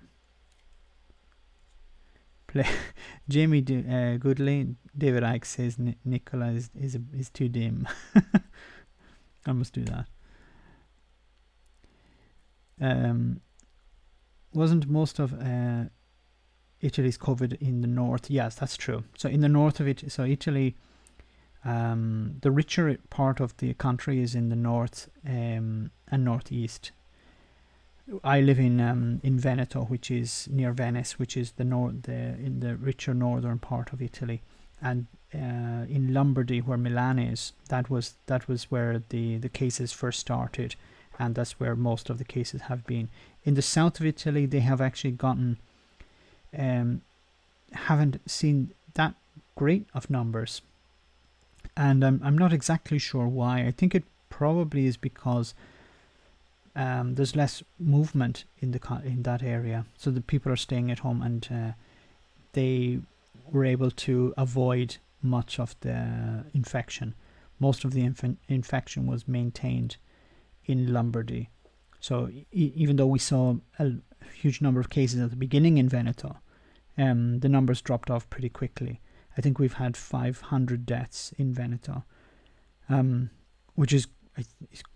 Jamie Goodley, David Icke says Nicola is too dim. I must do that. Wasn't most of Italy's COVID in the north? Yes, that's true. So in the north of it, so Italy, the richer part of the country is in the north and northeast. I live in Veneto, which is near Venice, which is in the richer northern part of Italy, and in Lombardy, where Milan is, that was where the cases first started, and that's where most of the cases have been. In the south of Italy, they have actually gotten haven't seen that great of numbers, and I'm not exactly sure why. I think it probably is because there's less movement in that area, so the people are staying at home, and they were able to avoid much of the infection. Most of the infection was maintained in Lombardy. So even though we saw a huge number of cases at the beginning in Veneto, the numbers dropped off pretty quickly. I think we've had 500 deaths in Veneto, which is,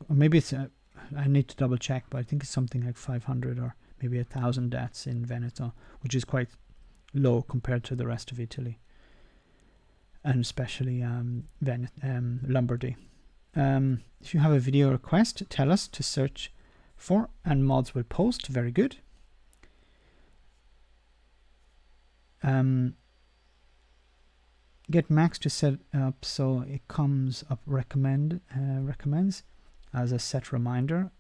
or maybe it's, I need to double check, but I think it's something like 500 or maybe 1,000 deaths in Veneto, which is quite low compared to the rest of Italy, and especially Lombardy. If you have a video request, tell us to search for, and mods will post. Very good. Get Max to set up so it comes up recommends as a set reminder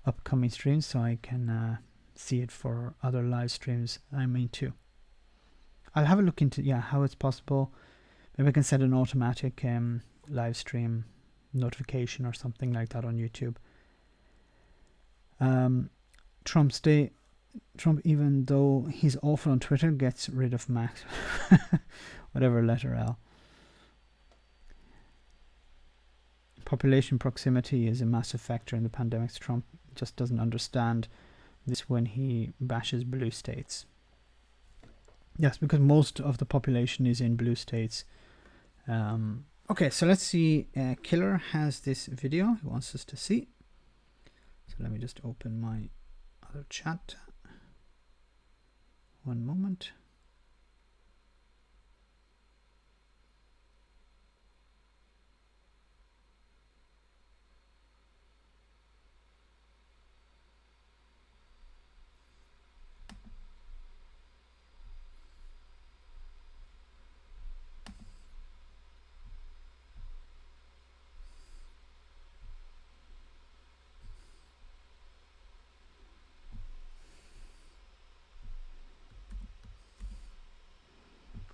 upcoming streams, so I can see it for other live streams I'm into. I'll have a look into how it's possible. Maybe I can set an automatic live stream notification or something like that on YouTube. Trump, even though he's awful on Twitter, gets rid of Max. Whatever, letter L. Population proximity is a massive factor in the pandemic. Trump just doesn't understand this when he bashes blue states. Yes, because most of the population is in blue states. Okay, so let's see. Killer has this video he wants us to see. So let me just open my other chat. One moment.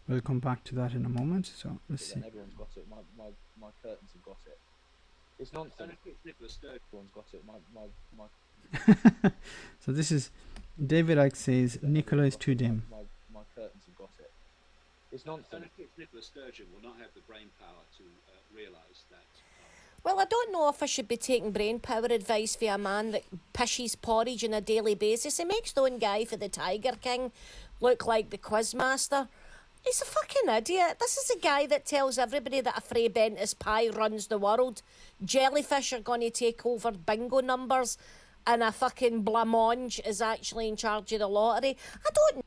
We'll come back to that in a moment. So let's see. Everyone's got it. My curtains have got it. It's nonsense. Everyone's got it. My So this is David Icke says Nicola is too dim. My curtains have got it. It's nonsense. Nicola Sturgeon will not have the brain power to realise that. Well, I don't know if I should be taking brain power advice for a man that pishes porridge on a daily basis. He makes the one guy for the Tiger King look like the Quizmaster. He's a fucking idiot. This is a guy that tells everybody that a Fray Bentis pie runs the world. Jellyfish are going to take over bingo numbers, and a fucking blancmange is actually in charge of the lottery. I don't.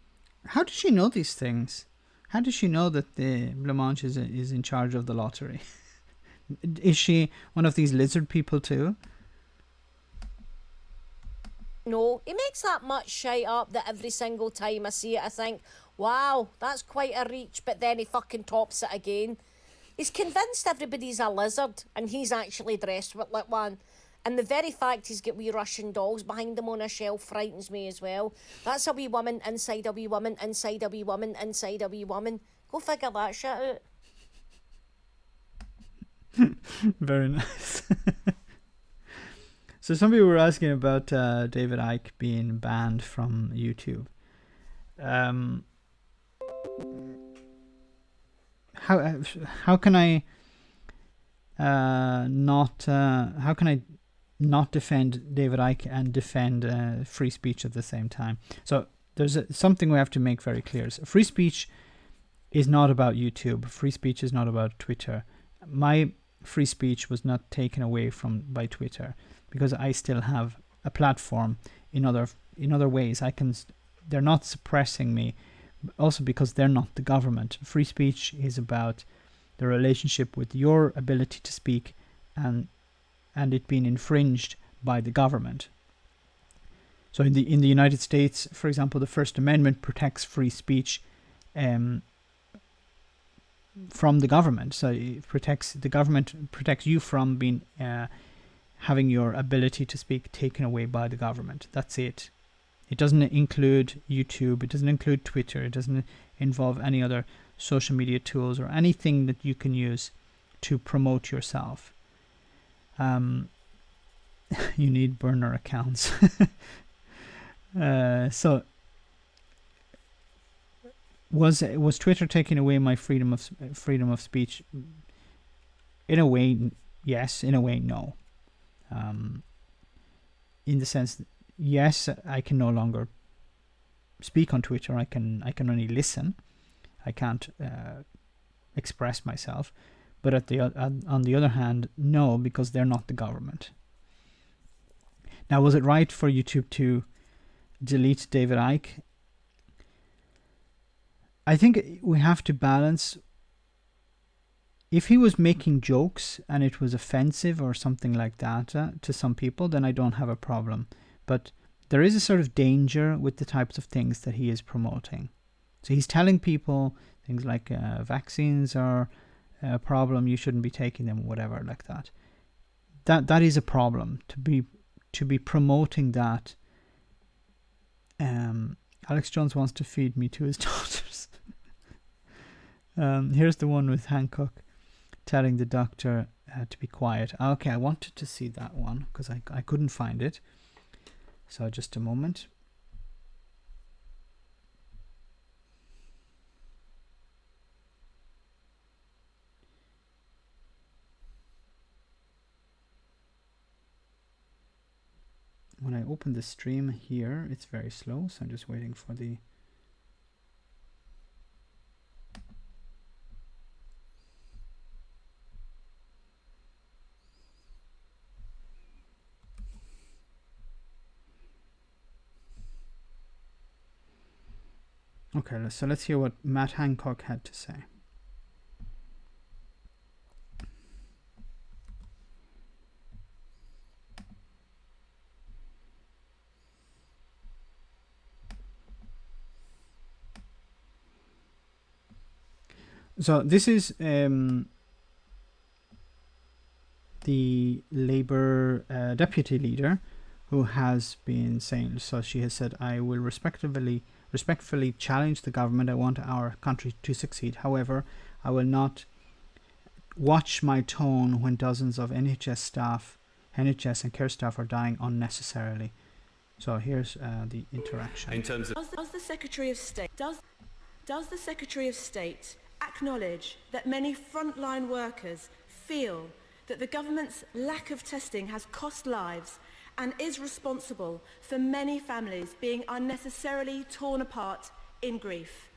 How does she know these things? How does she know that the blancmange is in charge of the lottery? Is she one of these lizard people too? No, he makes that much shite up that every single time I see it I think, wow, that's quite a reach, but then he fucking tops it again. He's convinced everybody's a lizard and he's actually dressed like one. And the very fact he's got wee Russian dolls behind him on a shelf frightens me as well. That's a wee woman inside a wee woman inside a wee woman inside a wee woman. Go figure that shit out. Very nice. So some people were asking about David Icke being banned from YouTube. How can I not defend David Icke and defend free speech at the same time? So there's something we have to make very clear. So free speech is not about YouTube. Free speech is not about Twitter. My free speech was not taken away by Twitter, because I still have a platform in other ways. They're not suppressing me, also because they're not the government. Free speech is about the relationship with your ability to speak and it being infringed by the government. So in the United States, for example, the First Amendment protects free speech from the government. So the government protects you from being having your ability to speak taken away by the government. That's it. It doesn't include YouTube. It doesn't include Twitter. It doesn't involve any other social media tools or anything that you can use to promote yourself. You need burner accounts. So was Twitter taking away my freedom of speech? In a way, yes. In a way, no. In the sense, yes, I can no longer speak on Twitter. I can only listen. I can't express myself. But on the other hand, no, because they're not the government. Now, was it right for YouTube to delete David Icke? I think we have to balance. If he was making jokes and it was offensive or something like that to some people, then I don't have a problem. But there is a sort of danger with the types of things that he is promoting. So he's telling people things like vaccines are a problem, you shouldn't be taking them, whatever, like that. That is a problem, to be promoting that. Alex Jones wants to feed me to his daughters. Here's the one with Hancock telling the doctor to be quiet. Okay, I wanted to see that one because I couldn't find it. So just a moment. When I open the stream here, it's very slow, so I'm just waiting for the... Okay, so let's hear what Matt Hancock had to say. So this is the Labour deputy leader who has been saying, so she has said, I will respectfully challenge the government. I want our country to succeed. However, I will not watch my tone when dozens of NHS and care staff are dying unnecessarily. So here's the interaction. In terms of does the Secretary of State acknowledge that many frontline workers feel that the government's lack of testing has cost lives and is responsible for many families being unnecessarily torn apart in grief?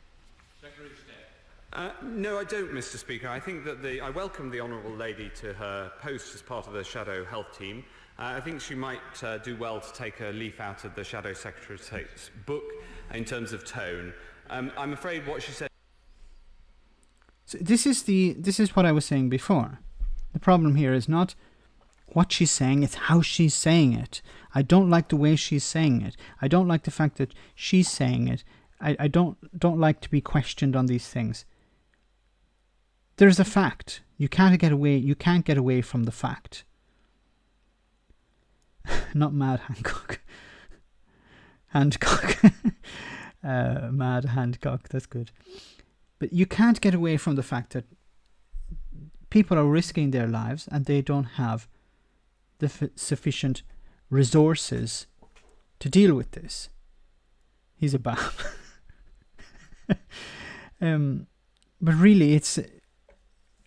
No, I don't, Mr. Speaker. I think that I welcome the Honourable Lady to her post as part of the Shadow Health Team. I think she might do well to take a leaf out of the Shadow Secretary of State's book in terms of tone. I'm afraid what she said... So this is what I was saying before. The problem here is not what she's saying, it's how she's saying it. I don't like the way she's saying it. I don't like the fact that she's saying it. I don't like to be questioned on these things. There's a fact. You can't get away from the fact. Not Mad Hancock. Hancock. Mad Hancock, that's good. But you can't get away from the fact that people are risking their lives and they don't have the sufficient resources to deal with this. He's a bab. But really, it's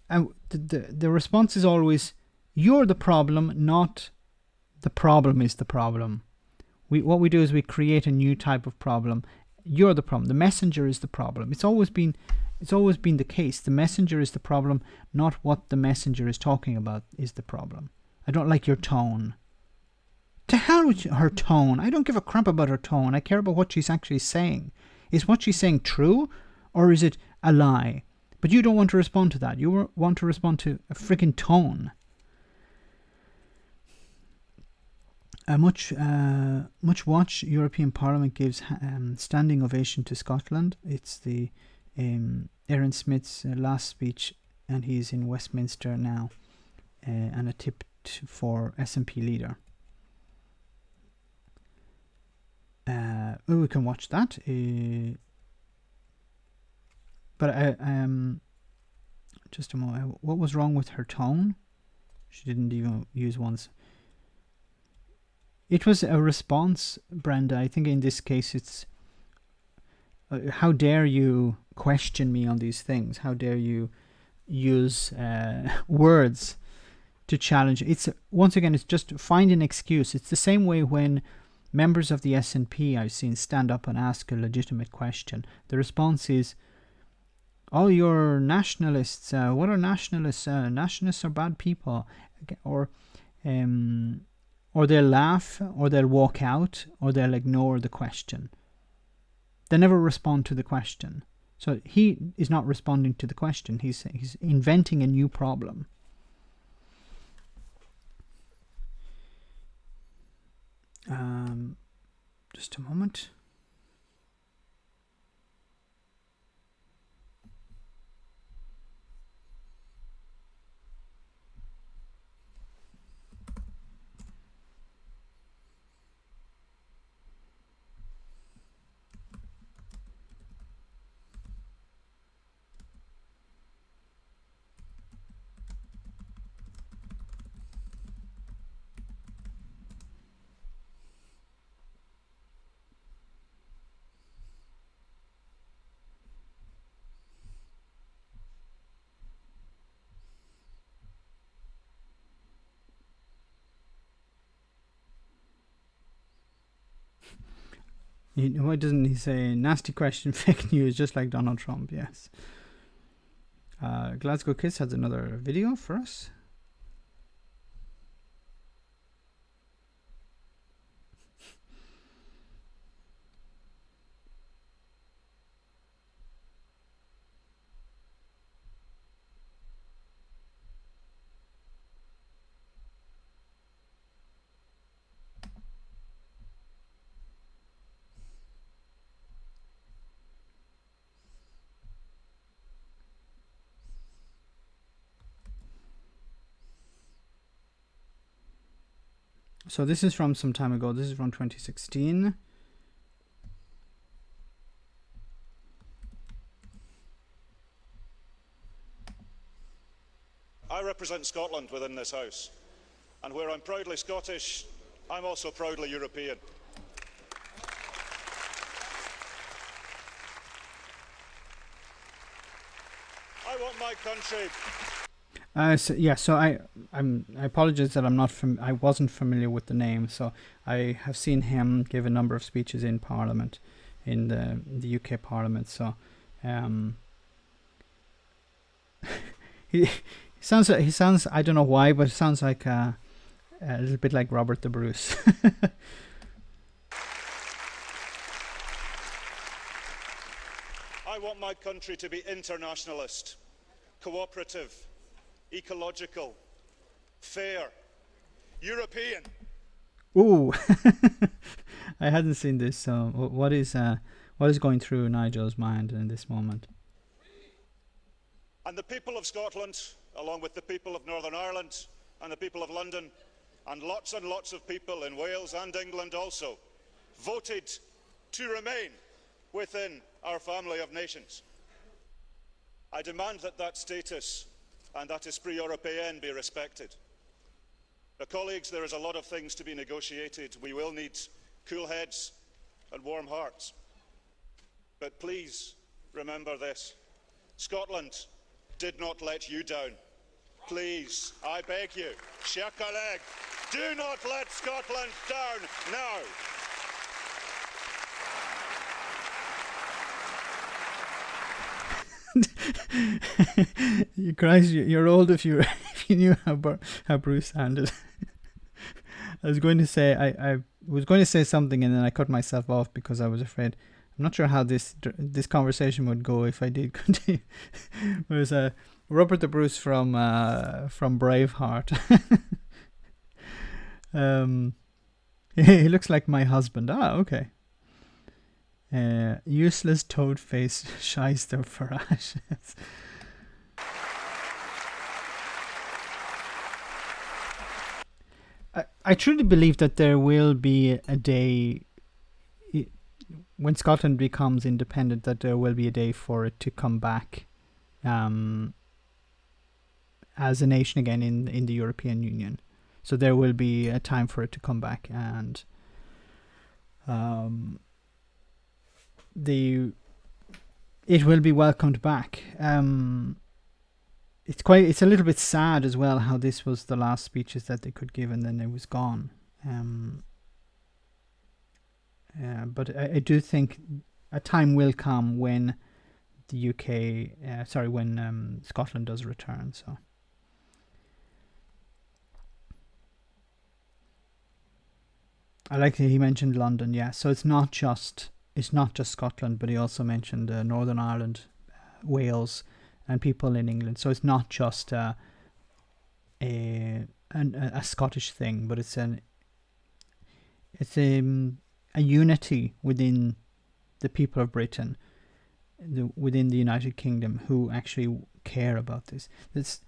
the response is always, you're the problem, not the problem is the problem. What we do is we create a new type of problem. You're the problem. The messenger is the problem. It's always been the case. The messenger is the problem, not what the messenger is talking about is the problem. I don't like your tone. To hell with her tone. I don't give a crap about her tone. I care about what she's actually saying. Is what she's saying true, or is it a lie? But you don't want to respond to that. You want to respond to a freaking tone. Much watch. European Parliament gives standing ovation to Scotland. It's the Aaron Smith's last speech, and he's in Westminster now. And a tip for SNP leader. We can watch that. But just a moment. What was wrong with her tone? She didn't even use once. It was a response, Brenda. I think in this case it's how dare you question me on these things? How dare you use words to challenge? It's once again, it's just find an excuse. It's the same way when members of the SNP I've seen stand up and ask a legitimate question. The response is, "Oh, you're nationalists. What are nationalists? Nationalists are bad people," or they'll laugh, or they'll walk out, or they'll ignore the question. They never respond to the question. So he is not responding to the question. He's inventing a new problem. Just a moment. Why doesn't he say nasty question, fake news, just like Donald Trump? Yes. Glasgow Kids has another video for us. So this is from some time ago. This is from 2016. I represent Scotland within this House, and where I'm proudly Scottish, I'm also proudly European. I want my country... So I apologize that I wasn't familiar with the name. So I have seen him give a number of speeches in Parliament, in the UK Parliament. So he sounds I don't know why, but it sounds like a little bit like Robert the Bruce. I want my country to be internationalist, cooperative, ecological, fair, European. Ooh, I hadn't seen this. So what is going through Nigel's mind in this moment? And the people of Scotland, along with the people of Northern Ireland and the people of London, and lots of people in Wales and England also, voted to remain within our family of nations. I demand that status and that esprit européen be respected. But colleagues, there is a lot of things to be negotiated. We will need cool heads and warm hearts. But please remember this. Scotland did not let you down. Please, I beg you, chers collègues, do not let Scotland down now. You Christ, you're old if you knew how Bruce sounded. I was going to say something, and then I cut myself off because I was afraid. I'm not sure how this conversation would go if I did continue. It was Robert the Bruce from Braveheart. He looks like my husband. Ah, okay. Useless toad face shyster for ashes. I truly believe that there will be a day when Scotland becomes independent, that there will be a day for it to come back as a nation again in the European Union. So there will be a time for it to come back, and it will be welcomed back. It's a little bit sad as well how this was the last speeches that they could give, and then it was gone. But I do think a time will come when the UK, when Scotland does return. So. I like that he mentioned London, yeah. So it's not just Scotland, but he also mentioned Northern Ireland, Wales, and people in England. So it's not just a Scottish thing, but it's a unity within the people of Britain, within the United Kingdom, who actually care about this. It's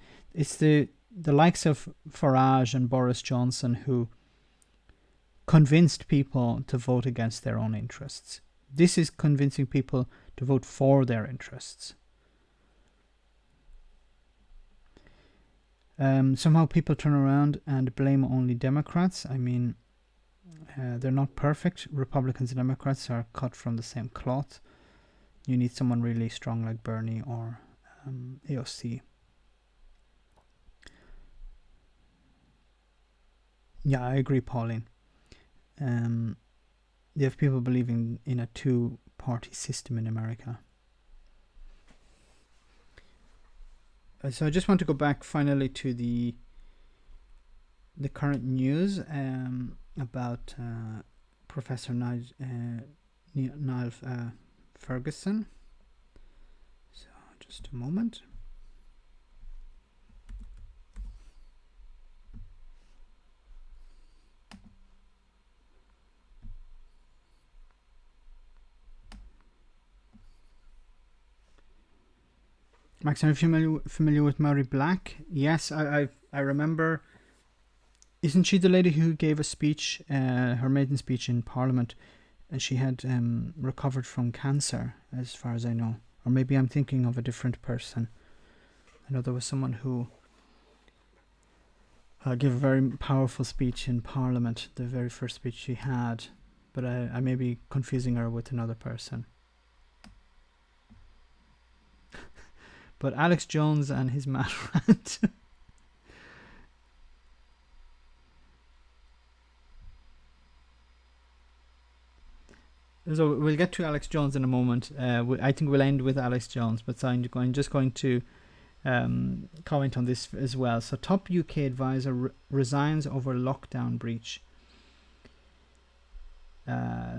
the likes of Farage and Boris Johnson who convinced people to vote against their own interests. This is convincing people to vote for their interests. Somehow people turn around and blame only Democrats. I mean, they're not perfect. Republicans and Democrats are cut from the same cloth. You need someone really strong like Bernie or AOC. Yeah, I agree, Pauline. You have people believing in a two-party system in America. So I just want to go back finally to the current news about Professor Niall Ferguson. So just a moment. Max, are you familiar with Mary Black? Yes, I remember. Isn't she the lady who gave a speech, her maiden speech in Parliament, and she had recovered from cancer, as far as I know? Or maybe I'm thinking of a different person. I know there was someone who gave a very powerful speech in Parliament, the very first speech she had, but I may be confusing her with another person. But Alex Jones and his mad rant. So we'll get to Alex Jones in a moment. I think we'll end with Alex Jones, but I'm just going to comment on this as well. So top UK advisor resigns over lockdown breach.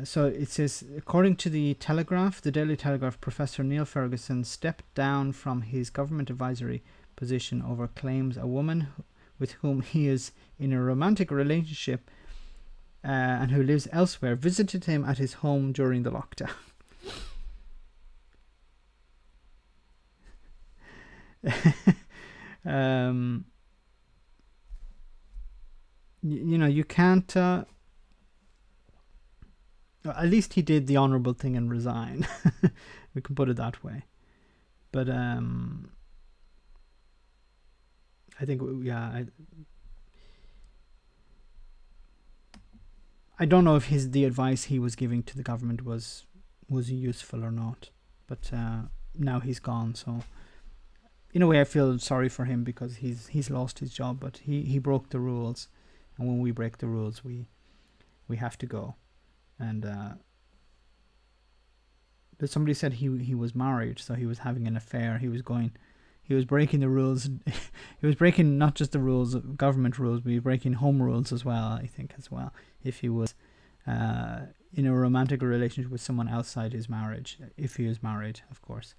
So it says, according to the Telegraph, the Daily Telegraph, Professor Neil Ferguson stepped down from his government advisory position over claims a woman with whom he is in a romantic relationship and who lives elsewhere visited him at his home during the lockdown. You can't... at least he did the honourable thing and resign. We can put it that way. But I think, yeah, I don't know if the advice he was giving to the government was useful or not. But now he's gone, so in a way I feel sorry for him because he's lost his job, but he broke the rules, and when we break the rules, we have to go. And but somebody said he was married, so he was having an affair. He was breaking the rules. He was breaking not just the rules, government rules, but he was breaking home rules as well, I think, as well, if he was in a romantic relationship with someone outside his marriage, if he is married, of course.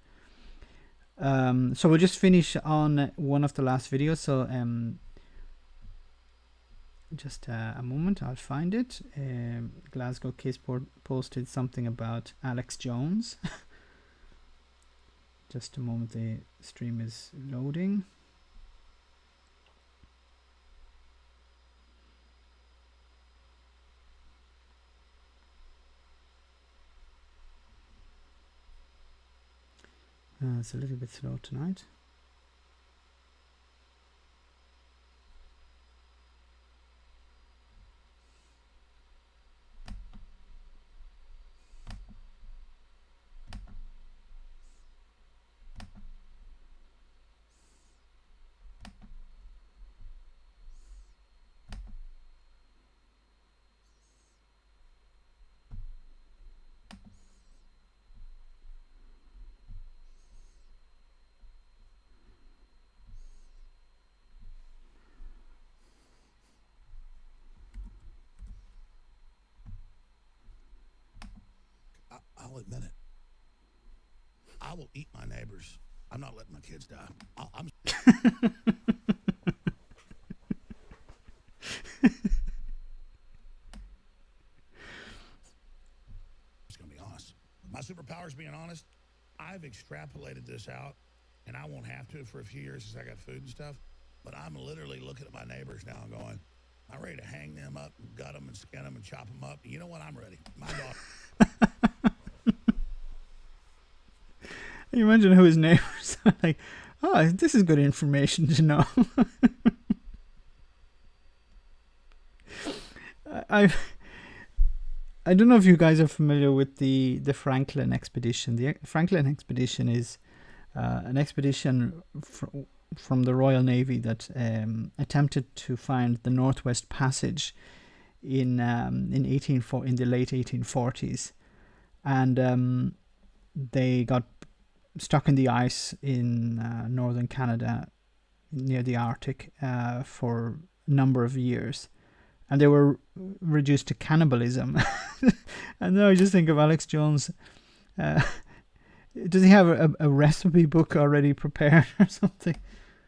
So we'll just finish on one of the last videos. So just a moment, I'll find it. Glasgow Case posted something about Alex Jones. Just a moment, the stream is loading. it's a little bit slow tonight. I'll admit it. I will eat my neighbors. I'm not letting my kids die. I'm just going to be honest. My superpower is being honest. I've extrapolated this out, and I won't have to for a few years since I got food and stuff. But I'm literally looking at my neighbors now and going, I'm ready to hang them up and gut them and skin them and chop them up. You know what? I'm ready. My daughter. You imagine who his neighbors are like, oh, this is good information to know. I don't know if you guys are familiar with the Franklin expedition. The Franklin expedition is an expedition from the Royal Navy that attempted to find the Northwest Passage in the late 1840s, and they got stuck in the ice in northern Canada near the Arctic for a number of years, and they were reduced to cannibalism. And then I just think of Alex Jones. Does he have a recipe book already prepared or something?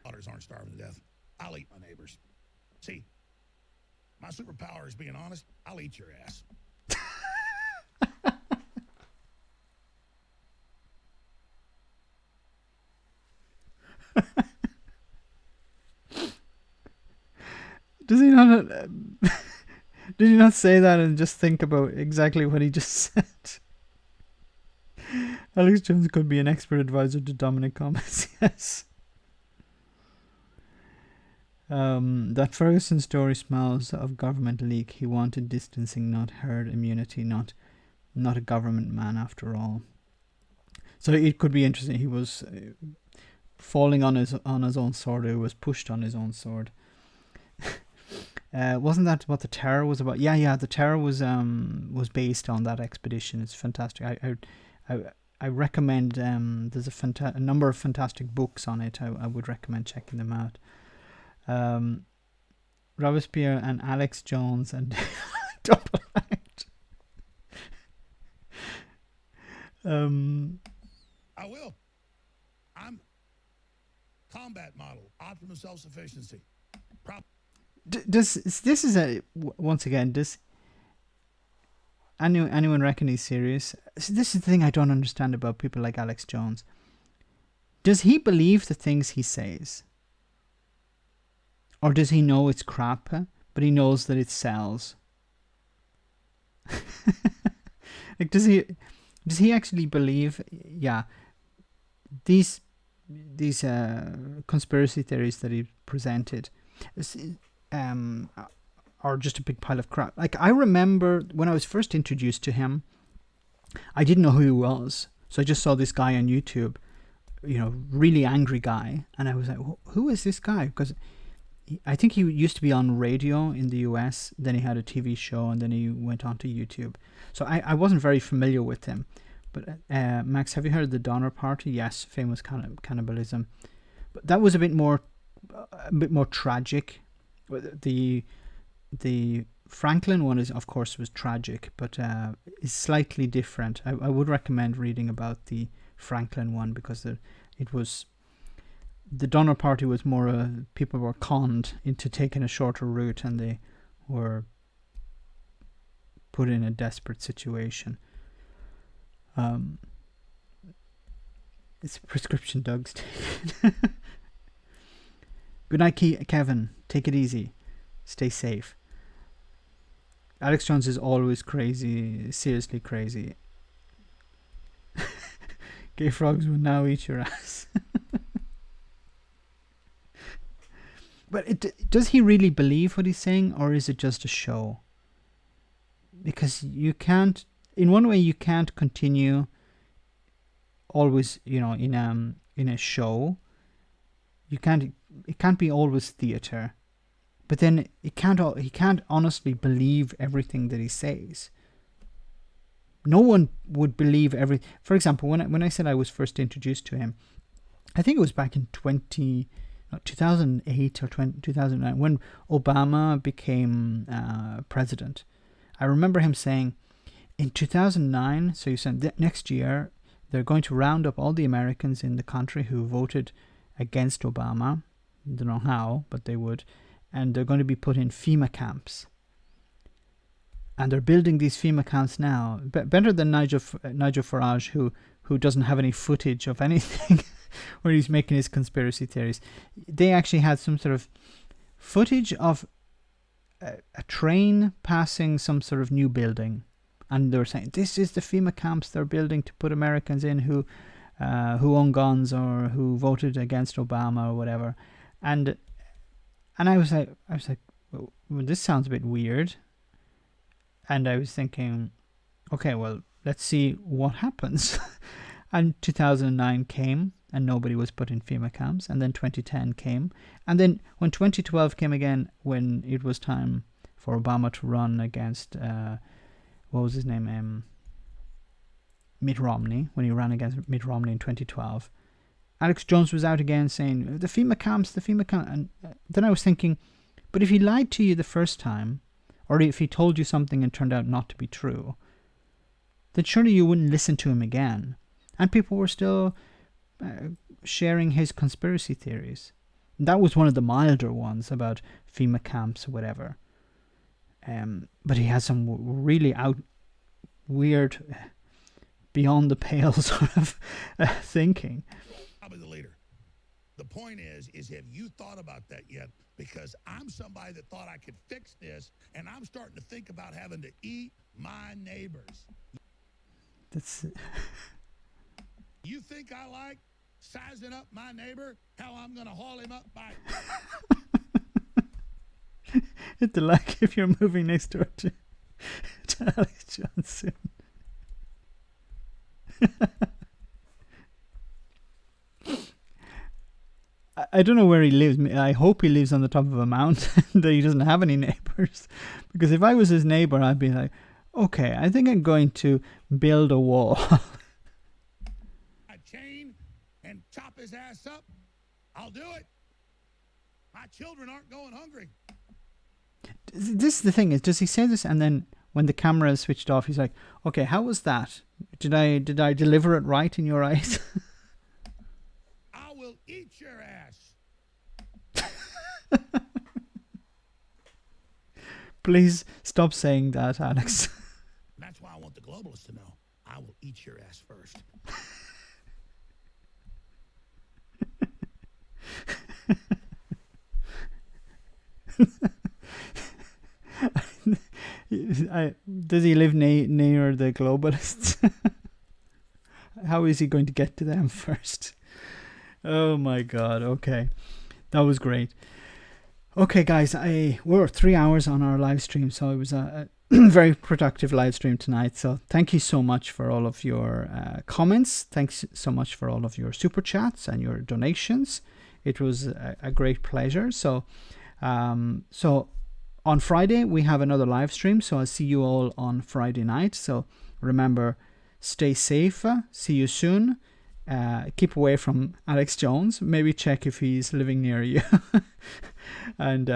Daughters aren't starving to death. I'll eat my neighbors. See, my superpower is being honest. I'll eat your ass. Does he not? Did he not say that and just think about exactly what he just said? Alex Jones could be an expert advisor to Dominic Cummings. Yes. That Ferguson story smells of government leak. He wanted distancing, not herd immunity, not a government man after all. So it could be interesting. He was falling on his own sword. He was pushed on his own sword. Wasn't that what the Terror was about? Yeah. The Terror was based on that expedition. It's fantastic. I recommend. There's a number of fantastic books on it. I would recommend checking them out. Robespierre and Alex Jones and double act. I will. I'm combat model, optimum self-sufficiency. Does anyone reckon he's serious? So this is the thing I don't understand about people like Alex Jones. Does he believe the things he says? Or does he know it's crap, but he knows that it sells? Like, does he actually believe? Yeah, these conspiracy theories that he presented are just a big pile of crap. Like, I remember when I was first introduced to him, I didn't know who he was, so I just saw this guy on YouTube, really angry guy, and I was like, who is this guy? Because I think he used to be on radio in the US, then he had a TV show, and then he went on to YouTube. So I wasn't very familiar with him. But Max, have you heard of the Donner Party? Yes, famous cannibalism. But that was a bit more tragic. The Franklin one was tragic, but is slightly different. I would recommend reading about the Franklin one because the Donner Party was more people were conned into taking a shorter route, and they were put in a desperate situation. It's a prescription Doug's taken. Good night, Kevin. Take it easy. Stay safe. Alex Jones is always crazy, seriously crazy. Gay frogs will now eat your ass. But does he really believe what he's saying, or is it just a show? Because you can't, in one way, you can't continue always, in a show. It can't be always theater. But then he can't honestly believe everything that he says. No one would believe For example, when I said I was first introduced to him, I think it was back in 2008 or 2009 when Obama became president. I remember him saying, in 2009, so he said next year, they're going to round up all the Americans in the country who voted against Obama. I don't know how, but they would. And they're going to be put in FEMA camps. And they're building these FEMA camps now. Better than Nigel Farage, who doesn't have any footage of anything where he's making his conspiracy theories. They actually had some sort of footage of a train passing some sort of new building. And they were saying, this is the FEMA camps they're building to put Americans in who own guns or who voted against Obama or whatever. And I was like, well, this sounds a bit weird. And I was thinking, okay, well, let's see what happens. And 2009 came, and nobody was put in FEMA camps. And then 2010 came. And then when 2012 came again, when it was time for Obama to run against, what was his name? Mitt Romney, when he ran against Mitt Romney in 2012. Alex Jones was out again saying, the FEMA camps. And then I was thinking, but if he lied to you the first time, or if he told you something and turned out not to be true, then surely you wouldn't listen to him again. And people were still sharing his conspiracy theories. And that was one of the milder ones about FEMA camps or whatever. But he has some really weird, beyond the pale sort of thinking. I'll be the leader. The point is have you thought about that yet? Because I'm somebody that thought I could fix this, and I'm starting to think about having to eat my neighbors. That's... You think I like sizing up my neighbor? How I'm going to haul him up by... It's like if you're moving next door to Alex Johnson. I don't know where he lives. I hope he lives on the top of a mountain, that he doesn't have any neighbors. Because if I was his neighbor, I'd be like, okay, I think I'm going to build a wall. A chain and chop his ass up. I'll do it. My children aren't going hungry. This is the thing, is does he say this and then when the camera is switched off, he's like, okay, how was that? Did I deliver it right in your eyes? I will eat your ass. Please stop saying that, Alex. That's why I want the globalists to know. I will eat your ass first. Does he live near the globalists? How is he going to get to them first? Oh my god, okay. That was great. Okay, guys, we're 3 hours on our live stream, so it was a very productive live stream tonight. So thank you so much for all of your comments. Thanks so much for all of your super chats and your donations. It was a great pleasure. So on Friday, we have another live stream. So I'll see you all on Friday night. So remember, stay safe. See you soon. Keep away from Alex Jones. Maybe check if he's living near you. And